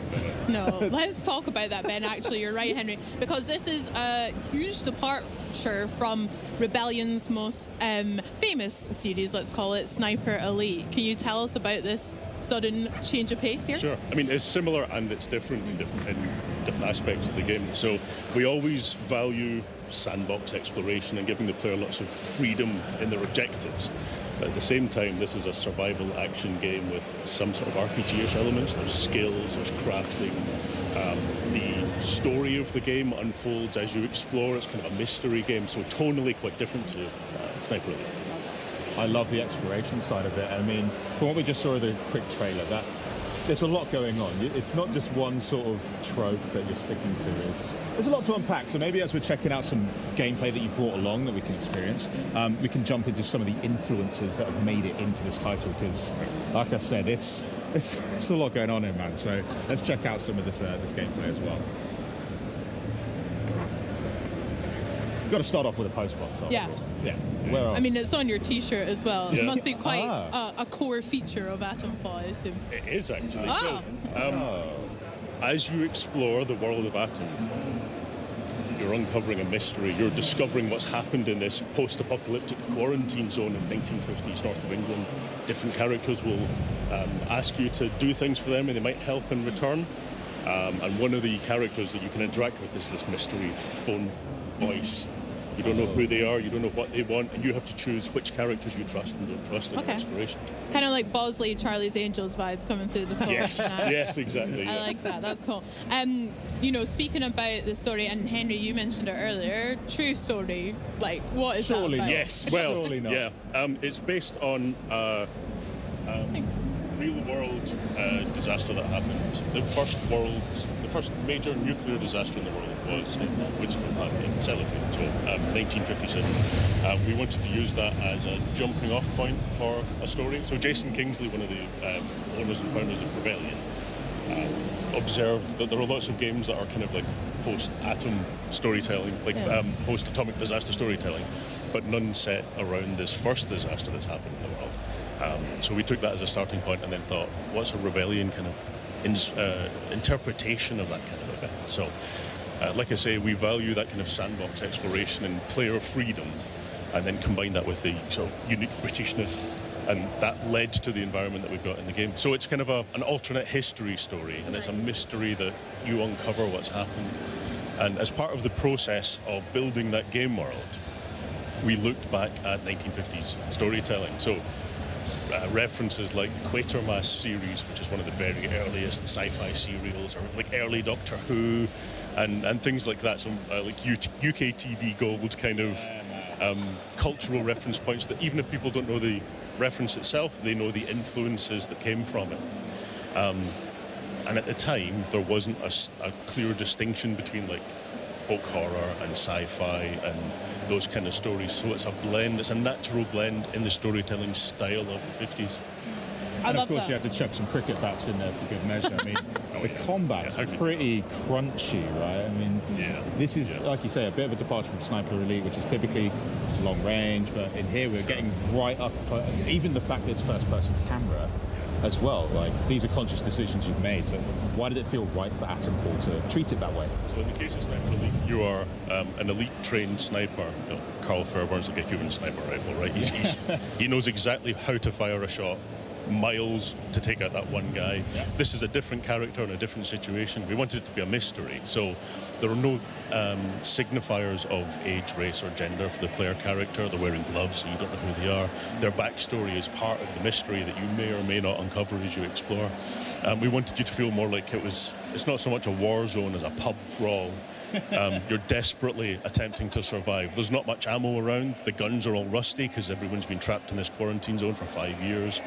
No, let's talk about that, Ben. Actually, you're right, Henry, because this is a huge departure from Rebellion's most famous series, let's call it, Sniper Elite. Can you tell us about this sudden change of pace here? Sure. I mean, it's similar and it's different in different aspects of the game. So we always value sandbox exploration and giving the player lots of freedom in their objectives. But at the same time, this is a survival action game with some sort of RPG-ish elements. There's skills, there's crafting. The story of the game unfolds as you explore. It's kind of a mystery game, so tonally quite different to Sniper Elite. I love the exploration side of it. I mean, from what we just saw in the quick trailer, there's a lot going on. It's not just one sort of trope that you're sticking to. There's a lot to unpack. So maybe as we're checking out some gameplay that you brought along that we can experience, we can jump into some of the influences that have made it into this title. Because, like I said, it's a lot going on here, man. So let's check out some of this gameplay as well. You've got to start off with a post box. Yeah. Yeah. Where else? I mean, it's on your T-shirt as well. Yeah. It must be quite a core feature of Atomfall, I assume. It is actually. Oh. So, as you explore the world of Atomfall, you're uncovering a mystery. You're discovering what's happened in this post-apocalyptic quarantine zone in 1950s north of England. Different characters will ask you to do things for them, and they might help in return. And one of the characters that you can interact with is this mystery phone voice. You don't know who they are, you don't know what they want, and you have to choose which characters you trust and don't trust in your exploration. Kind of like Bosley, Charlie's Angels vibes coming through the phone. Yes, yes, exactly. I like that. That's cool. You know, speaking about the story, and Henry, you mentioned it earlier. True story. Like, what is Surely that about? Yes. Well, surely not. Yeah. It's based on real-world disaster that happened. The first major nuclear disaster in the world was in Winston plant in Sellafield, so 1957. We wanted to use that as a jumping-off point for a story. So Jason Kingsley, one of the owners and founders of Rebellion, observed that there are lots of games that are kind of like post-atom storytelling, like post-atomic disaster storytelling, but none set around this first disaster that's happened in the world. So we took that as a starting point and then thought, what's a Rebellion kind of interpretation of that kind of event? So, like I say, we value that kind of sandbox exploration and player freedom, and then combine that with the sort of unique Britishness, and that led to the environment that we've got in the game. So it's kind of an alternate history story, and it's a mystery that you uncover what's happened. And as part of the process of building that game world, we looked back at 1950s storytelling. So references like the Quatermass series, which is one of the very earliest sci-fi serials, or like early Doctor Who, and things like that. So like UK TV Gold kind of cultural reference points that even if people don't know the reference itself, they know the influences that came from it. And at the time, there wasn't a clear distinction between like folk horror and sci-fi and those kind of stories. So it's a blend, it's a natural blend in the storytelling style of the 50s. And of course, you have to chuck some cricket bats in there for good measure. I mean, the combats are pretty crunchy, right? I mean, this is, like you say, a bit of a departure from Sniper Elite, which is typically long range, but in here we're getting right up, even the fact that it's first-person camera as well. Like, these are conscious decisions you've made. So why did it feel right for Atomfall to treat it that way? So in the case of Sniper Elite, you are an elite trained sniper. You know, Carl Fairbairn's like a human sniper rifle, right? He knows exactly how to fire a shot, miles to take out that one guy. This is a different character in a different situation. We wanted it to be a mystery, so there are no signifiers of age, race or gender for the player character. They're wearing gloves, so you don't know who they are. Their backstory is part of the mystery that you may or may not uncover as you explore. We wanted you to feel more like it's not so much a war zone as a pub brawl. You're desperately attempting to survive. There's not much ammo around. The guns are all rusty because everyone's been trapped in this quarantine zone for 5 years.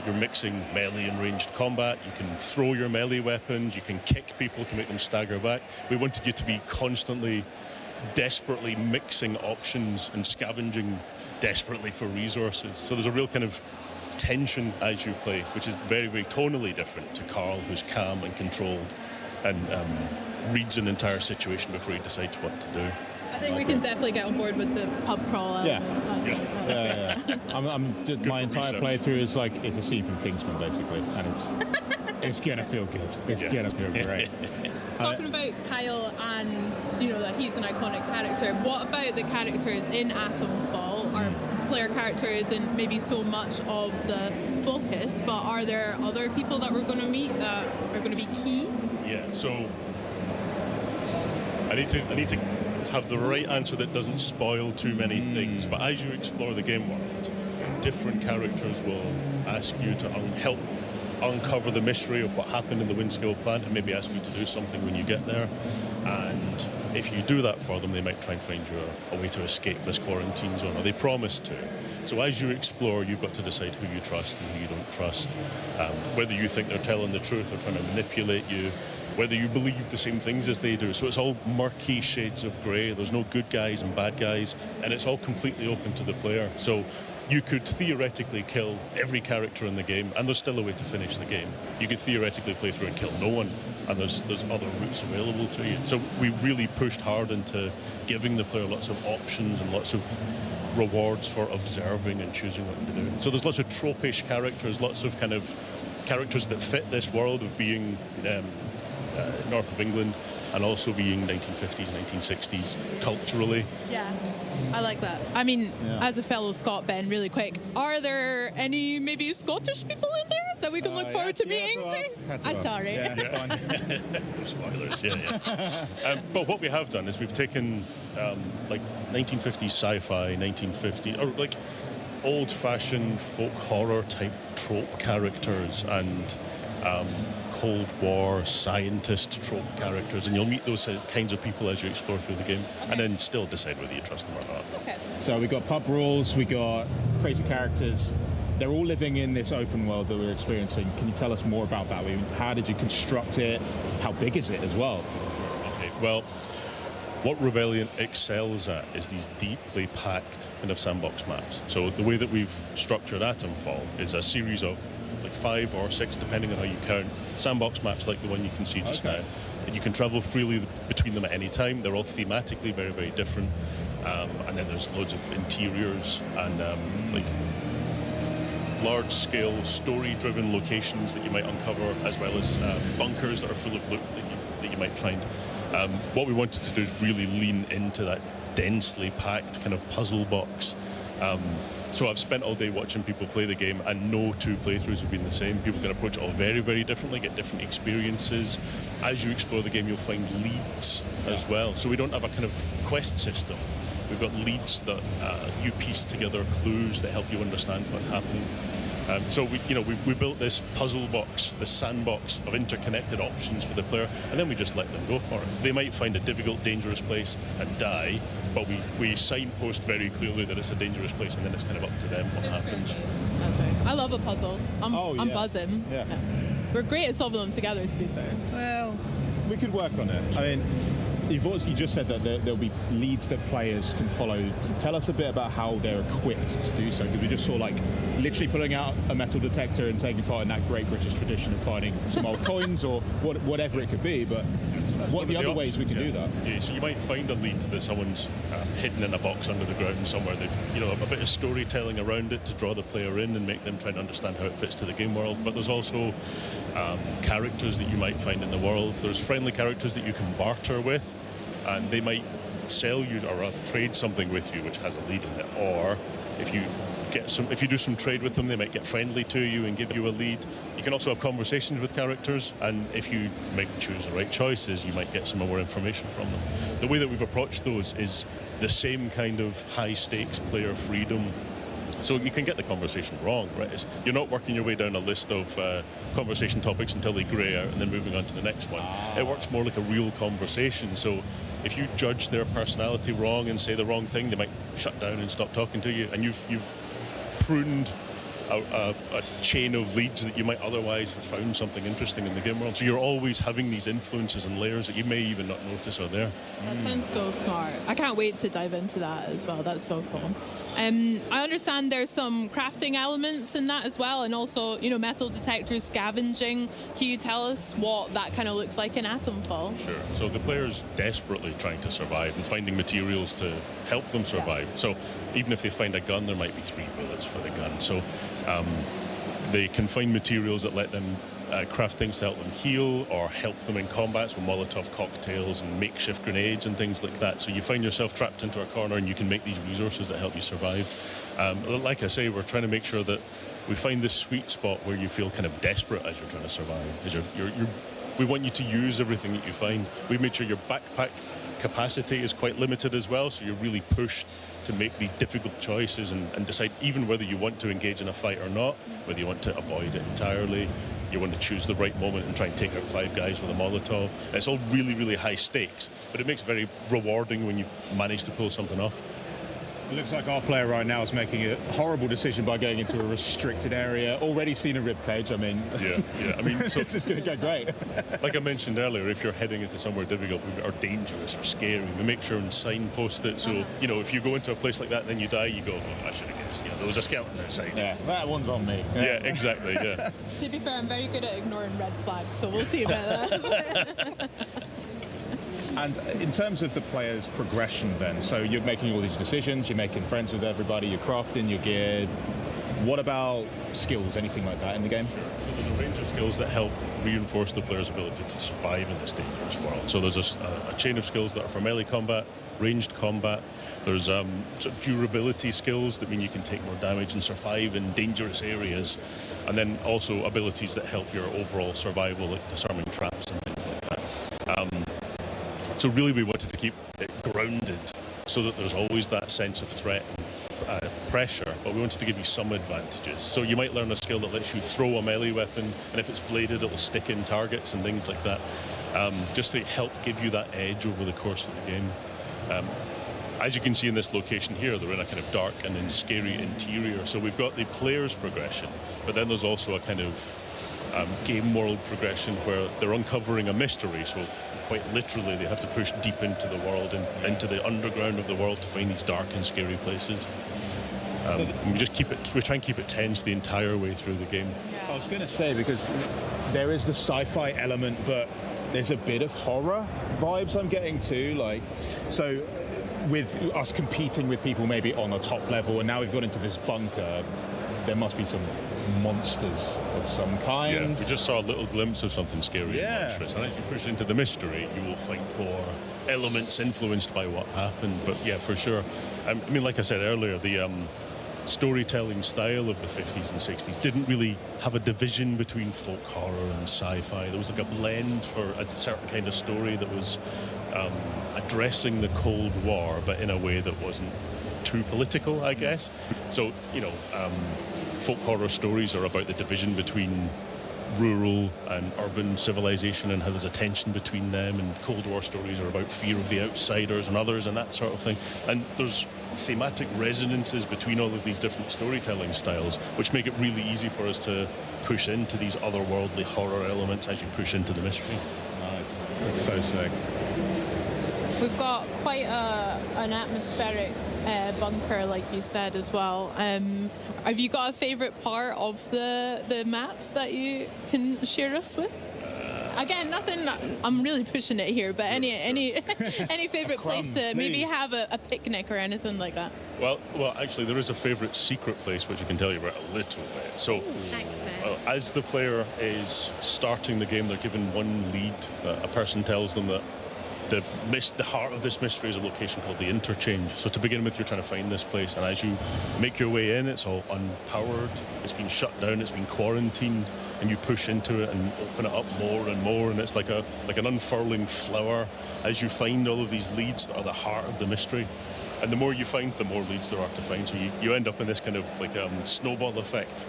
You're mixing melee and ranged combat. You can throw your melee weapons. You can kick people to make them stagger back. We wanted you to be constantly, desperately mixing options and scavenging desperately for resources. So there's a real kind of tension as you play, which is very, very tonally different to Carl, who's calm and controlled and reads an entire situation before he decides what to do. I think we can definitely get on board with the pub crawl element. My entire playthrough is like, it's a scene from Kingsman, basically, and it's gonna feel good. It's gonna feel great. Talking about Kyle and, that he's an iconic character, what about the characters in Atomfall? Are player characters and maybe so much of the focus, but are there other people that we're going to meet that are going to be key? Yeah, so I need to have the right answer that doesn't spoil too many things, but as you explore the game world, different characters will ask you to help uncover the mystery of what happened in the Windscale plant and maybe ask you to do something when you get there. And if you do that for them, they might try and find you a way to escape this quarantine zone, or they promise to. So as you explore, you've got to decide who you trust and who you don't trust, whether you think they're telling the truth or trying to manipulate you, whether you believe the same things as they do. So it's all murky shades of grey. There's no good guys and bad guys, and it's all completely open to the player. So you could theoretically kill every character in the game, and there's still a way to finish the game. You could theoretically play through and kill no one, and there's other routes available to you. So we really pushed hard into giving the player lots of options and lots of rewards for observing and choosing what to do. So there's lots of tropish characters, lots of kind of characters that fit this world of being north of England, and also being 1950s, 1960s culturally. Yeah, I like that. I mean, as a fellow Scot, Ben, really quick, are there any maybe Scottish people in there that we can look forward to meeting? I'm sorry. No spoilers, but what we have done is we've taken like 1950s sci-fi, 1950s, or like old-fashioned folk horror type trope characters and Cold War scientist trope characters, and you'll meet those kinds of people as you explore through the game, and then still decide whether you trust them or not. Okay. So we got pub rules, we got crazy characters. They're all living in this open world that we're experiencing. Can you tell us more about that? I mean, how did you construct it? How big is it as well? Okay. Well, what Rebellion excels at is these deeply packed kind of sandbox maps. So the way that we've structured Atomfall is a series of like 5 or 6, depending on how you count, sandbox maps like the one you can see just now. And you can travel freely between them at any time. They're all thematically very, very different. And then there's loads of interiors and like large-scale, story-driven locations that you might uncover, as well as bunkers that are full of loot that you might find. What we wanted to do is really lean into that densely packed kind of puzzle box. So I've spent all day watching people play the game, and no two playthroughs have been the same. People can approach it all very, very differently, get different experiences. As you explore the game, you'll find leads as well. So we don't have a kind of quest system. We've got leads that you piece together clues that help you understand what's happening. So we built this puzzle box, this sandbox of interconnected options for the player, and then we just let them go for it. They might find a difficult, dangerous place and die, but we signpost very clearly that it's a dangerous place, and then it's kind of up to them what happens. That's right. I love a puzzle. I'm buzzing. Yeah. We're great at solving them together, to be fair. Well, we could work on it. I mean, You just said that there'll be leads that players can follow. Tell us a bit about how they're equipped to do so, because we just saw like literally pulling out a metal detector and taking part in that great British tradition of finding some old coins or whatever it could be. But what are the other ways we can do that? Yeah, so you might find a lead that someone's hidden in a box under the ground somewhere. They've a bit of storytelling around it to draw the player in and make them try and understand how it fits to the game world. But there's also characters that you might find in the world. There's friendly characters that you can barter with, and they might sell you or trade something with you which has a lead in it. Or if you do some trade with them, they might get friendly to you and give you a lead. You can also have conversations with characters, and if you choose the right choices, you might get some more information from them. The way that we've approached those is the same kind of high stakes player freedom. So you can get the conversation wrong, right? You're not working your way down a list of conversation topics until they grey out and then moving on to the next one. It works more like a real conversation. So if you judge their personality wrong and say the wrong thing, they might shut down and stop talking to you. And you've pruned a chain of leads that you might otherwise have found something interesting in the game world. So you're always having these influences and layers that you may even not notice are there. That sounds so smart. I can't wait to dive into that as well. That's so cool. I understand there's some crafting elements in that as well, and also, metal detectors, scavenging. Can you tell us what that kind of looks like in Atomfall? Sure. So the player's desperately trying to survive and finding materials to help them survive. Yeah. So even if they find a gun, there might be 3 bullets for the gun. So they can find materials that let them craft things to help them heal or help them in combat, so Molotov cocktails and makeshift grenades and things like that. So you find yourself trapped into a corner and you can make these resources that help you survive. Like I say, we're trying to make sure that we find this sweet spot where you feel kind of desperate as you're trying to survive. As we want you to use everything that you find. We've made sure your backpack capacity is quite limited as well, so you're really pushed to make these difficult choices and decide even whether you want to engage in a fight or not, whether you want to avoid it entirely, you want to choose the right moment and try and take out 5 guys with a Molotov. It's all really, really high stakes, but it makes it very rewarding when you manage to pull something off. It looks like our player right now is making a horrible decision by going into a restricted area. Already seen a ribcage. I mean, yeah. I mean, so this is going to go great. Like I mentioned earlier, if you're heading into somewhere difficult or dangerous or scary, we make sure and signpost it. So if you go into a place like that and then you die, you go, I should have guessed. There was a skeleton outside. Yeah, that one's on me. Yeah, exactly. Yeah. To be fair, I'm very good at ignoring red flags, so we'll see about that. And in terms of the player's progression then, so you're making all these decisions, you're making friends with everybody, you're crafting your gear. What about skills, anything like that in the game? Sure. So there's a range of skills that help reinforce the player's ability to survive in this dangerous world. So there's a chain of skills that are for melee combat, ranged combat. There's sort of durability skills that mean you can take more damage and survive in dangerous areas. And then also abilities that help your overall survival, like disarming traps and things like that. So really we wanted to keep it grounded so that there's always that sense of threat and pressure, but we wanted to give you some advantages. So you might learn a skill that lets you throw a melee weapon, and if it's bladed, it'll stick in targets and things like that, just to help give you that edge over the course of the game. As you can see in this location here, they're in a kind of dark and then scary interior. So we've got the player's progression, but then there's also a kind of game world progression where they're uncovering a mystery. So quite literally, they have to push deep into the world and into the underground of the world to find these dark and scary places. We try and keep it tense the entire way through the game. I was going to say, because there is the sci-fi element, but there's a bit of horror vibes I'm getting too. So with us competing with people maybe on a top level, and now we've got into this bunker, there must be some monsters of some kind. Yeah, we just saw a little glimpse of something scary and monstrous. And as you push into the mystery, you will find more elements influenced by what happened. But yeah, for sure. I mean, like I said earlier, the storytelling style of the 50s and 60s didn't really have a division between folk horror and sci-fi. There was like a blend for a certain kind of story that was addressing the Cold War, but in a way that wasn't too political, I guess. So, folk horror stories are about the division between rural and urban civilization and how there's a tension between them, and Cold War stories are about fear of the outsiders and others and that sort of thing. And there's thematic resonances between all of these different storytelling styles, which make it really easy for us to push into these otherworldly horror elements as you push into the mystery. Nice. That's so sick. We've got quite an atmospheric bunker, like you said, as well. Have you got a favourite part of the maps that you can share us with? Again, nothing. I'm really pushing it here, but any favourite place to maybe have a picnic or anything like that? Well, actually, there is a favourite secret place which I can tell you about a little bit. So, as the player is starting the game, they're given one lead. A person tells them that the heart of this mystery is a location called the Interchange. So to begin with, you're trying to find this place, and as you make your way in, it's all unpowered. It's been shut down. It's been quarantined. And you push into it and open it up more and more, and it's like an unfurling flower as you find all of these leads that are the heart of the mystery. And the more you find, the more leads there are to find. So you end up in this kind of like snowball effect.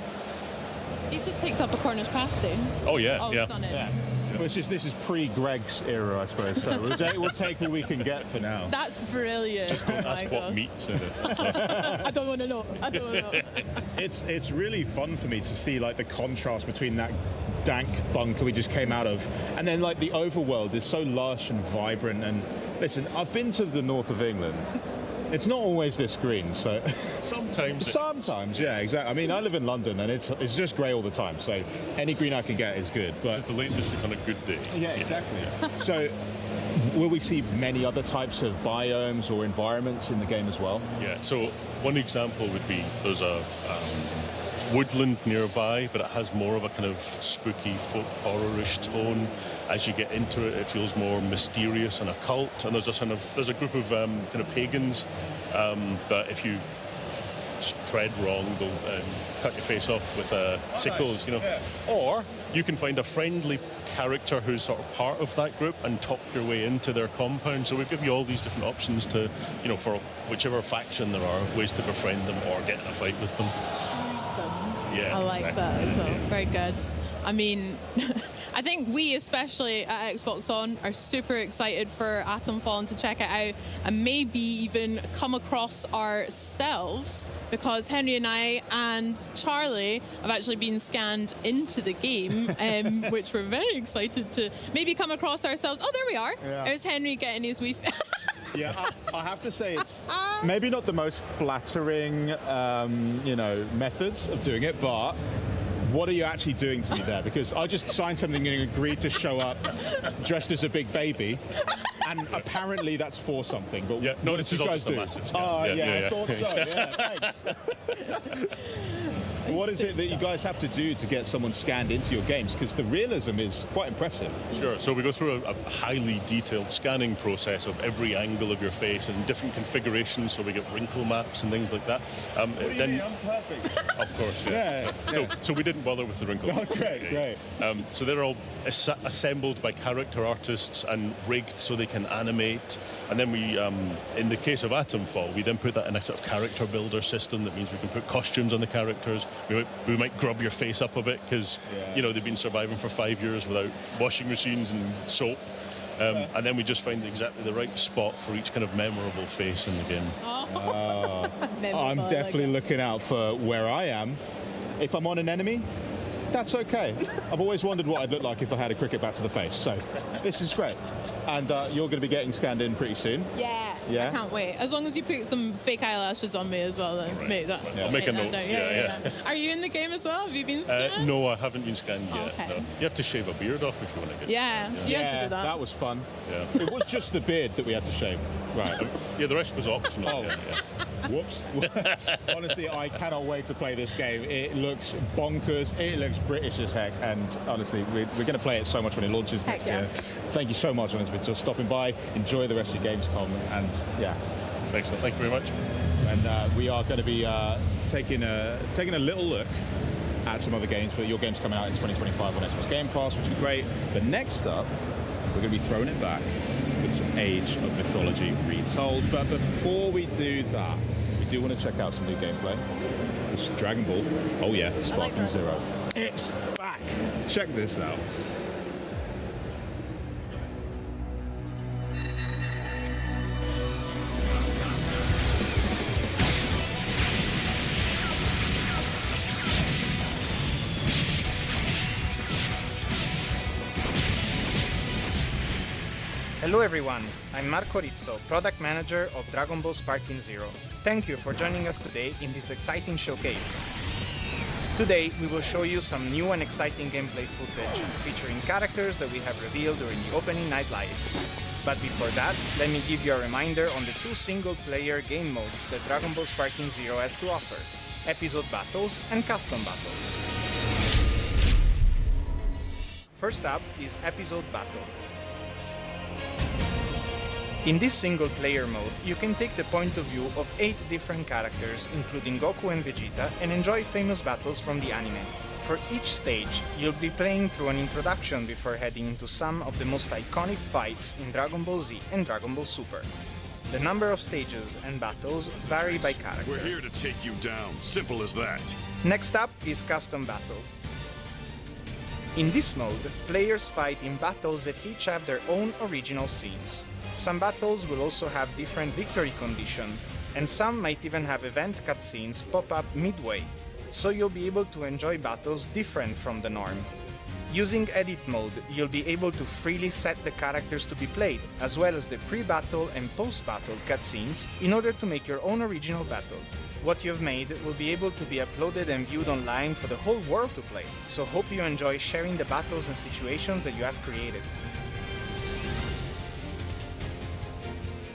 He's just picked up a Cornish pasty. Oh yeah, oh, yeah. Stunning. Yeah. Well, this is pre-Greg's era, I suppose. So we'll take what we can get for now. That's brilliant. Just don't ask what meat's in it. I don't want to know. I don't want to know. It's really fun for me to see like the contrast between that dank bunker we just came out of, and then like the overworld is so lush and vibrant. And listen, I've been to the north of England. It's not always this green, so sometimes, yeah, exactly. I mean, I live in London, and it's just grey all the time. So any green I can get is good. But it's the Lake District on a good day. Yeah, exactly. So, will we see many other types of biomes or environments in the game as well? Yeah. So one example would be there's a woodland nearby, but it has more of a kind of spooky folk horror-ish tone. As you get into it, it feels more mysterious and occult. And there's a group of kind of pagans that if you tread wrong, they'll cut your face off with sickles, you know. Yeah. Or you can find a friendly character who's sort of part of that group and talk your way into their compound. So we give you all these different options to, you know, for whichever faction there are, ways to befriend them or get in a fight with them. Yeah, I like that as well. Very good. I mean, I think we, especially at Xbox On, are super excited for Atomfall and to check it out and maybe even come across ourselves, because Henry and I and Charlie have actually been scanned into the game, which we're very excited to maybe come across ourselves. Oh, there we are. Yeah. There's Henry getting his wee... Yeah, I have to say it's maybe not the most flattering, methods of doing it, but what are you actually doing to me there? Because I just signed something and agreed to show up dressed as a big baby, and apparently that's for something. But yeah, no, this is guys do. Massive I thought so. Yeah, thanks. What is it that you guys have to do to get someone scanned into your games? Because the realism is quite impressive. Sure. So we go through a highly detailed scanning process of every angle of your face and different configurations. So we get wrinkle maps and things like that. What do you mean? I'm perfect. Of course, yeah. So we didn't bother with the wrinkle maps. Oh, great. So they're all assembled by character artists and rigged so they can animate. And then we, in the case of Atomfall, we then put that in a sort of character builder system. That means we can put costumes on the characters. We might grub your face up a bit because, they've been surviving for 5 years without washing machines and soap. And then we just find exactly the right spot for each kind of memorable face in the game. I'm definitely looking out for where I am. If I'm on an enemy, that's okay. I've always wondered what I'd look like if I had a cricket bat to the face. So this is great. And you're going to be getting scanned in pretty soon. Yeah. I can't wait. As long as you put some fake eyelashes on me as well, then make that. I'll make a note. Yeah. Are you in the game as well? Have you been scanned? No, I haven't been scanned yet. Okay. No. You have to shave a beard off if you want to get. Yeah, you had to do that. That was fun. Yeah. It was just the beard that we had to shave. Right. Yeah, the rest was optional. Oh. Yeah. Whoops. Honestly, I cannot wait to play this game. It looks bonkers. It looks British as heck. And honestly, we're going to play it so much when it launches next year. Thank you so much, Elizabeth, for stopping by. Enjoy the rest of your Gamescom. And yeah. Excellent. Thank you very much. And we are going to be taking a little look at some other games, but your game's coming out in 2025 on Xbox Game Pass, which is great. But next up, we're going to be throwing it back with some Age of Mythology retold. But before we do that, we do want to check out some new gameplay. It's Dragon Ball. Oh yeah, Sparking Zero. It's back. Check this out. Hello everyone, I'm Marco Rizzo, Product Manager of Dragon Ball Sparking Zero. Thank you for joining us today in this exciting showcase. Today we will show you some new and exciting gameplay footage featuring characters that we have revealed during the opening night live. But before that, let me give you a reminder on the 2 single-player game modes that Dragon Ball Sparking Zero has to offer: Episode Battles and Custom Battles. First up is Episode Battle. In this single-player mode, you can take the point of view of 8 different characters, including Goku and Vegeta, and enjoy famous battles from the anime. For each stage, you'll be playing through an introduction before heading into some of the most iconic fights in Dragon Ball Z and Dragon Ball Super. The number of stages and battles vary by character. We're here to take you down, simple as that. Next up is Custom Battle. In this mode, players fight in battles that each have their own original scenes. Some battles will also have different victory conditions, and some might even have event cutscenes pop up midway, so you'll be able to enjoy battles different from the norm. Using Edit mode, you'll be able to freely set the characters to be played, as well as the pre-battle and post-battle cutscenes, in order to make your own original battle. What you've made will be able to be uploaded and viewed online for the whole world to play, so hope you enjoy sharing the battles and situations that you have created.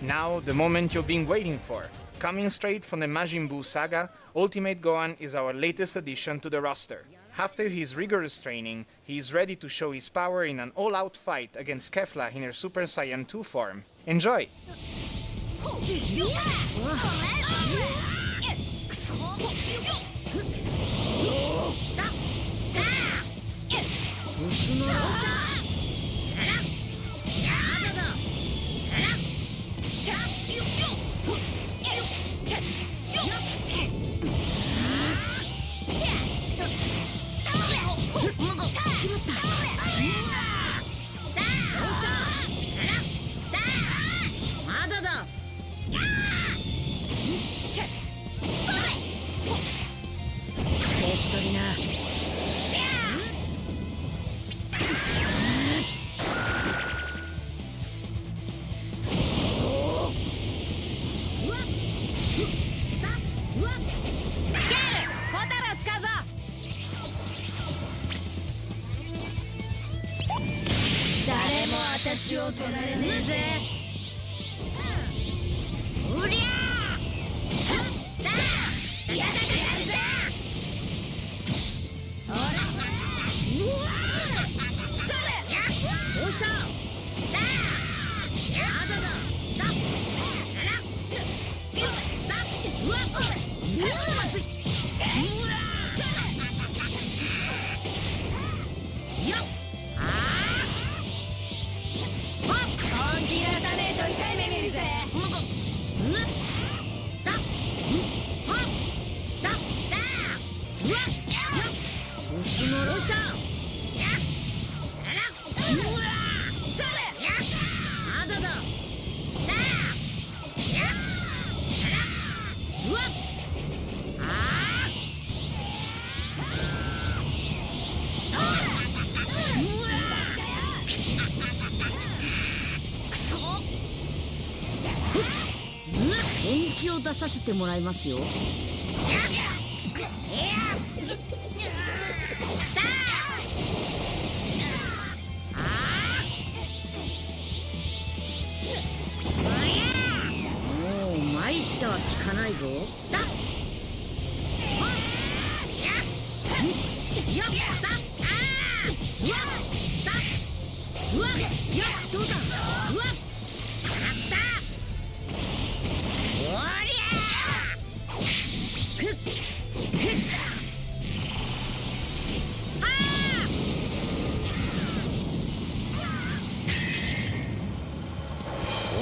Now, the moment you've been waiting for. Coming straight from the Majin Buu saga, Ultimate Gohan is our latest addition to the roster. After his rigorous training, he is ready to show his power in an all-out fight against Kefla in her Super Saiyan 2 form. Enjoy!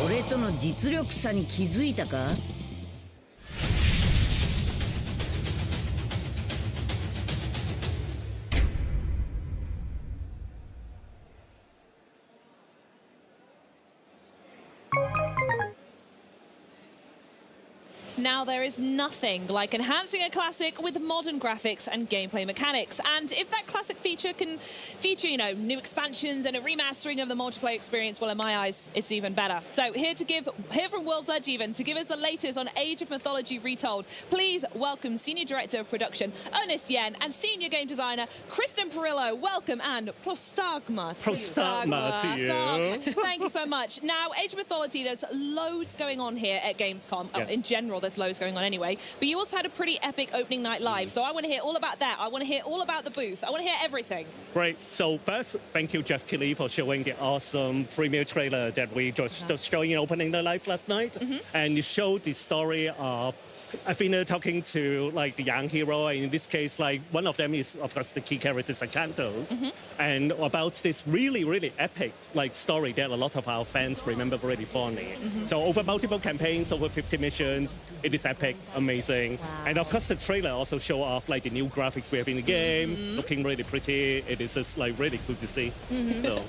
俺との実力差に気づいたか? Now, there is nothing like enhancing a classic with modern graphics and gameplay mechanics. And if that classic feature can feature, you know, new expansions and a remastering of the multiplayer experience, well, in my eyes, it's even better. So here from World's Edge even, to give us the latest on Age of Mythology Retold, please welcome Senior Director of Production, Ernest Yen, and Senior Game Designer, Kristen Perillo. Welcome and prostagma to you. Thank you so much. Now, Age of Mythology, there's loads going on here at Gamescom. Yes. In general, there's loads going on anyway. But you also had a pretty epic opening night live. So I want to hear all about that. I want to hear all about the booth. I want to hear everything. Great. So first, thank you, Jeff Keighley, for showing the awesome premiere trailer that we just showing in opening the live last night. And it showed the story of Athena talking to like the young hero, and in this case, like one of them is of course the key character Zakynthos, and about this really, really epic like story that a lot of our fans remember really fondly. So over multiple campaigns, over 50 missions, it is epic, amazing, and of course the trailer also show off like the new graphics we have in the game, looking really pretty. It is just like really cool to see. So.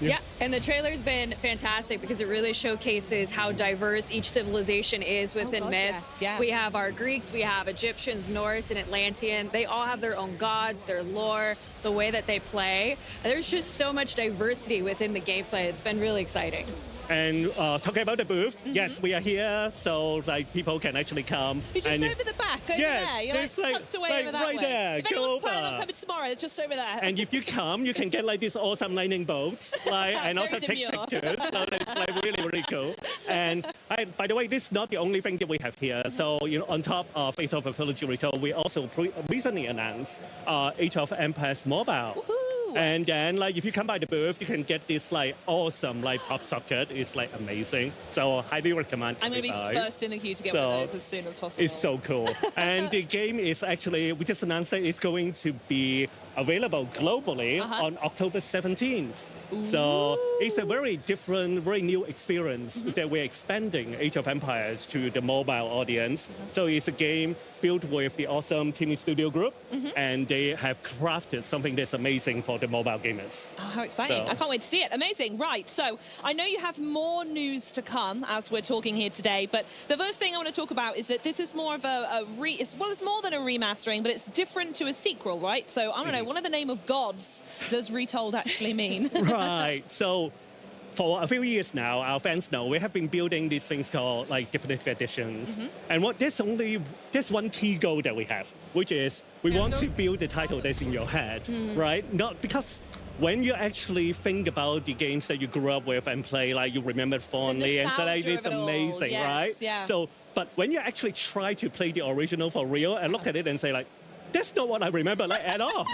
Yeah, and the trailer's been fantastic because it really showcases how diverse each civilization is within myth. Yeah. We have our Greeks, we have Egyptians, Norse, and Atlantean. They all have their own gods, their lore, the way that they play. And there's just so much diversity within the gameplay. It's been really exciting. And talking about the booth, yes, we are here, so like people can actually come. You're just over the back, over there. You're like tucked away over that right way. there. If anyone's planning on coming tomorrow, it's just over there. And if you come, you can get like these awesome lightning bolts, like, and also take demure. pictures. So it's like really, really cool. And by the way, this is not the only thing that we have here. So you know, on top of Age of Mythology Retold, we also recently announced Age of Empires Mobile. And then, like, if you come by the booth, you can get this, like, awesome, like, pop socket. It's, like, amazing. So, highly recommend. I'm going to be first in the queue to get one of those as soon as possible. It's so cool. And the game is actually, we just announced that it's going to be available globally on October 17th. So it's a very different, very new experience that we're expanding Age of Empires to the mobile audience. So it's a game built with the awesome Team Studio Group, and they have crafted something that's amazing for the mobile gamers. Oh, how exciting. So. I can't wait to see it. Amazing. Right, so I know you have more news to come as we're talking here today, but the first thing I want to talk about is that this is more of it's more than a remastering, but it's different to a sequel, right? So I don't know, what in the name of gods does Retold actually mean? Right. So for a few years now, our fans know we have been building these things called like definitive editions. And there's one key goal that we have, which is we want to build the title that's in your head, right? Not because when you actually think about the games that you grew up with and play, like you remember fondly and say, like, it's amazing, right? Yeah. So, but when you actually try to play the original for real and look at it and say like, that's not what I remember like at all.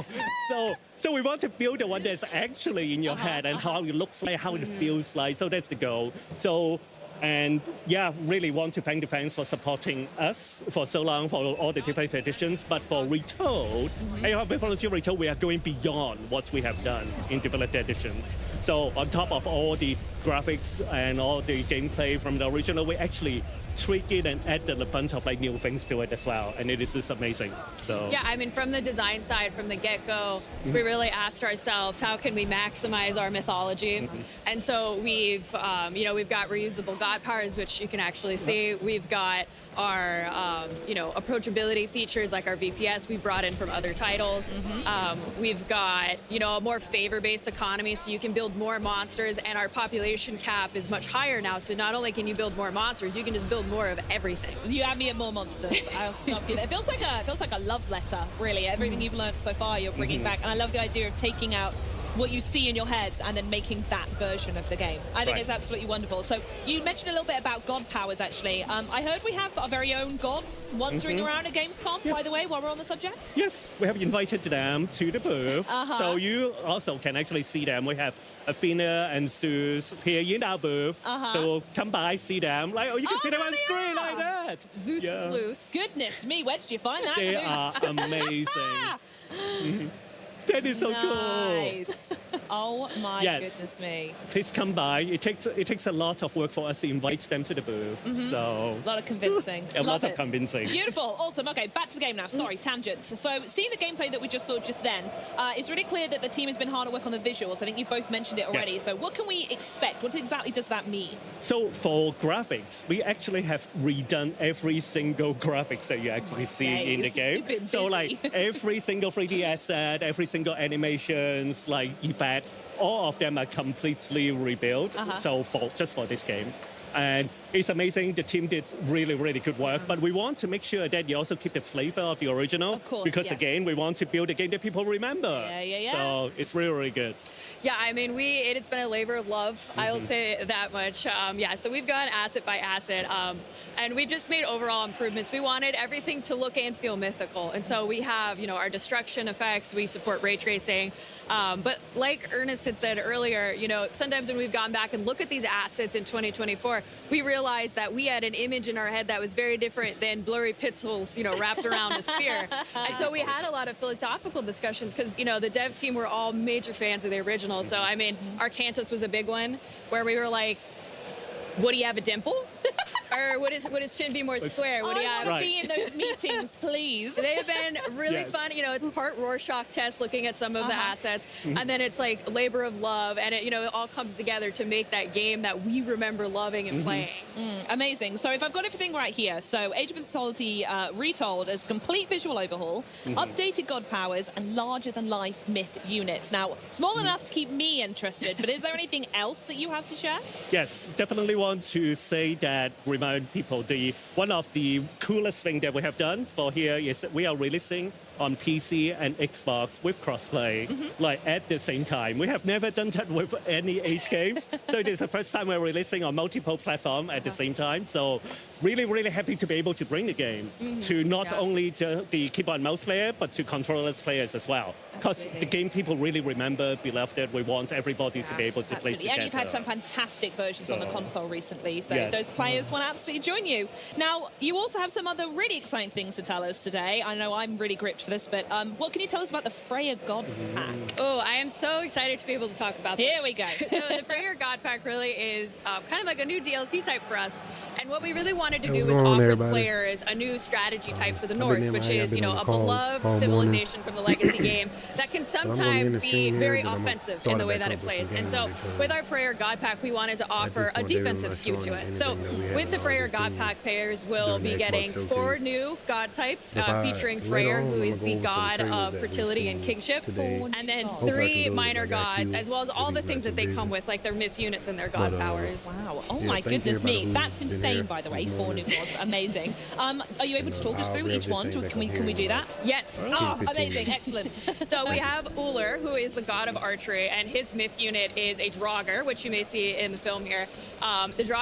So we want to build the one that's actually in your head and how it looks like, how it feels like. So that's the goal. So, and yeah, really want to thank the fans for supporting us for so long for all the different editions. But for Retold, Age of Mythology Retold, we are going beyond what we have done in different editions. So on top of all the graphics and all the gameplay from the original, we actually tweak it and added a bunch of like new things to it as well, and it is just amazing. So yeah, I mean, from the design side, from the get-go, we really asked ourselves, how can we maximize our mythology? And so we've got reusable god powers, which you can actually see. We've got our approachability features like our VPS we brought in from other titles. We've got a more favor-based economy, so you can build more monsters, and our population cap is much higher now. So not only can you build more monsters, you can just build more of everything. You add me at more monsters, I'll stop you there. It feels like a love letter, really. Everything you've learned so far, you're bringing back, and I love the idea of taking out what you see in your head and then making that version of the game. I think it's absolutely wonderful. So you mentioned a little bit about god powers, actually. I heard we have our very own gods wandering around at Gamescom, by the way, while we're on the subject. Yes, we have invited them to the booth. So you also can actually see them. We have Athena and Zeus here in our booth. So come by, see them. Like, you can see them on screen like that. Zeus is loose. Goodness me, where did you find that? They are amazing. That is so nice. cool. Oh my Yes. goodness me. Please come by. It takes a lot of work for us to invite them to the booth. So A lot of convincing. a Love lot of it. convincing. Beautiful, awesome. Okay, back to the game now. Sorry, tangent. So seeing the gameplay that we just saw just then, it's really clear that the team has been hard at work on the visuals. I think you both mentioned it already. Yes. So what can we expect? What exactly does that mean? So for graphics, we actually have redone every single graphics that you actually see in the days. game. You've been So busy. like every single 3D asset, every single animations, like effects, all of them are completely rebuilt. So just for this game. And it's amazing. The team did really, really good work. But we want to make sure that you also keep the flavor of the original. Of course, because yes. again, we want to build a game that people remember. Yeah. So it's really, really good. Yeah, I mean, it has been a labor of love. I will say that much. Yeah, so we've gone asset by asset, and we've just made overall improvements. We wanted everything to look and feel mythical, and so we have, our destruction effects. We support ray tracing, but like Ernest had said earlier, sometimes when we've gone back and look at these assets in 2024, we realized that we had an image in our head that was very different than blurry pixels, wrapped around a sphere, and so we had a lot of philosophical discussions because, the dev team were all major fans of the original. So, I mean, Arcantus was a big one where we were like, would he have a dimple? Or would his chin be more square? Would he have? I want to be in those meetings, please. They've been really fun. It's part Rorschach test looking at some of the assets, and then it's like labor of love, and it all comes together to make that game that we remember loving and playing. Amazing. So if I've got everything right here, so Age of Mythology retold as complete visual overhaul, updated god powers, and larger-than-life myth units. Now, small enough to keep me interested, but is there anything else that you have to share? Yes, definitely want to say that, remind people, one of the coolest thing that we have done for here is that we are releasing on PC and Xbox with crossplay, like at the same time. We have never done that with any Age games, so it is the first time we're releasing on multiple platforms at the same time. So really, really happy to be able to bring the game to not only to the keyboard and mouse player, but to controllerless players as well. Because the game people really remember, beloved it. We want everybody to be able to play together. And you've had some fantastic versions on the console recently, so Yes. those players want to absolutely join you. Now, you also have some other really exciting things to tell us today. I know I'm really gripped for this, but what can you tell us about the Freya Gods pack? Oh, I am so excited to be able to talk about this. Here we go. So the Freya God Pack really is kind of like a new DLC type for us. And what we really wanted to do was offer players a new strategy type for the North, which is, a beloved civilization from the legacy game that can sometimes be very offensive in the way that it plays. And so with our Freya God Pack, we wanted to offer a defensive skew to it. So with the Freya God Pack, players will be getting 4 new god types featuring Freyr, who is the god of fertility and kingship, and then 3 minor gods, as well as all the things that they come with, like their myth units and their god powers. Wow. Oh my goodness me. That's insane, by the way. 4 new gods. Amazing. Are you able to talk us through each one? Can we do that? Yes. Oh, amazing. Excellent. So we have Uller, who is the god of archery, and his myth unit is a Draugr, which you may see in the film here. The Draugr